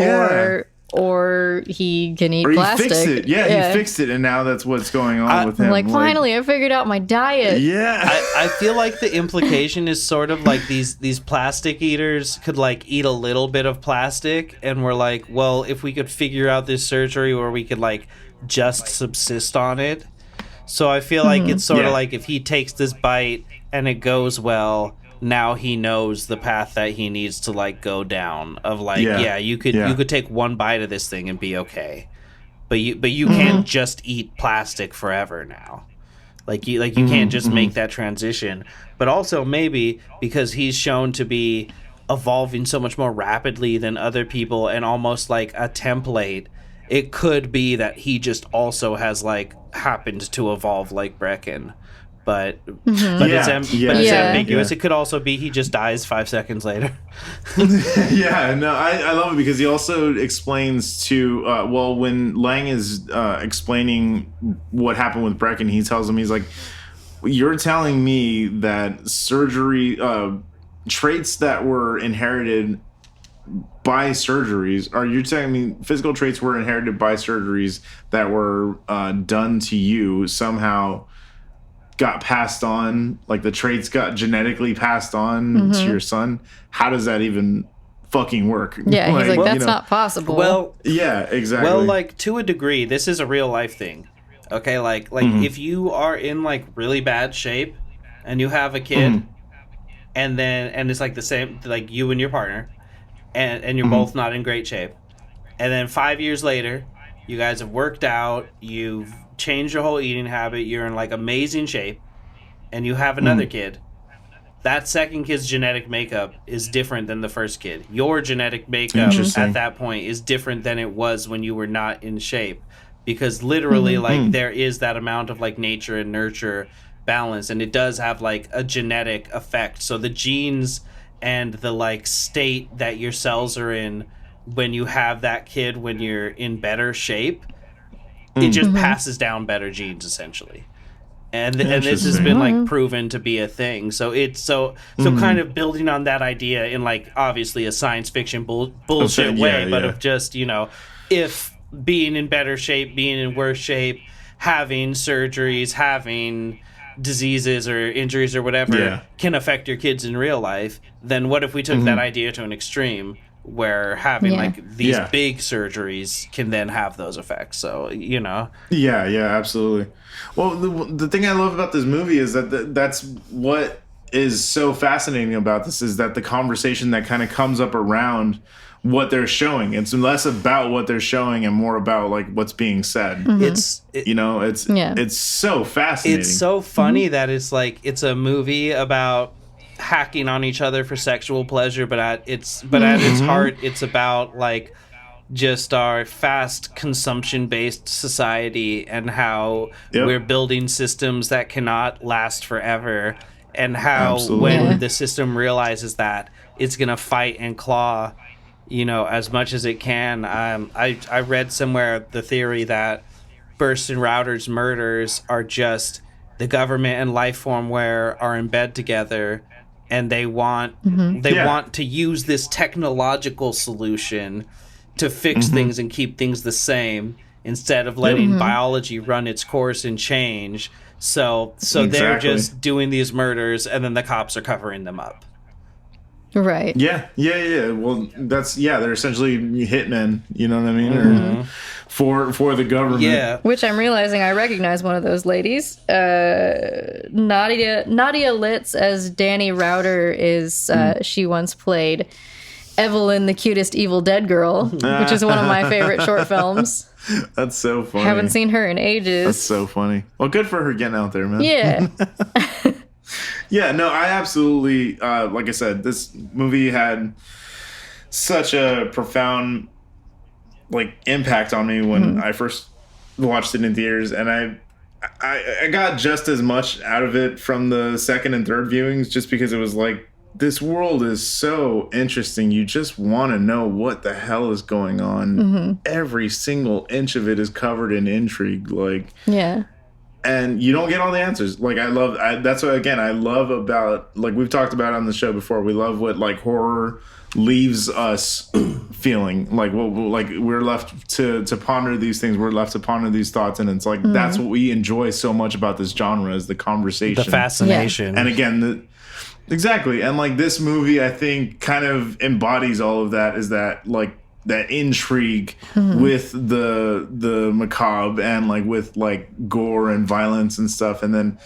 C: or he can eat plastic.
B: He fixed it. He fixed it, and now that's what's going on with him.
C: Like, finally, I figured out my diet.
B: Yeah.
A: I feel like the implication is sort of like these plastic eaters could, like, eat a little bit of plastic, and we're like, well, if we could figure out this surgery where we could, like, just subsist on it. So I feel like it's sort of like if he takes this bite and it goes well, now he knows the path that he needs to, like, go down of, like, you could take one bite of this thing and be okay, but you can't just eat plastic forever now. Like you can't just make that transition. But also maybe because he's shown to be evolving so much more rapidly than other people and almost like a template, it could be that he just also has, like, happened to evolve like Brecken. But it's ambiguous. It could also be he just dies 5 seconds later.
B: I love it because he also explains to when Lang is explaining what happened with Brecken, he tells him, he's like, you're telling me that surgery traits that were inherited by surgeries, or you're telling me physical traits were inherited by surgeries that were done to you somehow got passed on, like the traits got genetically passed on to your son? How does that even fucking work?
C: Yeah, he's like, that's not possible.
A: Well,
B: yeah, exactly.
A: Well, like, to a degree, this is a real life thing. Okay, like if you are in, like, really bad shape and you have a kid, and it's like the same, like you and your partner, and you're both not in great shape, and then 5 years later, you guys have worked out, you've changed your whole eating habit, you're in, like, amazing shape, and you have another kid, that second kid's genetic makeup is different than the first kid. Your genetic makeup at that point is different than it was when you were not in shape, because literally like there is that amount of like nature and nurture balance, and it does have like a genetic effect. So the genes and the like state that your cells are in when you have that kid when you're in better shape, it just passes down better genes essentially. And this has been like proven to be a thing. So it's so kind of building on that idea in like obviously a science fiction bullshit way, but of just, you know, if being in better shape, being in worse shape, having surgeries, having diseases or injuries or whatever can affect your kids in real life, then what if we took that idea to an extreme where having like these big surgeries can then have those effects? So, you know.
B: Yeah, absolutely. Well, the thing I love about this movie is that that's what is so fascinating about this, is that the conversation that kind of comes up around what they're showing, it's less about what they're showing and more about like what's being said. It's so fascinating.
A: It's so funny that it's like it's a movie about hacking on each other for sexual pleasure, but at its heart it's about like just our fast consumption based society and how we're building systems that cannot last forever, and how when the system realizes that, it's gonna fight and claw, you know, as much as it can. I read somewhere the theory that Burst and Router's murders are just the government and Lifeformware are in bed together, and they want want to use this technological solution to fix things and keep things the same instead of letting biology run its course and change. So they're just doing these murders, and then the cops are covering them up.
C: Right.
B: Yeah. Well, they're essentially hitmen, you know what I mean? Or for the government.
A: Yeah.
C: Which I'm realizing I recognize one of those ladies. Nadia Litz as Danny Router is, she once played Evelyn, the cutest Evil Dead girl, which is one of my favorite short films.
B: That's so funny.
C: Haven't seen her in ages.
B: That's so funny. Well, good for her getting out there, man.
C: Yeah.
B: Yeah, no, I absolutely, like I said, this movie had such a profound, like, impact on me when I first watched it in theaters, and I got just as much out of it from the second and third viewings, just because it was like, this world is so interesting. You just want to know what the hell is going on. Every single inch of it is covered in intrigue, like, and you don't get all the answers. Like, that's what, again, I love about, like, we've talked about on the show before. We love what, like, horror leaves us feeling. Like, like we're left to ponder these things. We're left to ponder these thoughts. And it's like, that's what we enjoy so much about this genre, is the conversation.
A: The fascination.
B: And again, exactly. And, like, this movie, I think, kind of embodies all of that, is that, like, that intrigue with the macabre, and like with like gore and violence and stuff, and then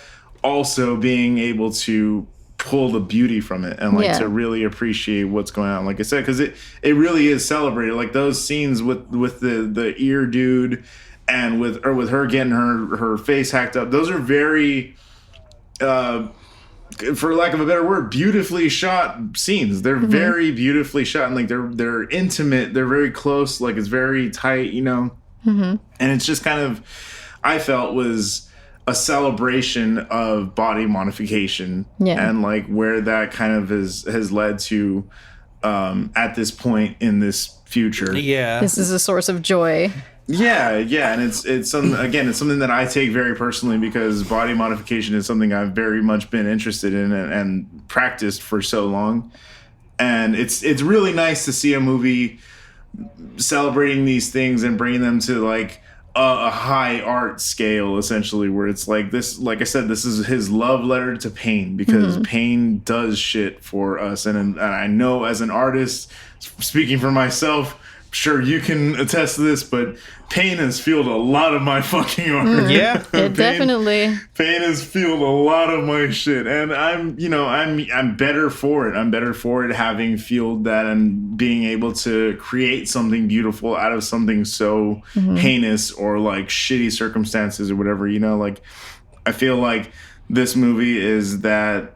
B: also being able to pull the beauty from it and like to really appreciate what's going on, like I said, because it really is celebrated. Like those scenes with the ear dude and with her getting her face hacked up, those are very for lack of a better word, beautifully shot scenes. They're very beautifully shot, and like they're intimate. They're very close. Like it's very tight, you know. And it's just kind of, I felt, was a celebration of body modification, and like where that kind of has led to at this point in this future.
A: Yeah,
C: this is a source of joy.
B: Yeah, and it's something that I take very personally, because body modification is something I've very much been interested in and practiced for so long, and it's really nice to see a movie celebrating these things and bringing them to like a high art scale, essentially, where it's like this. Like I said, this is his love letter to pain, because pain does shit for us, and I know as an artist, speaking for myself. Sure, you can attest to this, but pain has fueled a lot of my fucking art.
A: Yeah,
C: definitely.
B: Pain has fueled a lot of my shit, and I'm better for it. I'm better for it, having fueled that and being able to create something beautiful out of something so heinous or like shitty circumstances or whatever. You know, like I feel like this movie is that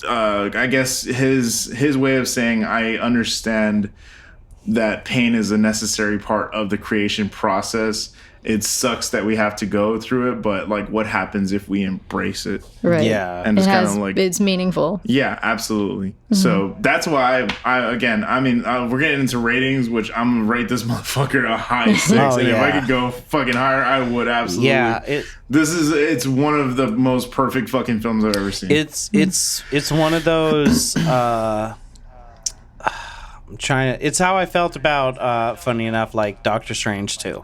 B: I guess his way of saying, I understand that pain is a necessary part of the creation process. It sucks that we have to go through it, but like, what happens if we embrace it?
C: Right.
A: Yeah.
B: And it's kind of like,
C: it's meaningful.
B: Yeah, absolutely. Mm-hmm. So that's why we're getting into ratings, which I'm gonna rate this motherfucker a high 6. And if I could go fucking higher, I would absolutely. Yeah. It's one of the most perfect fucking films I've ever seen.
A: It's one of those. It's how I felt about, funny enough, like Doctor Strange 2.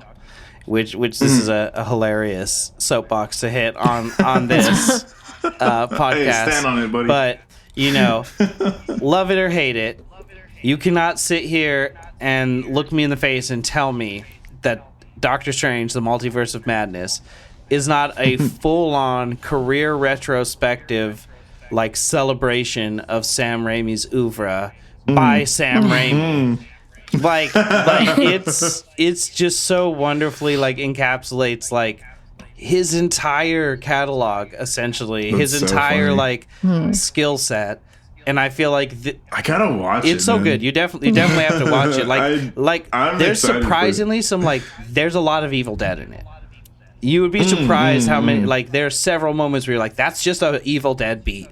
A: Which this is a hilarious soapbox to hit on this podcast.
B: Hey, stand on it, buddy.
A: But, love it or hate it, you cannot sit here and look me in the face and tell me that Doctor Strange, the Multiverse of Madness, is not a full-on career retrospective, like, celebration of Sam Raimi's oeuvre by Sam Raimi. Like it's just so wonderfully like encapsulates like his entire catalog, essentially. That's his entire like skill set. And I feel like
B: I gotta watch it.
A: It's so good. You definitely have to watch it.
B: I'm
A: there's surprisingly some there's a lot of Evil Dead in it. You would be surprised how many like there's several moments where you're like, that's just an Evil Dead beat.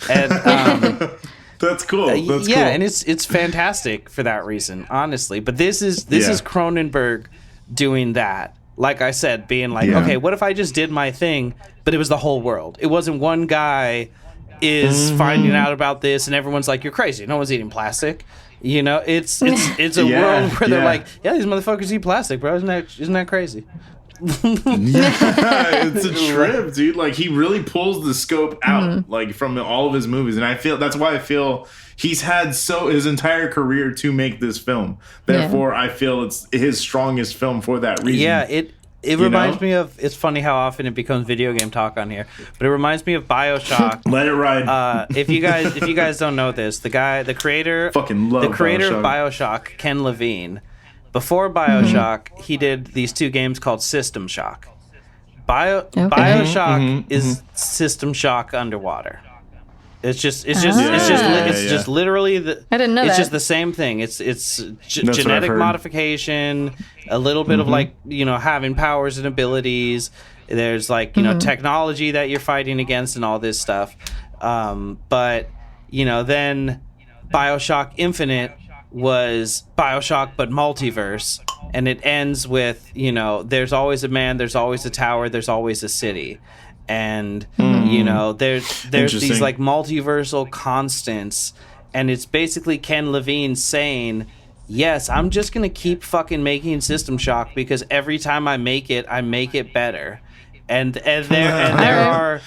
A: And
B: that's cool. That's cool.
A: And it's fantastic for that reason, honestly. But this is Cronenberg doing that. Like I said, being like, okay, what if I just did my thing, but it was the whole world? It wasn't one guy is finding out about this and everyone's like, you're crazy. No one's eating plastic. It's a world where they're like, yeah, these motherfuckers eat plastic, bro. Isn't that crazy?
B: It's a trip, dude. Like, he really pulls the scope out like from all of his movies, and I feel that's why I feel he's had his entire career to make this film. Therefore, I feel it's his strongest film for that reason.
A: Yeah, it reminds me of. It's funny how often it becomes video game talk on here, but it reminds me of BioShock.
B: Let it ride.
A: If you guys don't know this, the creator of BioShock, Ken Levine. Before BioShock, he did these two games called System Shock. BioShock is System Shock underwater. It's just literally
C: I didn't know
A: it's
C: that.
A: just the same thing. It's genetic modification, a little bit of like, having powers and abilities. There's like, technology that you're fighting against and all this stuff. But then BioShock Infinite was BioShock but multiverse, and it ends with there's always a man, there's always a tower, there's always a city, and there's these like multiversal constants, and it's basically Ken Levine saying, yes, I'm just gonna keep fucking making System Shock because every time I make it better, and there are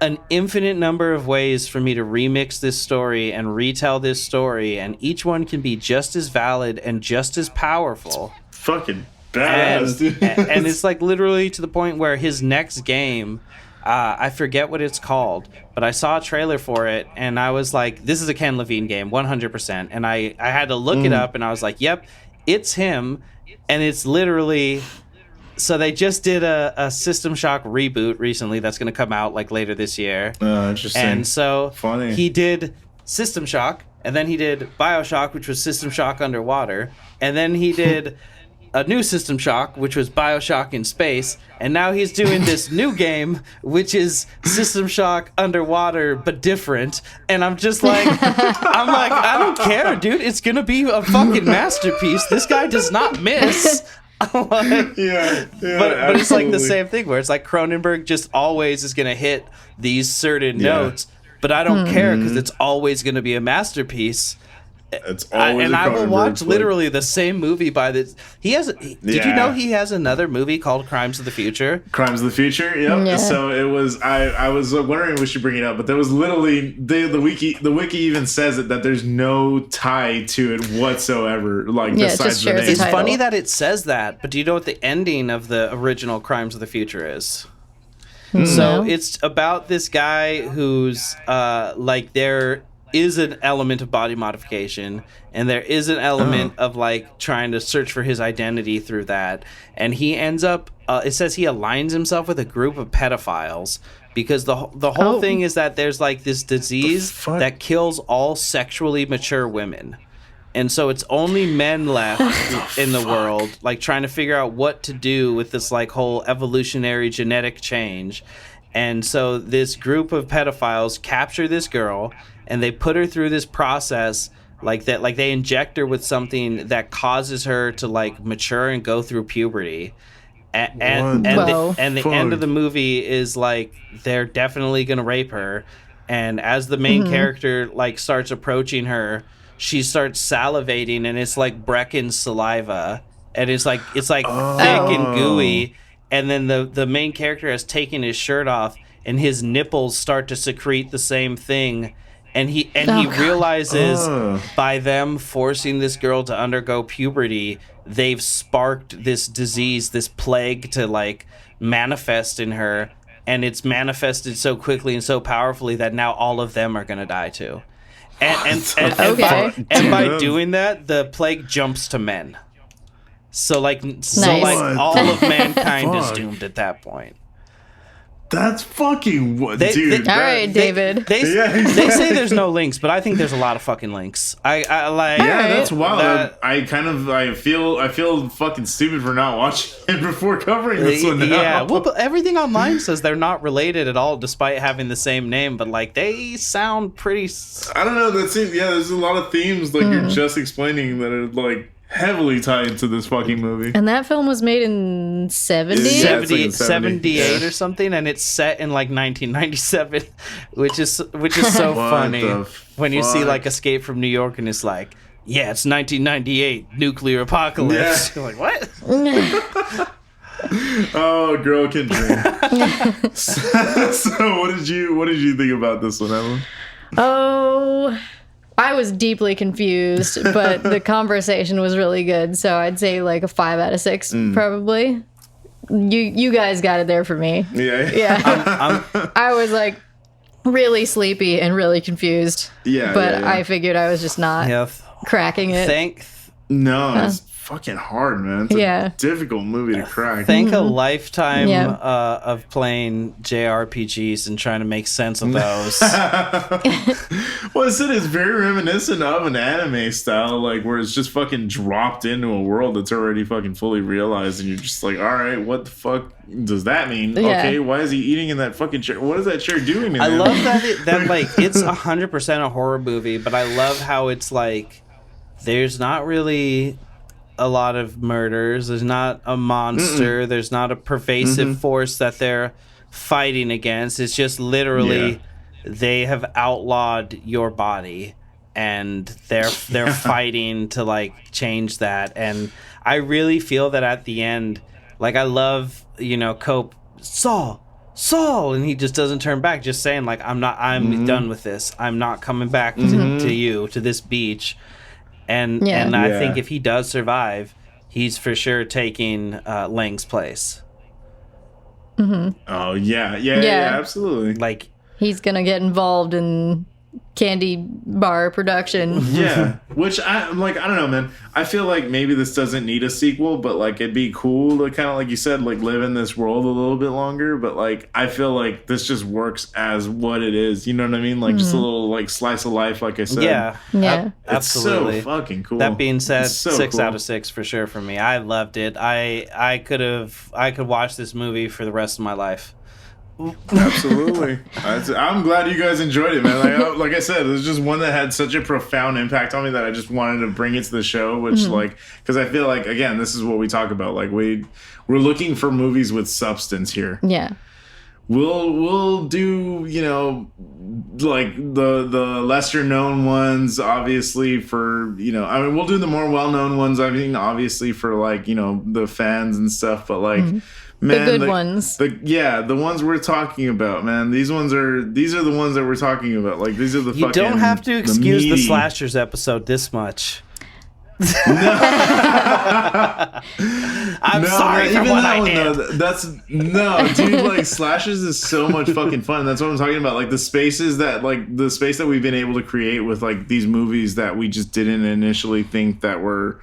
A: an infinite number of ways for me to remix this story and retell this story, and each one can be just as valid and just as powerful.
B: Fucking badass, dude.
A: And it's like literally to the point where his next game, I forget what it's called, but I saw a trailer for it and I was like, this is a Ken Levine game, 100%. And I had to look it up and I was like, yep, it's him. And it's literally... So they just did a System Shock reboot recently that's going to come out like later this year.
B: Interesting.
A: And so
B: funny.
A: He did System Shock, and then he did BioShock, which was System Shock underwater, and then he did a new System Shock, which was BioShock in space, and now he's doing this new game, which is System Shock underwater but different. And I'm just like, I don't care, dude. It's going to be a fucking masterpiece. This guy does not miss. But it's like the same thing where it's like Cronenberg just always is going to hit these certain notes, but I don't care because it's always going to be a masterpiece.
B: It's always
A: and I will watch literally the same movie by this. Did you know he has another movie called Crimes of the Future?
B: Crimes of the Future, yep. Yeah. So it was. I was wondering if we should bring it up, but there was literally the wiki even says it that there's no tie to it whatsoever. Like besides the name.
A: It's funny that it says that, but do you know what the ending of the original Crimes of the Future is? So it's about this guy who's like there is an element of body modification and there is an element of like trying to search for his identity through that, and he ends up it says he aligns himself with a group of pedophiles because the whole thing is that there's like this disease that kills all sexually mature women. And so it's only men left in the world, like trying to figure out what to do with this like whole evolutionary genetic change. And so this group of pedophiles capture this girl and they put her through this process like that, like they inject her with something that causes her to like mature and go through puberty. And the end of the movie is like they're definitely gonna rape her. And as the main character like starts approaching her, she starts salivating, and it's like Brecken's saliva, and it's like thick and gooey. And then the main character has taken his shirt off, and his nipples start to secrete the same thing. And he realizes by them forcing this girl to undergo puberty, they've sparked this disease, this plague to like manifest in her, and it's manifested so quickly and so powerfully that now all of them are gonna die too. And by doing that, the plague jumps to men. So like all of mankind is doomed at that point.
B: That's fucking dude.
C: All right, David.
A: They say there's no links, but I think there's a lot of fucking links. I like.
B: Yeah, that's wild. I feel fucking stupid for not watching it before covering this one.
A: Yeah, well, but everything online says they're not related at all, despite having the same name. But like, they sound pretty.
B: I don't know. There's a lot of themes like you're just explaining that are like heavily tied to this fucking movie.
C: And that film was made in
A: 78 or something, and it's set in like 1997, which is so funny when you see like Escape from New York and it's like, yeah, it's 1998 nuclear apocalypse. You're like, what?
B: Oh, girl can dream. So what did you think about this one, Evelyn?
C: Oh, I was deeply confused, but the conversation was really good. So I'd say like a 5 out of 6, probably. You guys got it there for me. Yeah. I was like really sleepy and really confused. But I figured I was just not cracking it.
B: It's fucking hard, man. It's a difficult movie to crack.
A: Thank a lifetime of playing JRPGs and trying to make sense of those.
B: Well, it's very reminiscent of an anime style, like where it's just fucking dropped into a world that's already fucking fully realized, and you're just like, all right, what the fuck does that mean? Okay, why is he eating in that fucking chair? What is that chair doing?
A: I love that like it's 100% a horror movie, but I love how it's like there's not really a lot of murders. There's not a monster. There's not a pervasive force that they're fighting against. It's just literally they have outlawed your body, and they're fighting to like change that. And I really feel that at the end, like I love, Cope, Saul, and he just doesn't turn back, just saying like, I'm done with this. I'm not coming back to this beach. And I think if he does survive, he's for sure taking Lang's place.
B: Oh, yeah, absolutely.
A: Like,
C: he's going to get involved in candy bar production.
B: Yeah, which I don't know, man. I feel like maybe this doesn't need a sequel, but like it'd be cool to kind of, like you said, like live in this world a little bit longer. But like I feel like this just works as what it is. You know what I mean? Like just a little like slice of life, like I said.
C: Yeah.
A: Absolutely.
B: It's so fucking cool.
A: That being said,
B: so
A: 6
B: cool.
A: out of 6 for sure for me. I loved it. I could watch this movie for the rest of my life.
B: Absolutely. I'm glad you guys enjoyed it, man. Like I said, it was just one that had such a profound impact on me that I just wanted to bring it to the show, which like, because I feel like, again, this is what we talk about. Like we're looking for movies with substance here.
C: Yeah.
B: We'll do, like the lesser known ones, obviously for, we'll do the more well-known ones. I mean, obviously for like, the fans and stuff, but like, man,
C: the good ones.
B: The ones we're talking about, man. These are the ones that we're talking about. Like these are the
A: You
B: fucking,
A: don't have to excuse the slashers episode this much. I'm sorry for what I did.
B: Dude, like slashers is so much fucking fun. That's what I'm talking about. Like the space that we've been able to create with like these movies that we just didn't initially think that were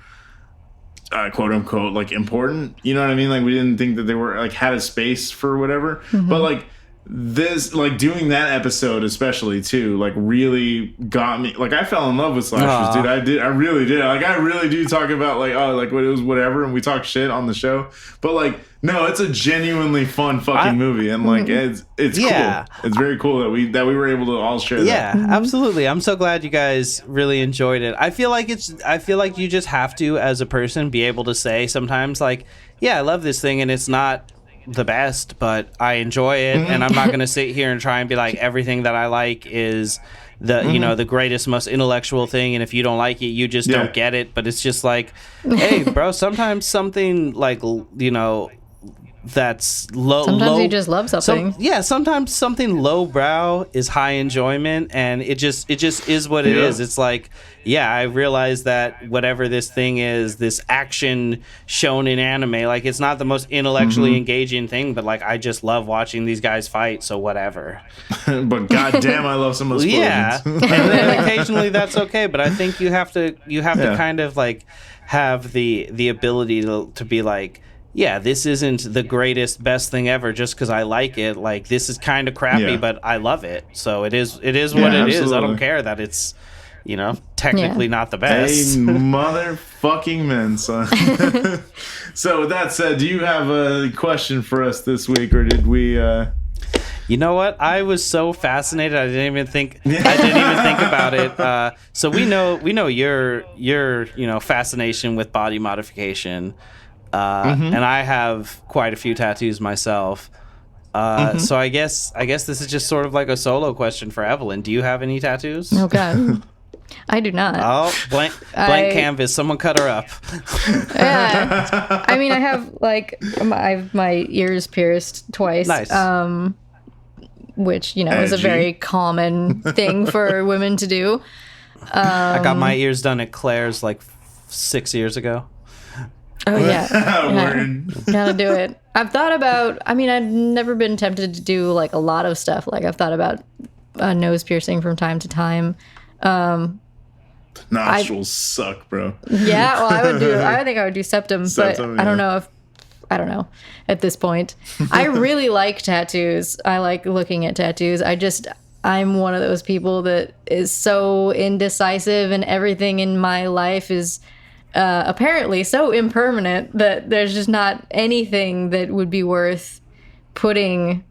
B: quote unquote like important. You know what I mean? Like we didn't think that they were like had a space for whatever. But like this, like, doing that episode especially too, like, really got me. Like, I fell in love with slashers, dude. I really did. Like, I really do talk about, like, oh, like, what it was, whatever, and we talk shit on the show. But, like, no, it's a genuinely fun fucking movie, and, like, it's cool. It's very cool that we were able to all share that.
A: Yeah, absolutely. I'm so glad you guys really enjoyed it. I feel like you just have to, as a person, be able to say sometimes, like, yeah, I love this thing, and it's not the best, but I enjoy it, and I'm not going to sit here and try and be like, everything that I like is the you know, the greatest, most intellectual thing, and if you don't like it, you just don't get it. But it's just like, hey, bro, sometimes something, like, you know, that's
C: sometimes you just love something.
A: Sometimes something lowbrow is high enjoyment, and it just is what it is. It's like, I realize that whatever this thing is, this action shown in anime, like, it's not the most intellectually engaging thing, but, like, I just love watching these guys fight, so whatever.
B: But goddamn, I love some explosions.
A: Yeah, and then occasionally that's okay, but I think you have to kind of, like, have the ability to be like, yeah, this isn't the greatest, best thing ever just because I like it. Like, this is kind of crappy, but I love it. So it is what it is. I don't care that it's, you know, technically not the best.
B: Hey, motherfucking men, son. So with that said, do you have a question for us this week, or did we...
A: You know what? I was so fascinated. I didn't even think about it. So we know your you know, fascination with body modification. And I have quite a few tattoos myself. So I guess this is just sort of like a solo question for Evelyn. Do you have any tattoos?
C: Oh God, I do not.
A: Oh, blank canvas. Someone cut her up.
C: Yeah, I mean, I have, like, I have my ears pierced twice.
A: Nice.
C: Which, you know, is a very common thing for women to do.
A: I got my ears done at Claire's like 6 years ago.
C: Oh, yeah. Gotta do it. I've thought about, I mean, I've never been tempted to do, like, a lot of stuff. Like, I've thought about nose piercing from time to time.
B: Nostrils suck, bro.
C: Yeah, well, I think I would do septum, but I don't know at this point. I really like tattoos. I like looking at tattoos. I'm one of those people that is so indecisive, and everything in my life is apparently so impermanent that there's just not anything that would be worth putting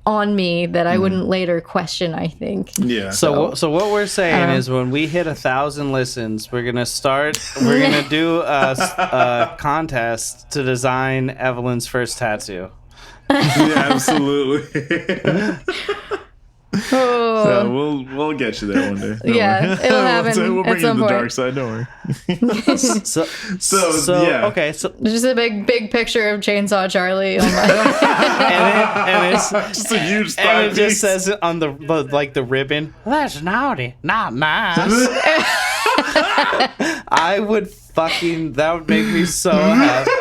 C: on me that I wouldn't later question, I think.
B: Yeah.
A: So what we're saying is, when we hit 1,000 listens, we're gonna do a contest to design Evelyn's first tattoo.
B: Yeah, absolutely. So we'll get you there one day. Don't worry.
C: It'll happen.
B: We'll bring
C: at
B: you
C: some
B: to the
C: point.
B: dark side. Don't worry.
A: Okay. So
C: just a big picture of Chainsaw Charlie on my
A: and it's
B: just a huge thigh
A: and it
B: piece.
A: just says it on the ribbon. That's naughty, not nice. That would make me so happy.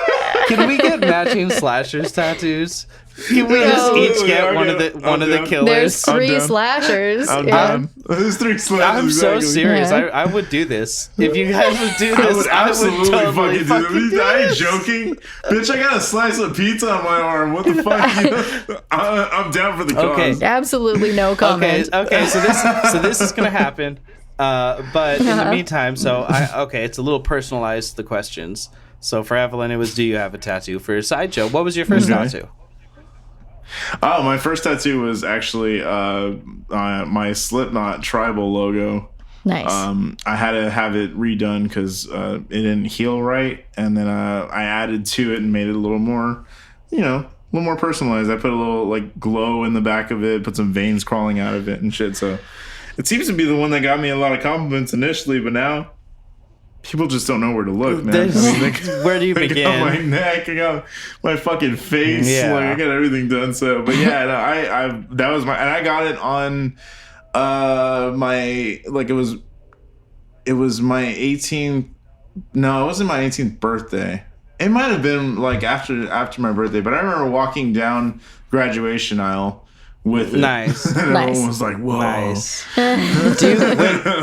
A: Can we get matching slashers tattoos? Can we just each get one of the killers?
C: There's 3 slashers.
B: I'm done. There's 3 slashers.
A: I'm so
B: exactly.
A: serious.
C: Yeah.
A: I would do this. If you guys would do this,
B: I would absolutely
A: totally
B: fucking do this. I ain't
A: this.
B: joking. Bitch, I got a slice of pizza on my arm. What the fuck? I'm down for the cause.
A: Okay.
C: Absolutely no comment.
A: Okay. So this is gonna happen. But in the meantime, it's a little personalized, the questions. So for Evelyn, it was, do you have a tattoo? For Sideshow, what was your first tattoo?
B: Oh, my first tattoo was actually my Slipknot tribal logo.
C: Nice.
B: I had to have it redone because it didn't heal right, and then I added to it and made it a little more, a little more personalized. I put a little, like, glow in the back of it, put some veins crawling out of it and shit. So it seems to be the one that got me a lot of compliments initially, but now people just don't know where to look, man.
A: Where do you begin?
B: I got my neck, I got my fucking face,
A: Yeah.
B: like, I got everything done. So, but yeah, no, I that was my, and I got it on my, like, it was my 18th. No, it wasn't my 18th birthday. It might have been, like, after my birthday, but I remember walking down graduation aisle with it.
A: Nice.
B: And
C: Nice.
B: everyone was like, whoa.
A: Nice.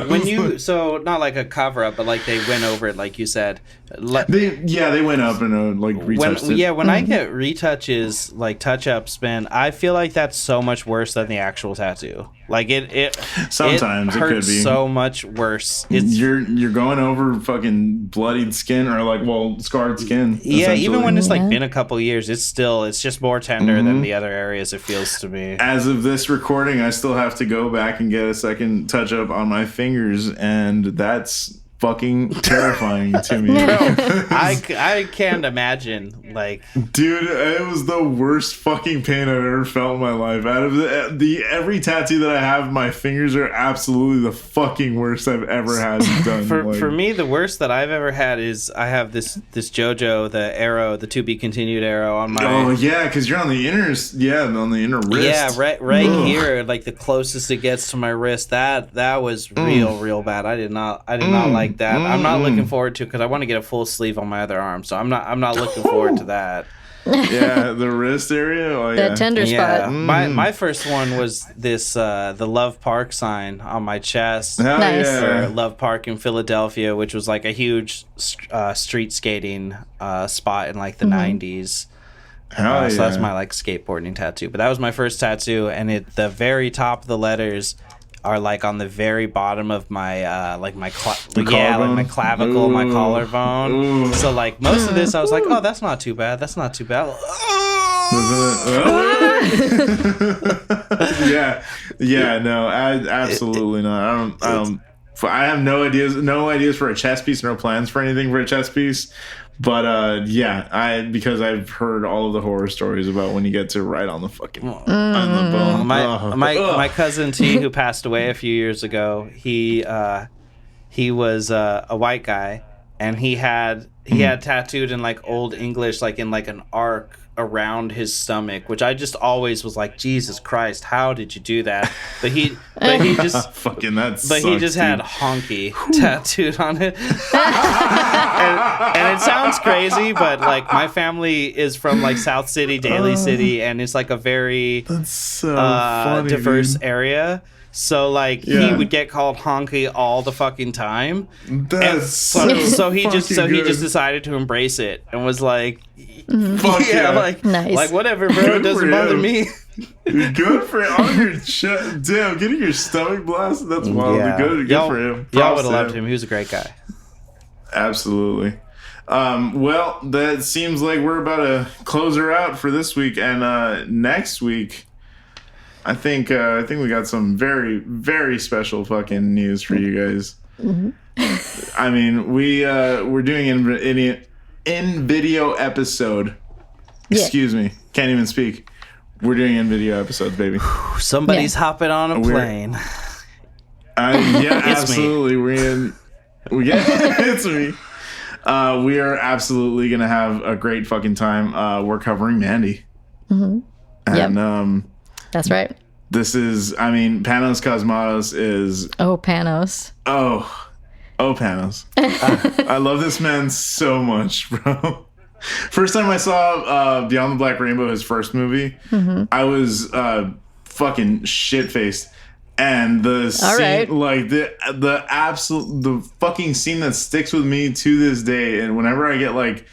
A: when you, so not like a cover up, but like they went over it, like you said.
B: They went up and like retouched it.
A: Yeah, when I get retouches, like touch ups, man, I feel like that's so much worse than the actual tattoo. Like it
B: sometimes it could
A: hurts
B: be
A: so much worse.
B: You're going over fucking bloodied skin or like scarred skin.
A: Yeah, even when it's like been a couple years, it's just more tender than the other areas. It feels to me.
B: As of this recording, I still have to go back and get a second touch up on my fingers, and that's fucking terrifying to me.
A: I can't imagine, like,
B: dude, it was the worst fucking pain I've ever felt in my life. Out of the every tattoo that I have, my fingers are absolutely the fucking worst I've ever had done.
A: For me, the worst that I've ever had is I have this JoJo, the arrow, the to be continued arrow on my.
B: Oh yeah, because you're on the inner wrist.
A: Yeah, right here, like the closest it gets to my wrist. That was real bad. I did not like that. I'm not looking forward to, because I want to get a full sleeve on my other arm, so I'm not looking forward to that.
B: Yeah, the wrist area,
C: that tender spot.
A: My first one was this the Love Park sign on my chest.
C: Nice.
A: For Love Park in Philadelphia, which was like a huge street skating spot in like the 90s. So that's my like skateboarding tattoo. But that was my first tattoo, and the very top of the letters are like on the very bottom of my like my my clavicle, my collarbone. Ooh. So like most of this I was like, oh, that's not too bad.
B: No, absolutely not. I have no ideas for a chest piece, no plans for anything for a chest piece. But because I've heard all of the horror stories about when you get to right on the fucking on the bone.
A: My cousin T, who passed away a few years ago, he was a white guy, and he had tattooed in like Old English, like in like an arc around his stomach, which I just always was like, Jesus Christ, how did you do that? But he just
B: fucking that.
A: But he just had honky tattooed on it, and it sounds crazy, but like my family is from like South City, Daly City, and it's like a very diverse area. So like he would get called honky all the fucking time. So he just decided to embrace it and was like,
B: fuck yeah.
A: Like,
C: nice.
A: Like whatever, bro. It doesn't bother me.
B: Good for him. On your chest. Damn, getting your stomach blasted. That's wild. Yeah. Good for him.
A: Y'all would have loved him. He was a great guy.
B: Absolutely. Well, that seems like we're about to close her out for this week, and next week, I think we got some very, very special fucking news for you guys. Mm-hmm. I mean, we're doing an in video episode. Excuse me, can't even speak. We're doing in video episodes, baby.
A: Somebody's hopping on a plane.
B: Absolutely. It's me. We are absolutely gonna have a great fucking time. We're covering Mandy.
C: Mm-hmm.
B: And
C: that's right.
B: This is, I mean, Panos Cosmatos is...
C: Oh, Panos.
B: Oh, Panos. I love this man so much, bro. First time I saw Beyond the Black Rainbow, his first movie, I was fucking shit-faced. And the scene, like the fucking scene that sticks with me to this day, and whenever I get like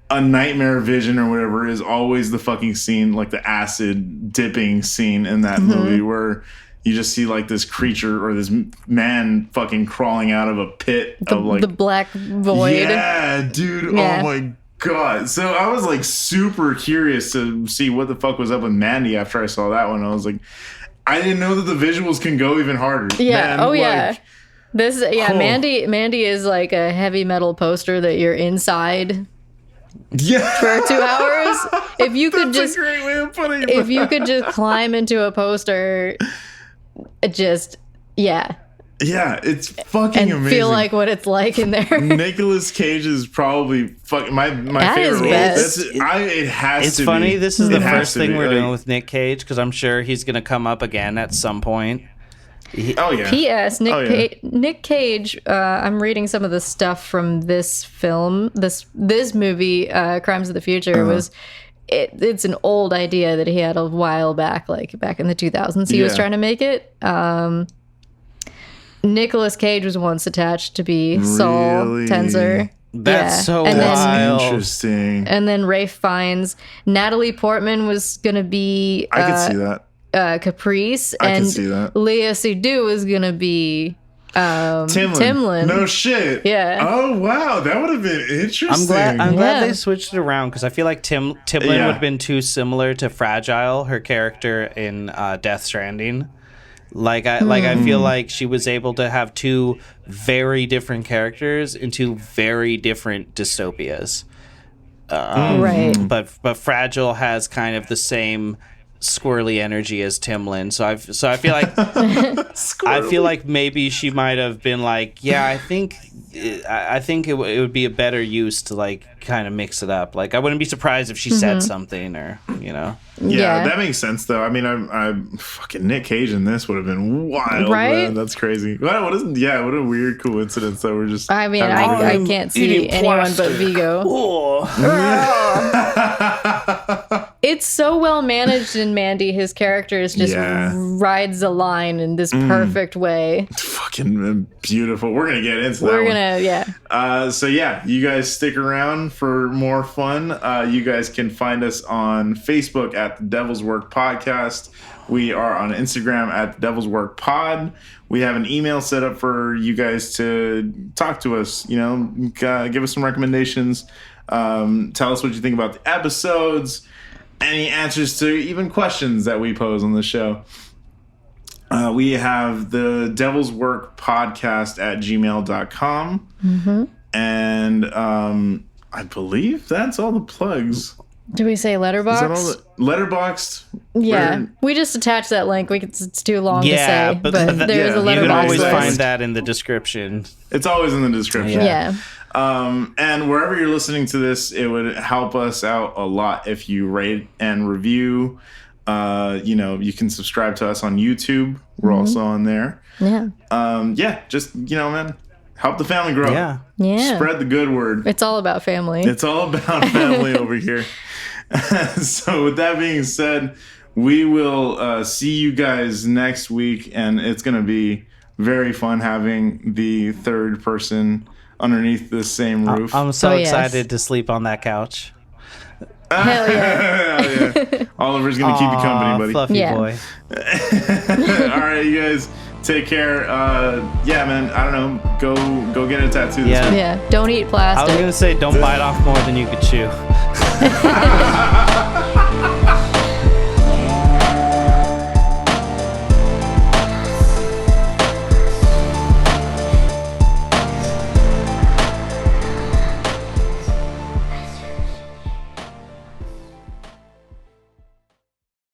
B: a nightmare vision or whatever, is always the fucking scene, like the acid dipping scene in that movie, where you just see like this creature or this man fucking crawling out of a pit of like
C: the black void.
B: Yeah, dude. Yeah. Oh my God. So I was like super curious to see what the fuck was up with Mandy after I saw that one. I was like, I didn't know that the visuals can go even harder.
C: Yeah. Man, yeah. Mandy is like a heavy metal poster that you're inside.
B: Yeah.
C: For 2 hours. If you could
B: That's a great way of putting it.
C: If you could just climb into a poster, yeah, it's fucking amazing. Feel like what it's like in there.
B: Nicolas Cage is probably fucking my favorite role. It has
A: it's
B: to
A: funny.
B: Be.
A: This is the first thing we're doing with Nick Cage, because I'm sure he's going to come up again at some point.
C: P.S. Nick Cage. I'm reading some of the stuff from this film. This movie, Crimes of the Future, was it's an old idea that he had a while back, like back in the 2000s. He was trying to make it. Nicolas Cage was once attached to be Saul Tenser.
A: That's so wild.
B: Interesting.
C: And then Rafe Fiennes. Natalie Portman was going to be...
B: I could see that.
C: Caprice.
B: I
C: and
B: can see that.
C: Léa Seydoux was going to be... Timlin.
B: No shit.
C: Yeah.
B: Oh wow, that would have been interesting.
A: I'm glad they switched it around because I feel like Timlin would have been too similar to Fragile, her character in Death Stranding. I feel like she was able to have two very different characters in two very different dystopias.
C: Right.
A: But Fragile has kind of the same squirrely energy as Timlin, so I feel like I feel like maybe she might have been like, yeah, I think it would be a better use to like kind of mix it up. Like I wouldn't be surprised if she said something or
B: Yeah, that makes sense though. I mean, I'm fucking Nick Cage in this would have been wild,
C: right?
B: Man. That's crazy. What a weird coincidence that we're just.
C: I mean, I can't see anyone but Vigo. It's so well managed in Mandy. His character is just rides the line in this perfect way.
B: Fucking beautiful. We're gonna get into that. So you guys stick around for more fun. You guys can find us on Facebook at The Devil's Work Podcast. We are on Instagram at The Devil's Work Pod. We have an email set up for you guys to talk to us. Give us some recommendations. Tell us what you think about the episodes. Any answers to even questions that we pose on the show. We have the Devil's Work Podcast at gmail.com. Mm-hmm. And I believe that's all the plugs.
C: Do we say Letterboxd?
B: Is that all Letterboxd?
C: Yeah. We just attached that link. It's too long to say. But there's a Letterboxd.
A: You can always find that in the description.
B: It's always in the description.
C: Yeah.
B: And wherever you're listening to this, it would help us out a lot if you rate and review. You can subscribe to us on YouTube. We're also on there.
C: Yeah.
B: Just, man, help the family grow.
C: Yeah.
B: Spread the good word.
C: It's all about family.
B: It's all about family over here. So with that being said, we will see you guys next week, and it's going to be very fun having the third person underneath the same roof.
A: I'm so excited to sleep on that couch.
C: Hell yeah.
B: Hell yeah. Oliver's going to keep you company, buddy.
A: Fluffy boy.
B: All right, you guys. Take care. Man, I don't know. Go get a tattoo.
C: Yeah. Don't eat plastic.
A: I was going to say, don't bite off more than you could chew.